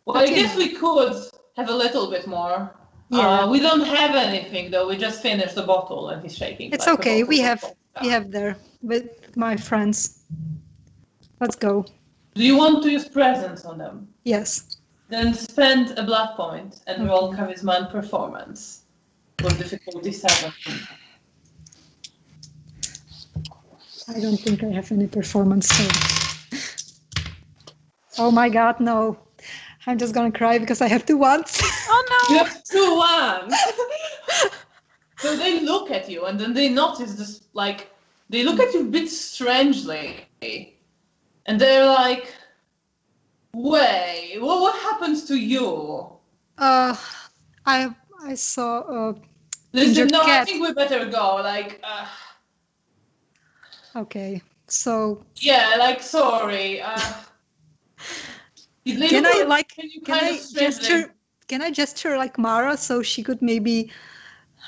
I guess we could have a little bit more. Yeah. We don't have anything though. We just finished the bottle, and he's shaking. It's like okay. We have Yeah. there with my friends. Let's go. Do you want to use presents on them? Yes. Then spend a blood point and roll charisma and performance with difficulty 7. I don't think I have any performance. So. Oh my God, no! I'm just gonna cry because I have 2 ones. Oh no! You have 2 ones. So they look at you and then they notice this, like, they look at you a bit strangely, and they're like, "Wait, what happens to you?" I saw a Listen, no, cat. I think we better go. Like, Okay, so yeah, like, sorry. Can I gesture like Mara so she could maybe,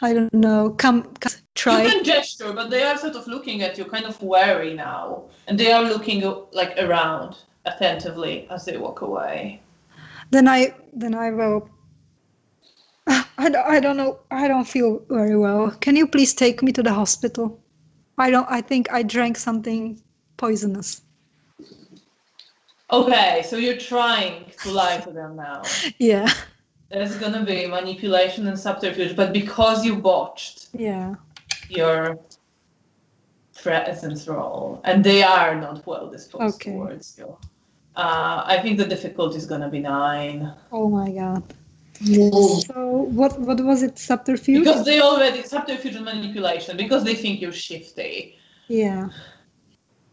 I don't know, come try? You can gesture, but they are sort of looking at you, kind of wary now, and they are looking like around attentively as they walk away. Then I will. I don't know. I don't feel very well. Can you please take me to the hospital? I think I drank something poisonous. Okay, so you're trying to lie to them now. Yeah. There's gonna be manipulation and subterfuge, but because you botched your presence roll, and they are not well disposed towards you, I think the difficulty is gonna be 9. Oh my God. So what was it? Subterfuge? Because they already subterfuge and manipulation because they think you're shifty. Yeah.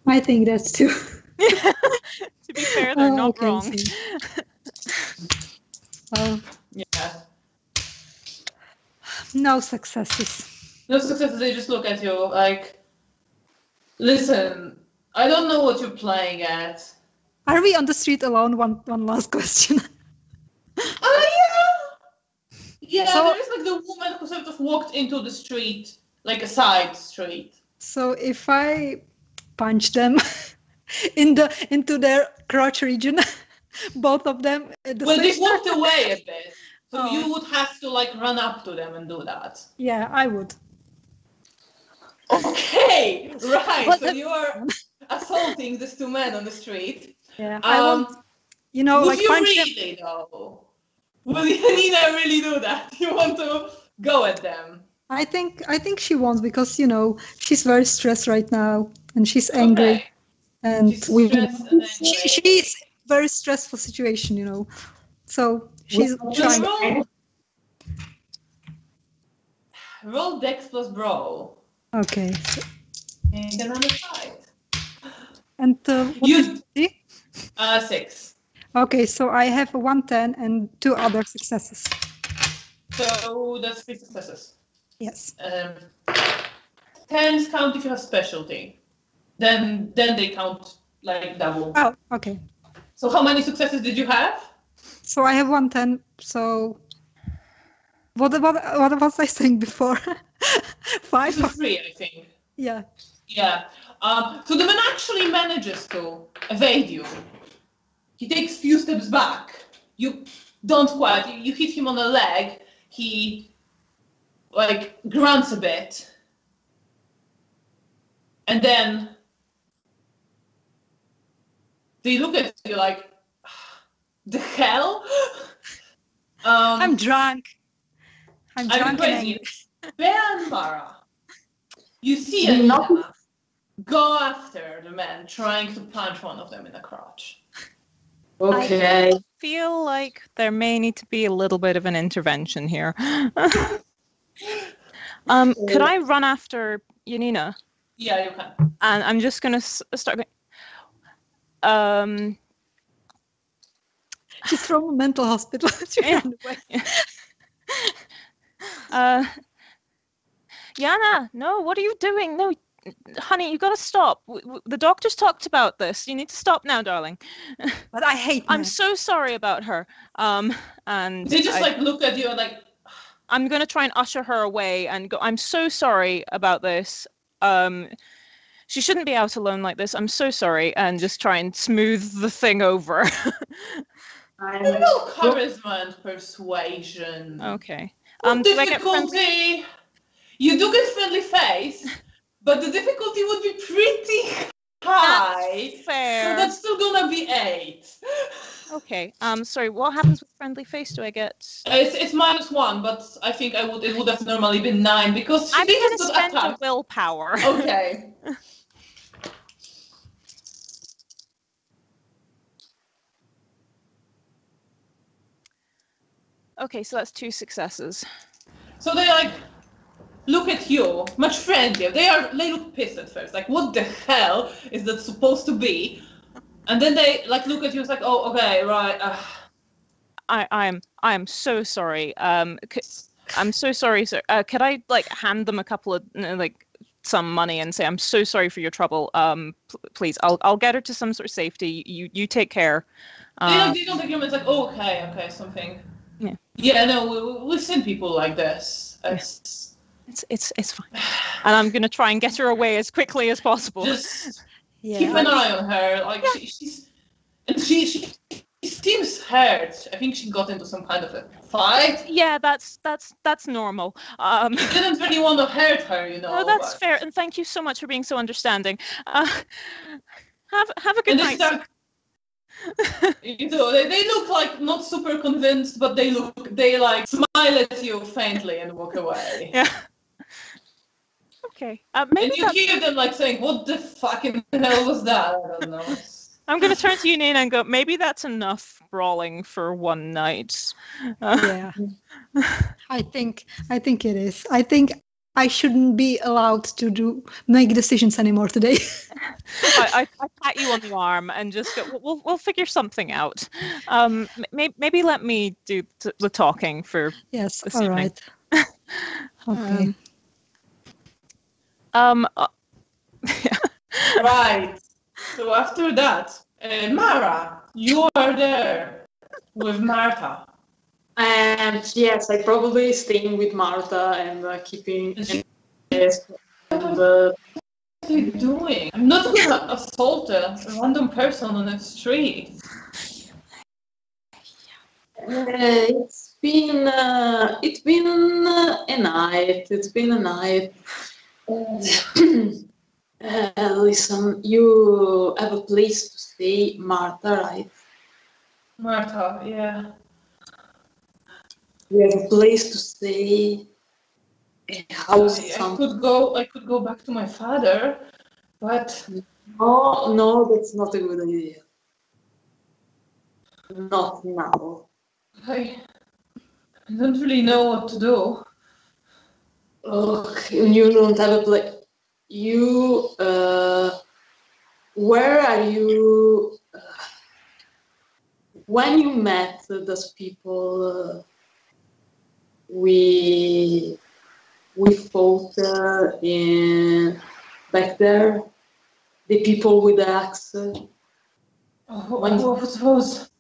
I think that's too. To be fair, they're not wrong. Yeah. No successes. No successes. They just look at you like, listen, I don't know what you're playing at. Are we on the street alone? One last question. Yeah, so, there is like the woman who sort of walked into the street, like a side street. So if I punch them into their crotch region, both of them at the same they walked away a bit. So you would have to like run up to them and do that. Yeah, I would. Okay, right. So you are assaulting these 2 men on the street. Yeah, I want, would like you punch really though? Will Janina really do that? You want to go at them? I think she wants because she's very stressed right now and she's angry, and she's very stressful situation, so she's trying. Roll Dex plus Brawl. Okay. And another fight. And you 6. Okay, so I have a 110 and 2 other successes. So that's 3 successes. Yes. 10s count if you have specialty. Then they count like double. Oh, okay. So how many successes did you have? So I have 110. So what was I saying before? 5 This is 3, I think. Yeah. Yeah. So the man actually manages to evade you. He takes few steps back. You don't quite. You hit him on the leg. He like grunts a bit, and then they look at you like, the hell? I'm drunk. I'm drunk crazy. Bea and Mara, you see Not- Janina go after the man trying to punch one of them in the crotch. Okay. I feel like there may need to be a little bit of an intervention here. Could I run after Janina? Yeah, you can. And I'm just going to start going, She's from a mental hospital. She ran away. Yana, no, what are you doing? No, honey, you gotta stop. The doctors talked about this. You need to stop now, darling. But I hate I'm men. so sorry about her. And They just like look at you and like, I'm gonna try and usher her away and go, I'm so sorry about this. She shouldn't be out alone like this. I'm so sorry, and just try and smooth the thing over. you know, charisma and persuasion. Okay. What Do I get friendly? difficulty? You do get friendly face, but the difficulty would be pretty high. That's fair. So that's still gonna be 8. Okay. Sorry. What happens with friendly face? Do I get? It's -1, but I think it would have normally been 9 because she I'm gonna didn't spend a attack. willpower. Okay. Okay, so that's 2 successes. So they like look at you, much friendlier. They look pissed at first, like what the hell is that supposed to be? And then they like look at you, it's like, oh, okay, right. I am so sorry. I'm so sorry, sir. Could I like hand them a couple of like some money and say I'm so sorry for your trouble? Please, I'll get her to some sort of safety. You take care. They don't agree. It's like, oh, okay, something. Yeah. Yeah, no, we've seen people like this. It's fine. And I'm gonna try and get her away as quickly as possible. Just Yeah. keep an eye on her. Like she seems hurt. I think she got into some kind of a fight. Yeah, that's normal. You didn't really want to hurt her, you know. No, that's but... fair, and thank you so much for being so understanding. Have a good night. You know, they look like not super convinced, but they like smile at you faintly and walk away. Yeah. Okay. Maybe and you hear them like saying, "What the fucking hell was that?" I don't know. I'm going to turn to Janina and go, maybe that's enough brawling for one night. Yeah. I think it is. I think I shouldn't be allowed to make decisions anymore today. I pat you on the arm and just go, we'll figure something out. Maybe let me do the talking for Yes, this all evening. right. Okay. Yeah. Right. So after that, Mara, you are there with Martha. And yes, I probably staying with Martha and keeping. Yes. And, What are you doing? I'm not gonna assault a random person on the street. It's been a night. It's been a night. Listen, you have a place to stay, Martha, right? Martha, yeah. You have a place to stay. I could go back to my father, but no, that's not a good idea. Not now. I don't really know what to do. Okay, you don't have a place. You, where are you? when you met those people, we fought in back there. The people with the axe. What was?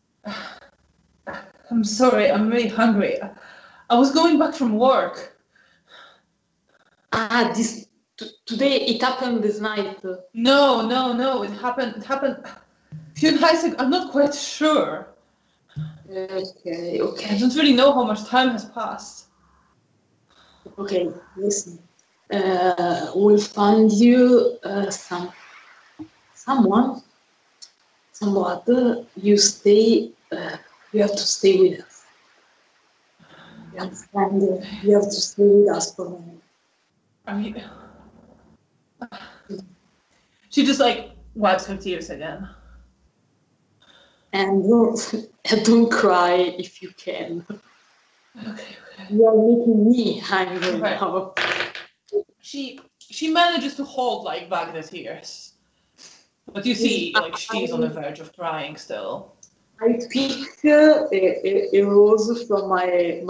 I'm sorry. I'm really hungry. I was going back from work. Today it happened this night. No. It happened a few nights ago. I'm not quite sure. Okay. I don't really know how much time has passed. Okay, listen. We'll find you someone. You stay. You have to stay with us. You understand? You have to stay with us for a minute. I mean, she just like wipes her tears again. And don't cry if you can. Okay. You are making me angry Okay. now. She manages to hold like back the tears, but you see like she's on the verge of crying still. I pick a rose from my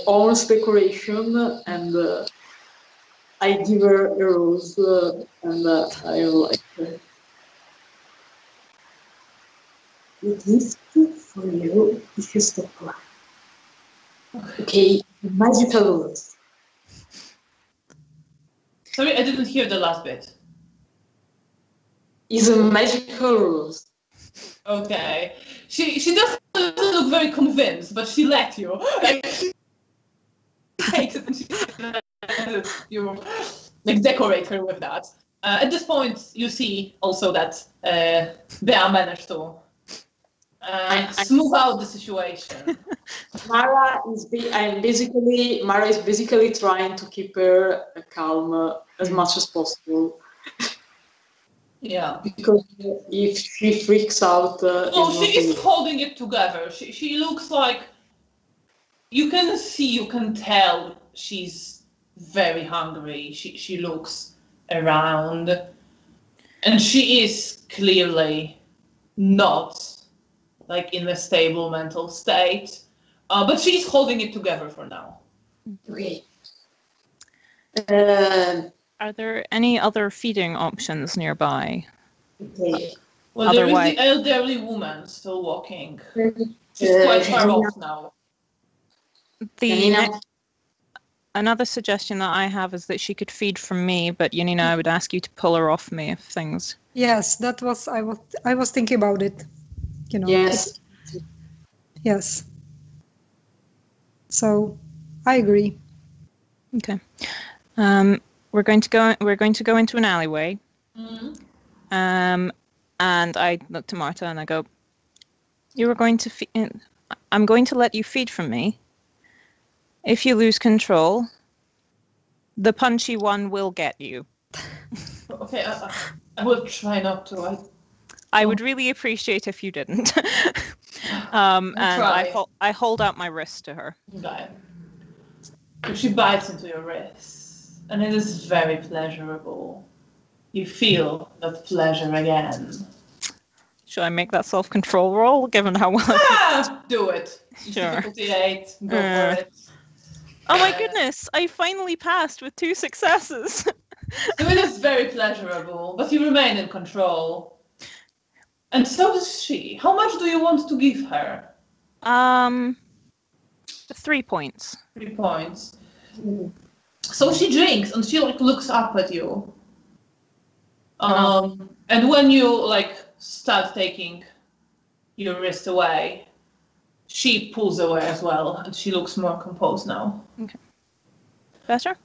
arms decoration, and I give her a rose, and I'm like, a gift for you if you stop crying. Okay, magical rose. Sorry, I didn't hear the last bit. Is a magical rose. Okay. She doesn't look very convinced, but she let you. Like, she takes it and she lets you like decorate her with that. At this point, you see also that Bea managed to smooth out the situation. Mara is basically trying to keep her calm as much as possible. Yeah. Because if she freaks out, No, she is holding it together. She looks like you can tell she's very hungry. She looks around, and she is clearly not like in a stable mental state. But she's holding it together for now. Okay. Are there any other feeding options nearby? Okay. Well, Otherwise- there is the elderly woman still walking. She's quite far off now. Another suggestion that I have is that she could feed from me, but Janina, I would ask you to pull her off me if things. Yes, that was I was thinking about it. You know. Yes. Yes. So, I agree. Okay. We're going to go into an alleyway. Mm-hmm. And I look to Marta and I go, "You are going to I'm going to let you feed from me. If you lose control, the punchy one will get you." Okay, I will try not to. I would really appreciate if you didn't. And I hold out my wrist to her. Okay. She bites into your wrist, and it is very pleasurable. You feel that pleasure again. Should I make that self-control roll, given how well do it. Sure. Difficulty 8, go for it. Oh my goodness, I finally passed with 2 successes. So it is very pleasurable, but you remain in control. And so does she. How much do you want to give her? 3 points. 3 points. So she drinks and she like looks up at you. And when you like start taking your wrist away, she pulls away as well, and she looks more composed now. Okay. Better?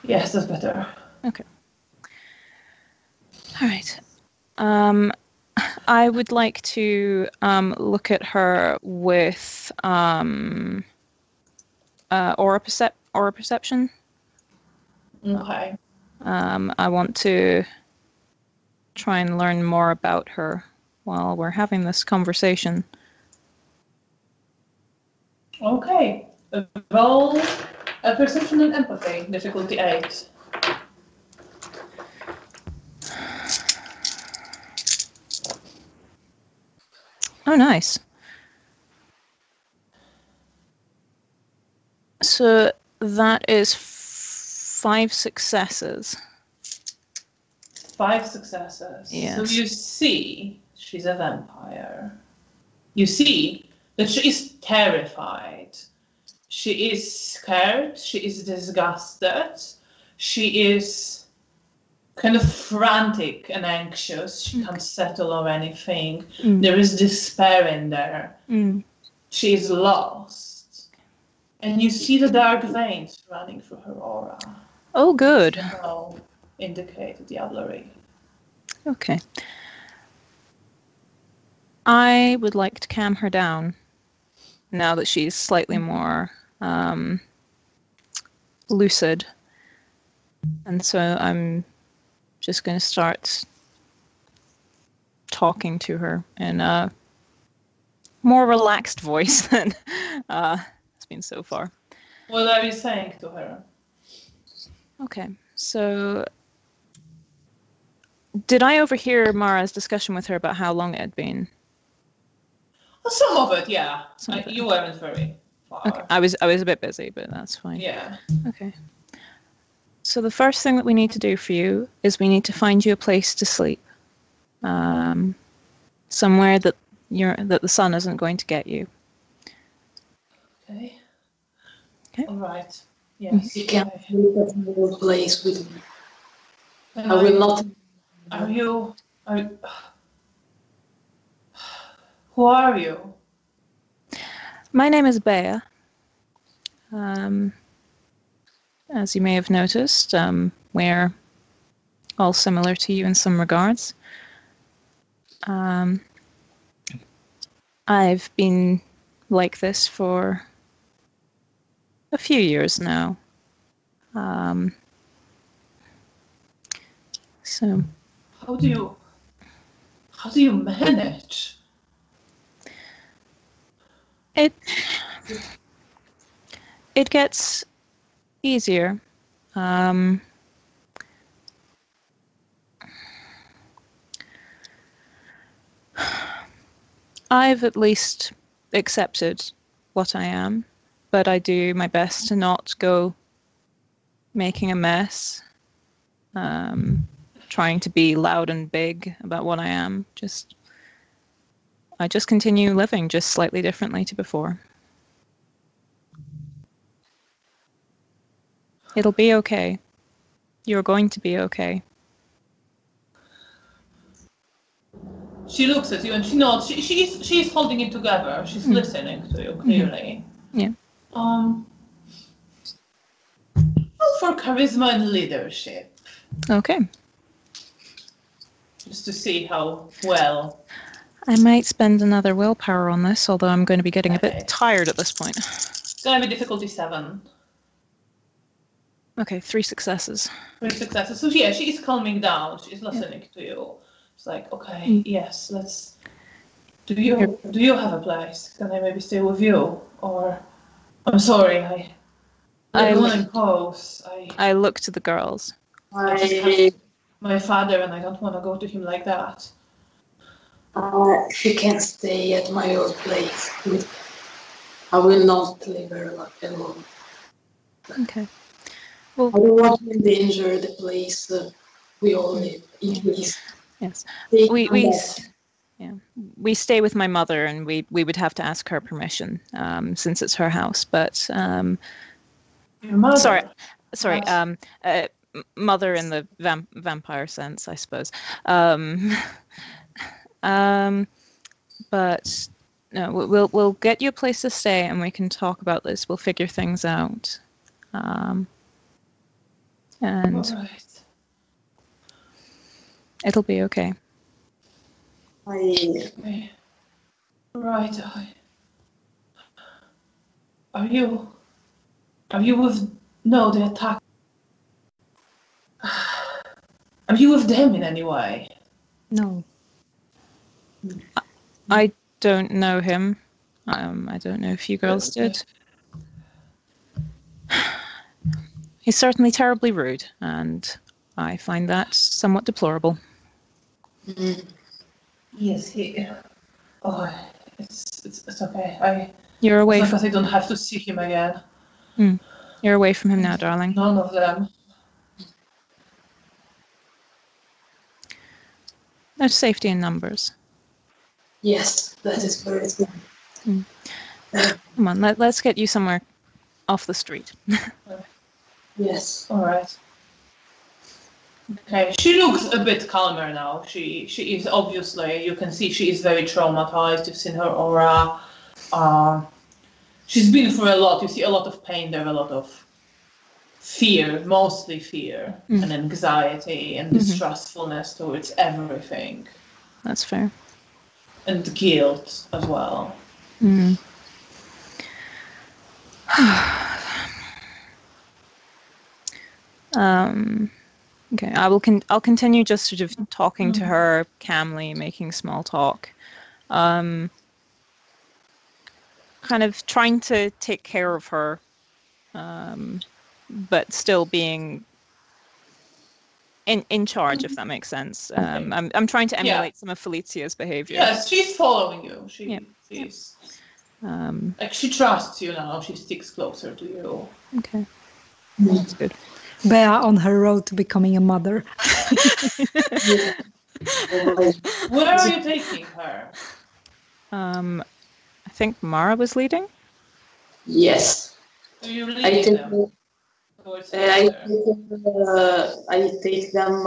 Yes, that's better. Okay. All right. I would like to look at her with aura perception. Okay. I want to try and learn more about her while we're having this conversation. Okay. Roll a perception and empathy, difficulty 8. Oh, nice. So that is 5 successes. 5 successes. Yes. So you see, she's a vampire. You see that she is terrified. She is scared. She is disgusted. She is kind of frantic and anxious. She can't settle on anything. There is despair in there. She is lost. And you see the dark veins running through her aura. Oh, good. So indicate diablerie. Okay. I would like to calm her down now that she's slightly more lucid. And so I'm just going to start talking to her in a more relaxed voice than it's been so far. What are you saying to her? Okay, so did I overhear Mara's discussion with her about how long it had been? Well, some of it, yeah. Some of it. You weren't very far. Okay, I was a bit busy, but that's fine. Yeah. Okay. So the first thing that we need to do for you is we need to find you a place to sleep, somewhere that the sun isn't going to get you. Okay. Okay. All right. Yes. You can sleep at my place with me. And I will not. Who are you? My name is Bea. As you may have noticed, we're all similar to you in some regards. I've been like this for a few years now. So How do you manage? it gets easier. I've at least accepted what I am, but I do my best to not go making a mess, trying to be loud and big about what I am. I just continue living just slightly differently to before. It'll be okay. You're going to be okay. She looks at you and she nods. She's holding it together. She's listening to you clearly. Yeah. Roll for charisma and leadership, Okay. just to see how well. I might spend another willpower on this, although I'm going to be getting a Okay. bit tired at this point. It's gonna be difficulty 7. Okay, 3 successes. 3 successes. So yeah, she is calming down. She's listening to you. It's like, okay, yes, let's. Do you have a place? Can I maybe stay with you? Or I'm sorry, I live on impulse. I look to the girls. I just have my father, and I don't want to go to him like that. She can stay at my old place. I will not leave her alone. Okay. I don't want to endanger the place we all live in. Yes. We stay with my mother, and we would have to ask her permission since it's her house. But Your mother? Sorry. Mother in the vampire sense, I suppose. But no, we'll get you a place to stay, and we can talk about this. We'll figure things out. And Right. it'll be okay. Okay. Right. Are you with? No, the attack. Are you with them in any way? No. I don't know him. I don't know if you girls did. He's certainly terribly rude, and I find that somewhat deplorable. Yes, he. Oh, It's okay. You're away. As long as I don't have to see him again. You're away from him now, darling. None of them. There's safety in numbers. Yes, that is very good. Come on, let's get you somewhere off the street. Yes. All right. Okay, she looks a bit calmer now. She is obviously, you can see she is very traumatized. You've seen her aura. She's been through a lot. You see a lot of pain there, a lot of fear, mostly fear and anxiety and distrustfulness towards everything. That's fair. And guilt as well. Okay, I'll continue just sort of talking to her calmly, making small talk. Kind of trying to take care of her, but still being in charge, if that makes sense. I'm trying to emulate some of Felicia's behavior. Yes, she's following you. She's like she trusts you now. She sticks closer to you. Okay, that's good. Bea on her road to becoming a mother. Where are you taking her? I think Mara was leading. Yes. So you're leading them towards I take them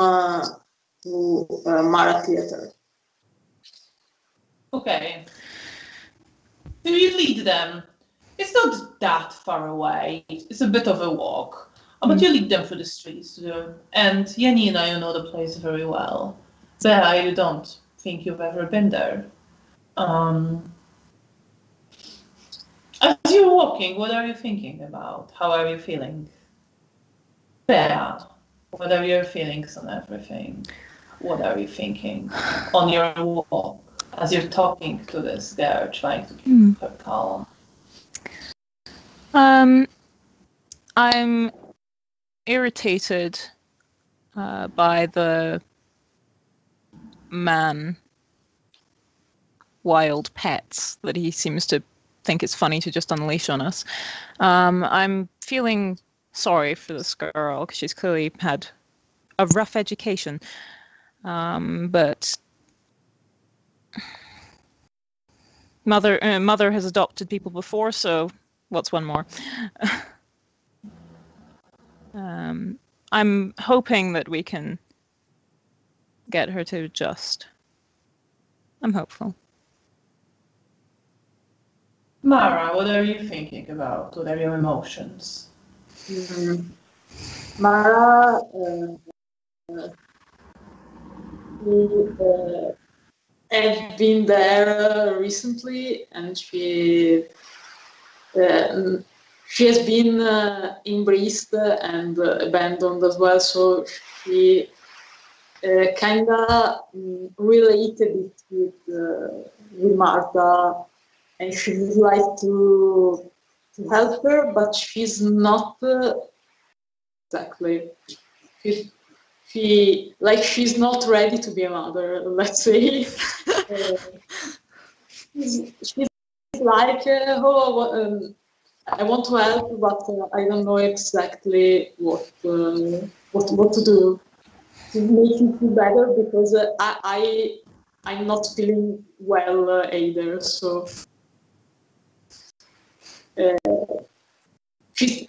to Mara Theater. Okay. So you lead them. It's not that far away. It's a bit of a walk. But you lead them through the streets. And Janina, you know the place very well. Bea, you don't think you've ever been there. As you're walking, what are you thinking about? How are you feeling? Bea, what are your feelings on everything? What are you thinking on your walk as you're talking to this girl, trying to keep her calm? I'm irritated by the man wild pets that he seems to think it's funny to just unleash on us. I'm feeling sorry for this girl because she's clearly had a rough education, but mother has adopted people before, so what's one more? I'm hoping that we can get her to adjust. I'm hopeful. Mara, what are you thinking about? What are your emotions? Mara has been there recently, and she has been embraced and abandoned as well. So she kind of related it with Martha, and she would like to help her, but she's not exactly. She's not ready to be a mother. Let's say she's like, I want to help, but I don't know exactly what to do to make you feel better, because I'm not feeling well either. So she's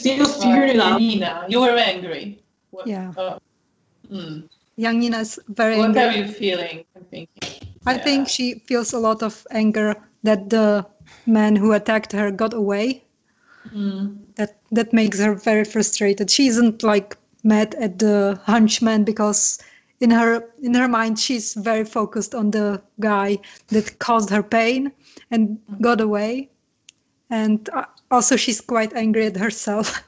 still figuring out. Janina, you were angry. Yeah. Janina's very What angry. are you feeling? I think she feels a lot of anger that the man who attacked her got away. That makes her very frustrated. She isn't like mad at the henchman, because in her mind she's very focused on the guy that caused her pain and got away. And also she's quite angry at herself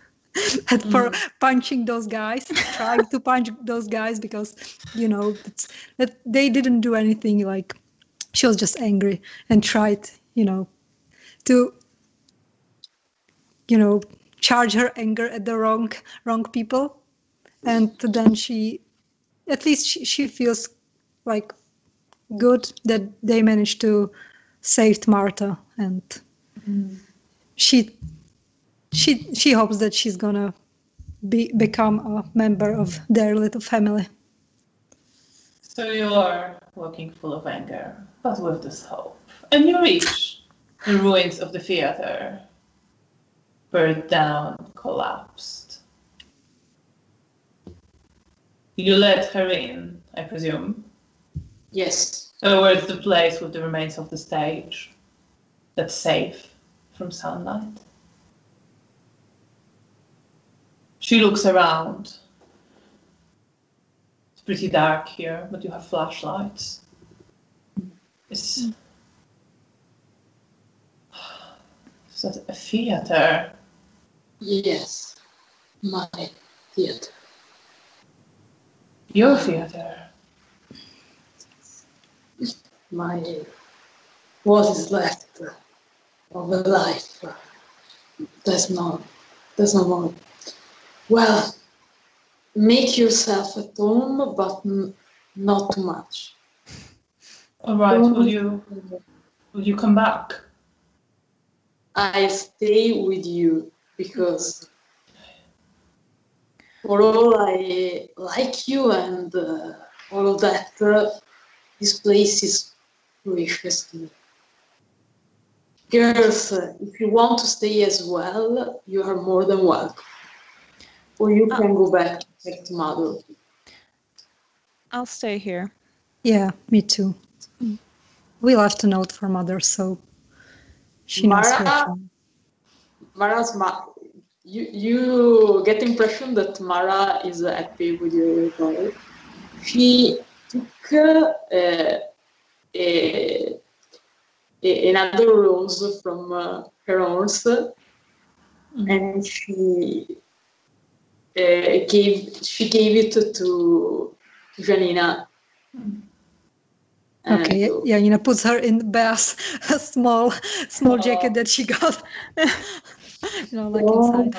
for punching those guys, trying to punch those guys, because that they didn't do anything. Like, she was just angry and tried to charge her anger at the wrong people. And then she feels like good that they managed to saved Marta, and she hopes that she's gonna become a member of their little family. So you are walking full of anger, but with this hope. And you reach the ruins of the theater. Burned down, collapsed. You let her in, I presume, Yes. towards the place with the remains of the stage that's safe from sunlight. She looks around. It's pretty dark here, but you have flashlights. Is that a theater? Yes. My theater. Your theater? What is left of a life. There's no more. Well, make yourself at home, but not too much. All right, will you come back? I stay with you because for all I like you and all of that, this place is precious to me. Girls, if you want to stay as well, you are more than welcome. Or you can go back to check to Mother. I'll stay here. Yeah, me too. We left a note for Mother, so she knows Mara, you get the impression that Mara is happy with your daughter. She took another rose from her horse, and she gave it to Janina. Okay, Janina puts her in Bea's small jacket that she got. Inside.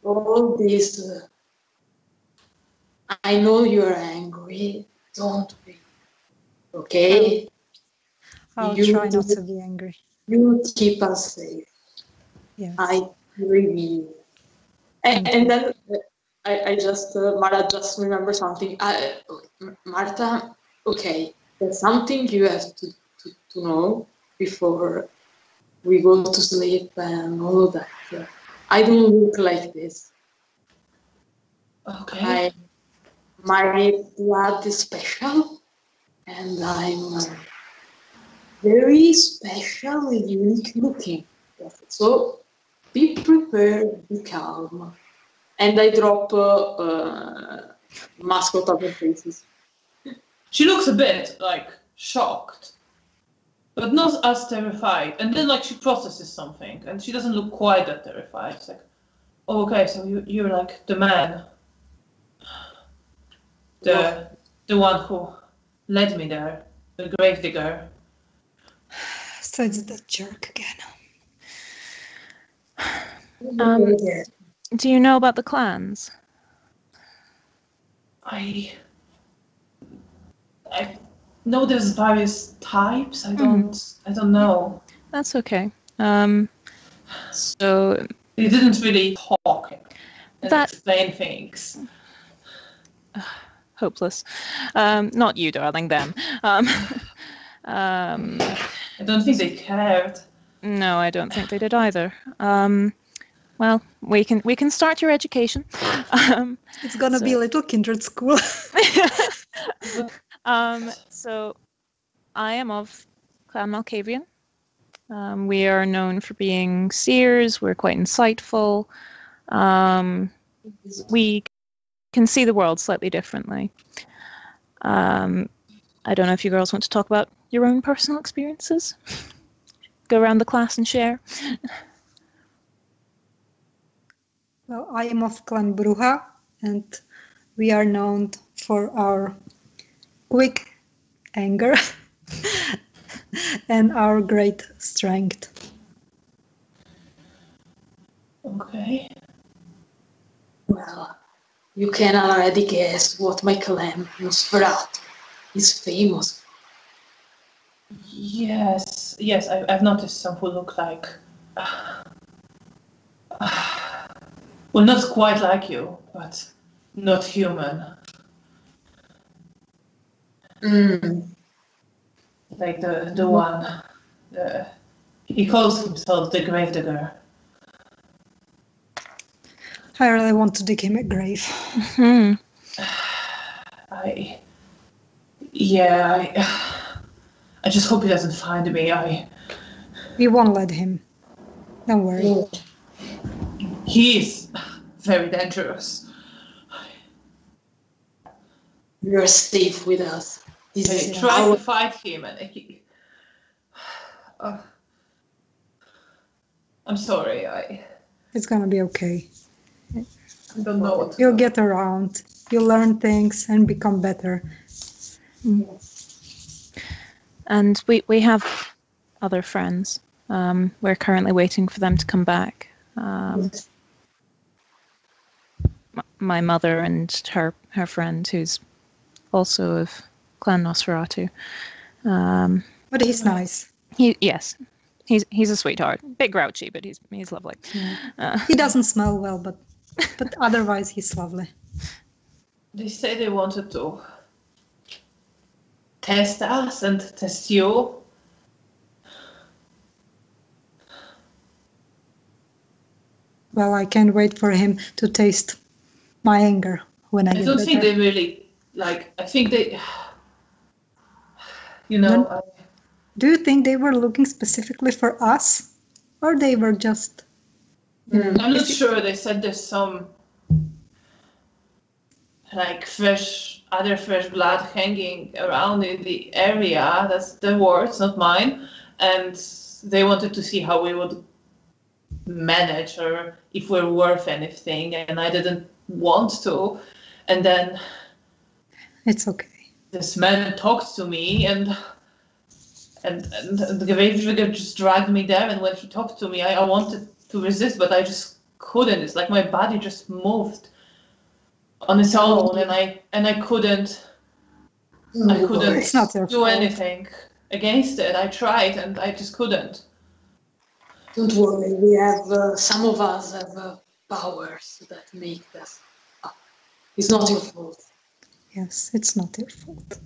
All this. I know you're angry. Don't be. Okay? I'll try not to be angry. You keep us safe. Yes. I really. And then I just, Mara just remember something. Marta, okay, there's something you have to know before we go to sleep and all of that. I don't look like this. Okay. My blood is special, and I'm very special, unique looking. So be prepared, be calm. And I drop mask on top of faces. She looks a bit shocked, but not as terrified. And then she processes something, and she doesn't look quite that terrified. It's like, oh, okay, so you're the man, the one who led me there, the Gravedigger. So it's that jerk again. Do you know about the clans? I know there's various types. I don't know. That's okay. So He didn't really talk and explain things. Hopeless. Not you, darling. Them. I don't think they cared. No, I don't think they did either. Well, we can start your education. It's gonna be a little kindred school. So I am of Clan Malkavian. We are known for being seers. We're quite insightful. We can see the world slightly differently. I don't know if you girls want to talk about your own personal experiences. Go around the class and share. Well, I am of Clan Bruja, and we are known for our quick anger and our great strength. Okay. Well, you can already guess what my clan Nosferatu is famous for. Yes, I've noticed some who look like, well, not quite like you, but not human. Like the one, he calls himself the Gravedigger. I really want to dig him a grave. I just hope he doesn't find me. We won't let him. Don't worry. He is very dangerous. You're safe with us. I tried to fight him, and I'm sorry. It's gonna be okay. I don't know what to You'll do. get around. You'll learn things and become better. And we have other friends. We're currently waiting for them to come back. My mother and her friend, who's also of Clan Nosferatu. But he's nice. He's a sweetheart. Bit grouchy, but he's lovely. He doesn't smell well, but otherwise he's lovely. They say they wanted to test us and test you. Well, I can't wait for him to taste my anger when I get don't better. think they really I think they, Do you think they were looking specifically for us? Or they were just... I'm not sure. They said there's some fresh blood hanging around in the area. That's the words, not mine. And they wanted to see how we would manage or if we're worth anything. And I didn't want to. And then It's okay. this man talked to me and the Gravedigger just dragged me there. And when he talked to me, I wanted to resist, but I just couldn't. It's like my body just moved on its own, and I couldn't It's not your do fault. anything against it. I tried, and I just couldn't. Don't worry, we have some of us have powers that make us. It's not your fault. Yes, it's not your fault.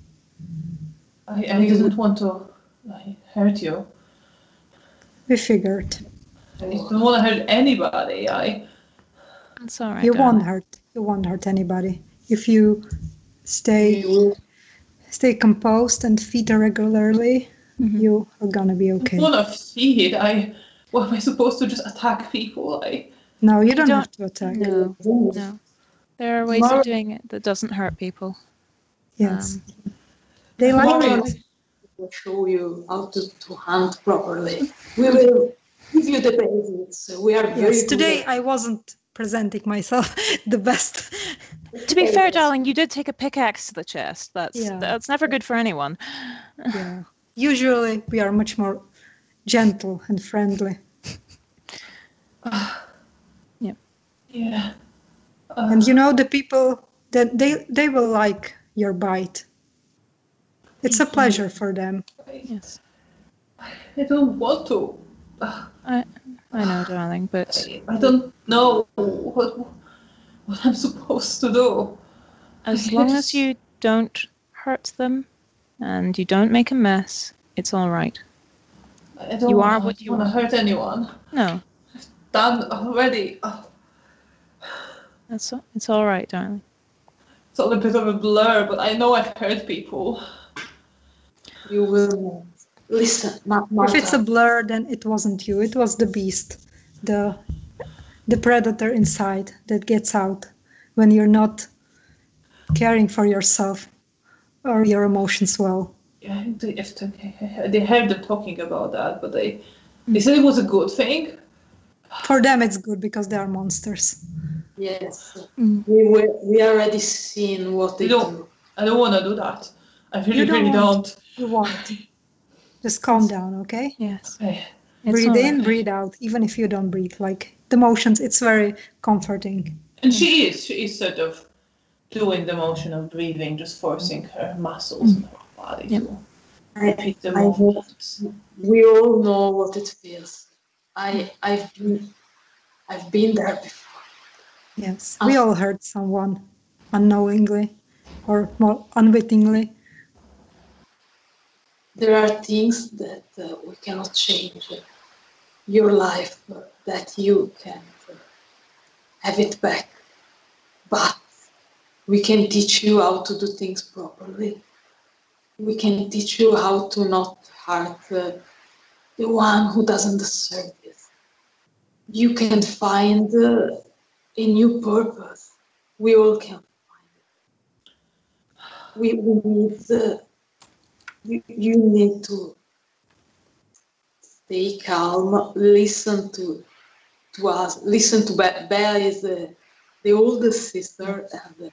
I didn't want to hurt you. We figured. I didn't want to hurt anybody. That's all right. You darling. won't hurt anybody if you stay composed and feed regularly. You are gonna be okay. I want to feed. What am I supposed to just attack people? No, you don't have to attack. No. There are ways of doing it that doesn't hurt people. Yes. They like Mario. to. We'll show you how to hunt properly. We will give you the basics. We are very Yes, good today at- I wasn't presenting myself the best. To be fair, darling, you did take a pickaxe to the chest. Yeah. That's never good for anyone. Yeah. Usually we are much more gentle and friendly. Yeah. And the people that they will like your bite. It's a pleasure for them. Yes. I don't want to. I know, darling, but I don't know what I'm supposed to do. as long as you don't hurt them and you don't make a mess, it's all right. I don't You are want what to you are. hurt anyone. No, Done already. it's all right, darling. It's all a bit of a blur, but I know I've hurt people. You will listen. If it's a blur, then it wasn't you. It was the beast, the predator inside that gets out when you're not caring for yourself or your emotions well. Yeah, they heard them talking about that, but they said it was a good thing. For them, it's good because they are monsters. Yes, we already seen what they do. I don't want to do that. I really don't. You won't. Just calm down, okay? Yes. Hey, It's Breathe all in, right. breathe out, even if you don't breathe. Like the motions, it's very comforting. and she is sort of doing the motion of breathing, just forcing her muscles in her body Yep. to Repeat the I know. movements. We all know what it feels. I've been there before. Yes, we all hurt someone unknowingly or more unwittingly. There are things that we cannot change. Your life, that you can have it back. But we can teach you how to do things properly. We can teach you how to not hurt the one who doesn't deserve it. You can find a new purpose. We all can find it. We need you need to stay calm, listen to us, listen to Bella is the oldest sister, and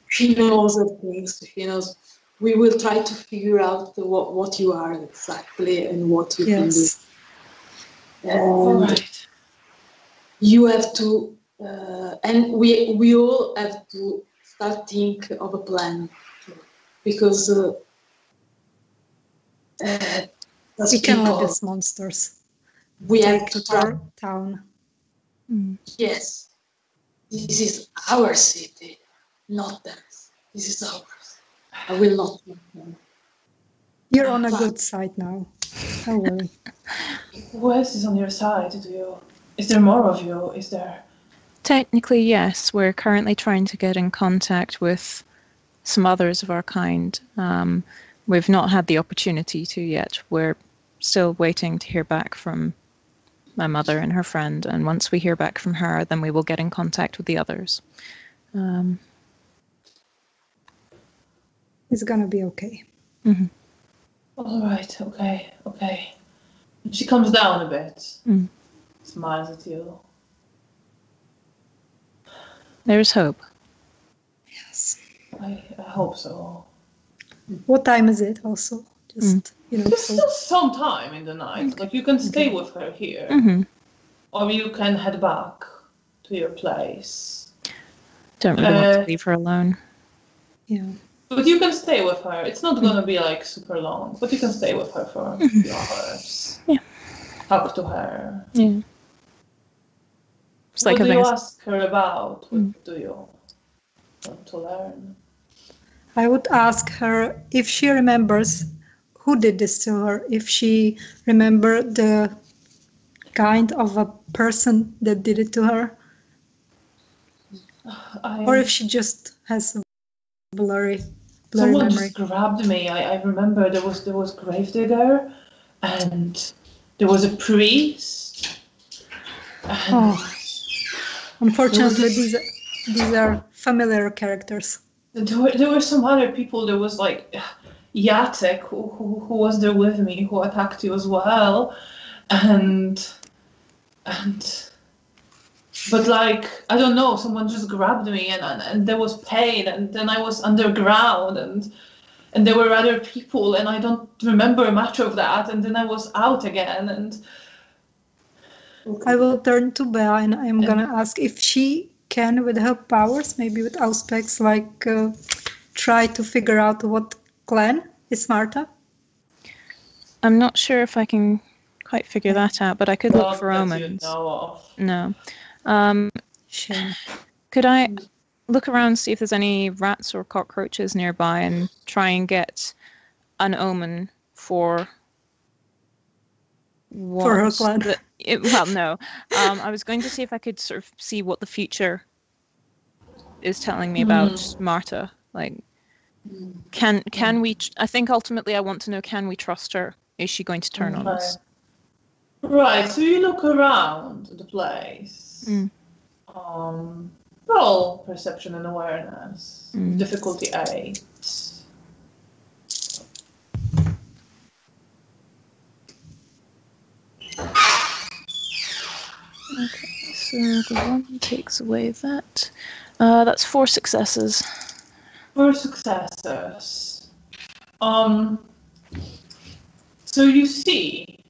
she knows the things. She knows. We will try to figure out what you are exactly and what you can do. And All right. you have to, and we all have to start think of a plan, because We can let these monsters we have take to try. our town. Yes, this is our city, not theirs. This is ours. I will not take them. You're on a good side now. Don't worry. Who else is on your side? Is there more of you? Is there? Technically, yes. We're currently trying to get in contact with some others of our kind. We've not had the opportunity to yet. We're still waiting to hear back from my mother and her friend, and once we hear back from her, then we will get in contact with the others. It's gonna be okay. Mm-hmm. All right. Okay. And she comes down a bit. Smiles at you. There's hope. Yes. I hope so. What time is it also? Just, There's so still some time in the night. Like, you can stay with her here. Mm-hmm. Or you can head back to your place. Don't really want to leave her alone. yeah. But you can stay with her. It's not gonna be like super long, but you can stay with her for a few hours. Yeah. Talk to her. Yeah. It's What like do you having ask her about? What do you want to learn? I would ask her if she remembers who did this to her, if she remembered the kind of a person that did it to her, or if she just has a blurry Someone memory. just grabbed me. I remember there was Gravedigger, and there was a priest. And Unfortunately, these are familiar characters. there were some other people. There was like Jacek, who was there with me, who attacked you as well, but like, I don't know, someone just grabbed me, and there was pain, and then I was underground, and there were other people, and I don't remember much of that, and then I was out again, and I will turn to Bea and I'm gonna ask if she can, with her powers, maybe with Auspex, like try to figure out what clan is Marta. I'm not sure if I can quite figure that out, but I could look for that omens. you know of. No. Shame. Could I look around, see if there's any rats or cockroaches nearby, and try and get an omen for her clan? Well, no. I was going to see if I could sort of see what the future is telling me about Marta. Like, can we? I think ultimately I want to know: can we trust her? Is she going to turn on us? Right. So you look around the place. Roll perception and awareness. Difficulty 8. Okay, so the 1 takes away that. That's 4 successes. 4 successes. So you see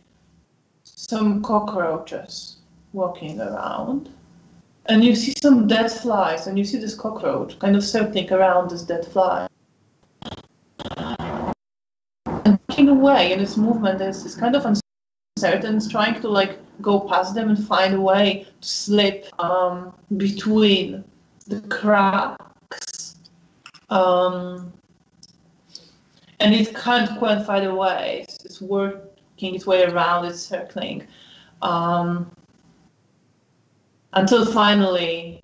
some cockroaches walking around, and you see some dead flies, and you see this cockroach kind of circling around this dead fly. And in a way, in its movement, is kind of uncertain. It's trying to like go past them and find a way to slip between the cracks. And it can't quite find a way. It's working its way around, it's circling. Until finally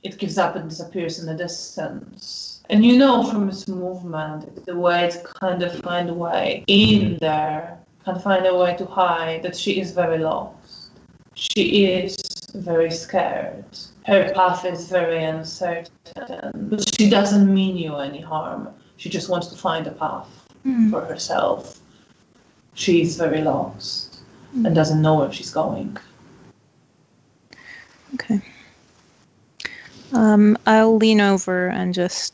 it gives up and disappears in the distance. And you know from its movement, the way it kind of find a way in there, can find a way to hide, that she is very lost. She is very scared. Her path is very uncertain, but she doesn't mean you any harm. She just wants to find a path for herself. She is very lost and doesn't know where she's going. Okay. I'll lean over and just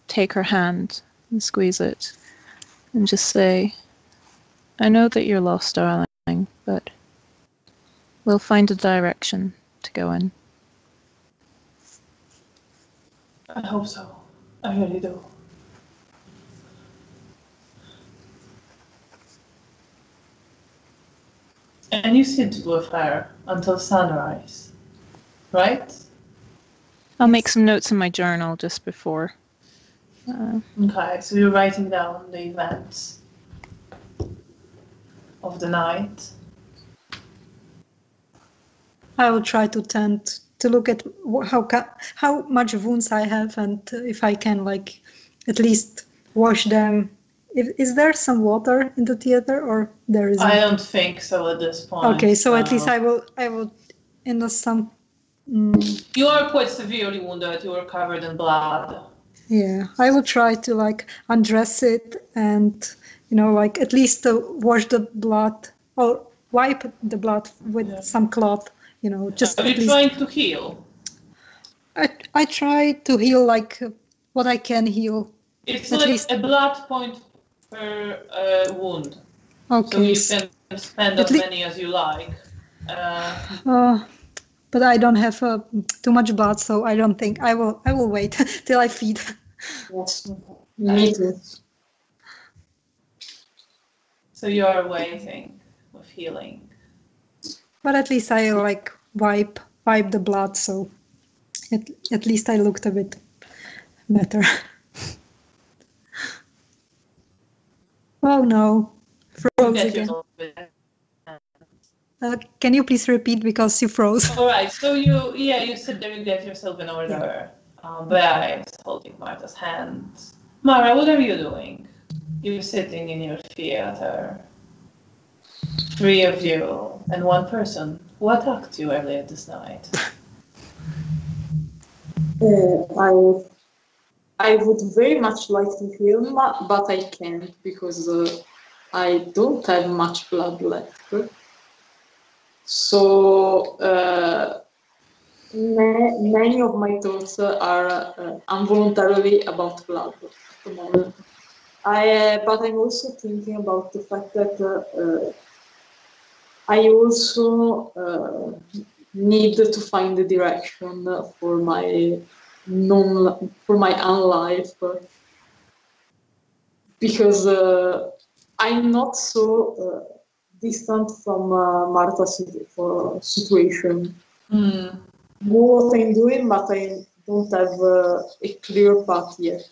take her hand and squeeze it and just say, I know that you're lost, darling, but we'll find a direction to go in. I hope so. I really do. And you sit with her until sunrise, right? I'll make some notes in my journal just before. Okay, so you're writing down the events of the night. I will try to tend to look at how much wounds I have, and if I can like at least wash them. Is there some water in the theater, or there isn't? I don't think so at this point. Okay, so at least I will in some. You are quite severely wounded. You are covered in blood. Yeah, I will try to like undress it and like at least wash the blood or wipe the blood with some cloth. Just. Are you trying to heal? I try to heal like what I can heal. It's at like least a blood point per Okay. wound. So you can spend as many as you like. But I don't have too much blood, so I don't think I will wait till I feed. Yes, me too. So you are waiting with healing. But at least I like wipe the blood, so at least I looked a bit better. Oh no, froze again. Can you please repeat because you froze? All right, so you sit there, you get yourself in order. Bea is holding Marta's hand. Mara, what are you doing? You're sitting in your theater. 3 of you and 1 person. Who attacked you earlier this night? I would very much like to film, but I can't because I don't have much blood left. So many of my thoughts are involuntarily about blood at the moment. But I'm also thinking about the fact that I also need to find the direction for my unlife, because I'm not so distant from Marta's situation. I know what I'm doing, but I don't have a clear path yet,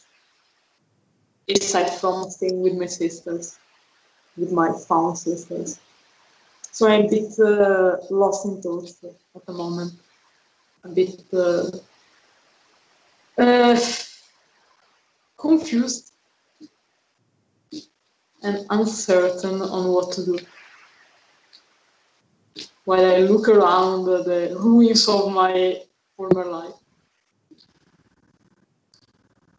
aside from staying with my sisters, with my found sisters. So I'm a bit lost in thoughts at the moment. A bit confused and uncertain on what to do. While I look around the ruins of my former life.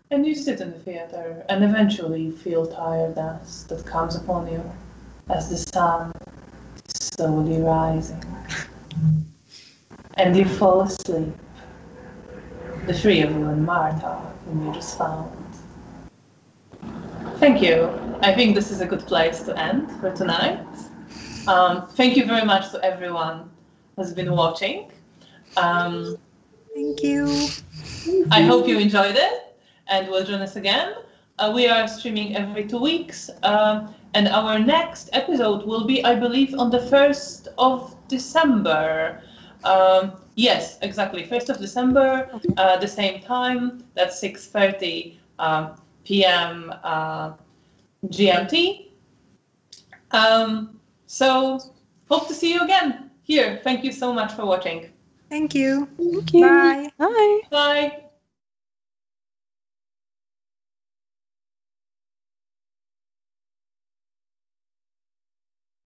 And you sit in the theater, and eventually you feel tiredness that comes upon you as the sun is slowly rising. And you fall asleep. The 3 of you and Marta, whom you just found. Thank you. I think this is a good place to end for tonight. Thank you very much to everyone who's been watching. Thank you. I hope you enjoyed it and will join us again. We are streaming every 2 weeks, and our next episode will be, I believe, on the 1st of December. Yes, exactly, 1st of December, the same time. That's 6:30 p.m. GMT. So hope to see you again here. Thank you so much for watching. Thank you. Thank you. Bye. Bye.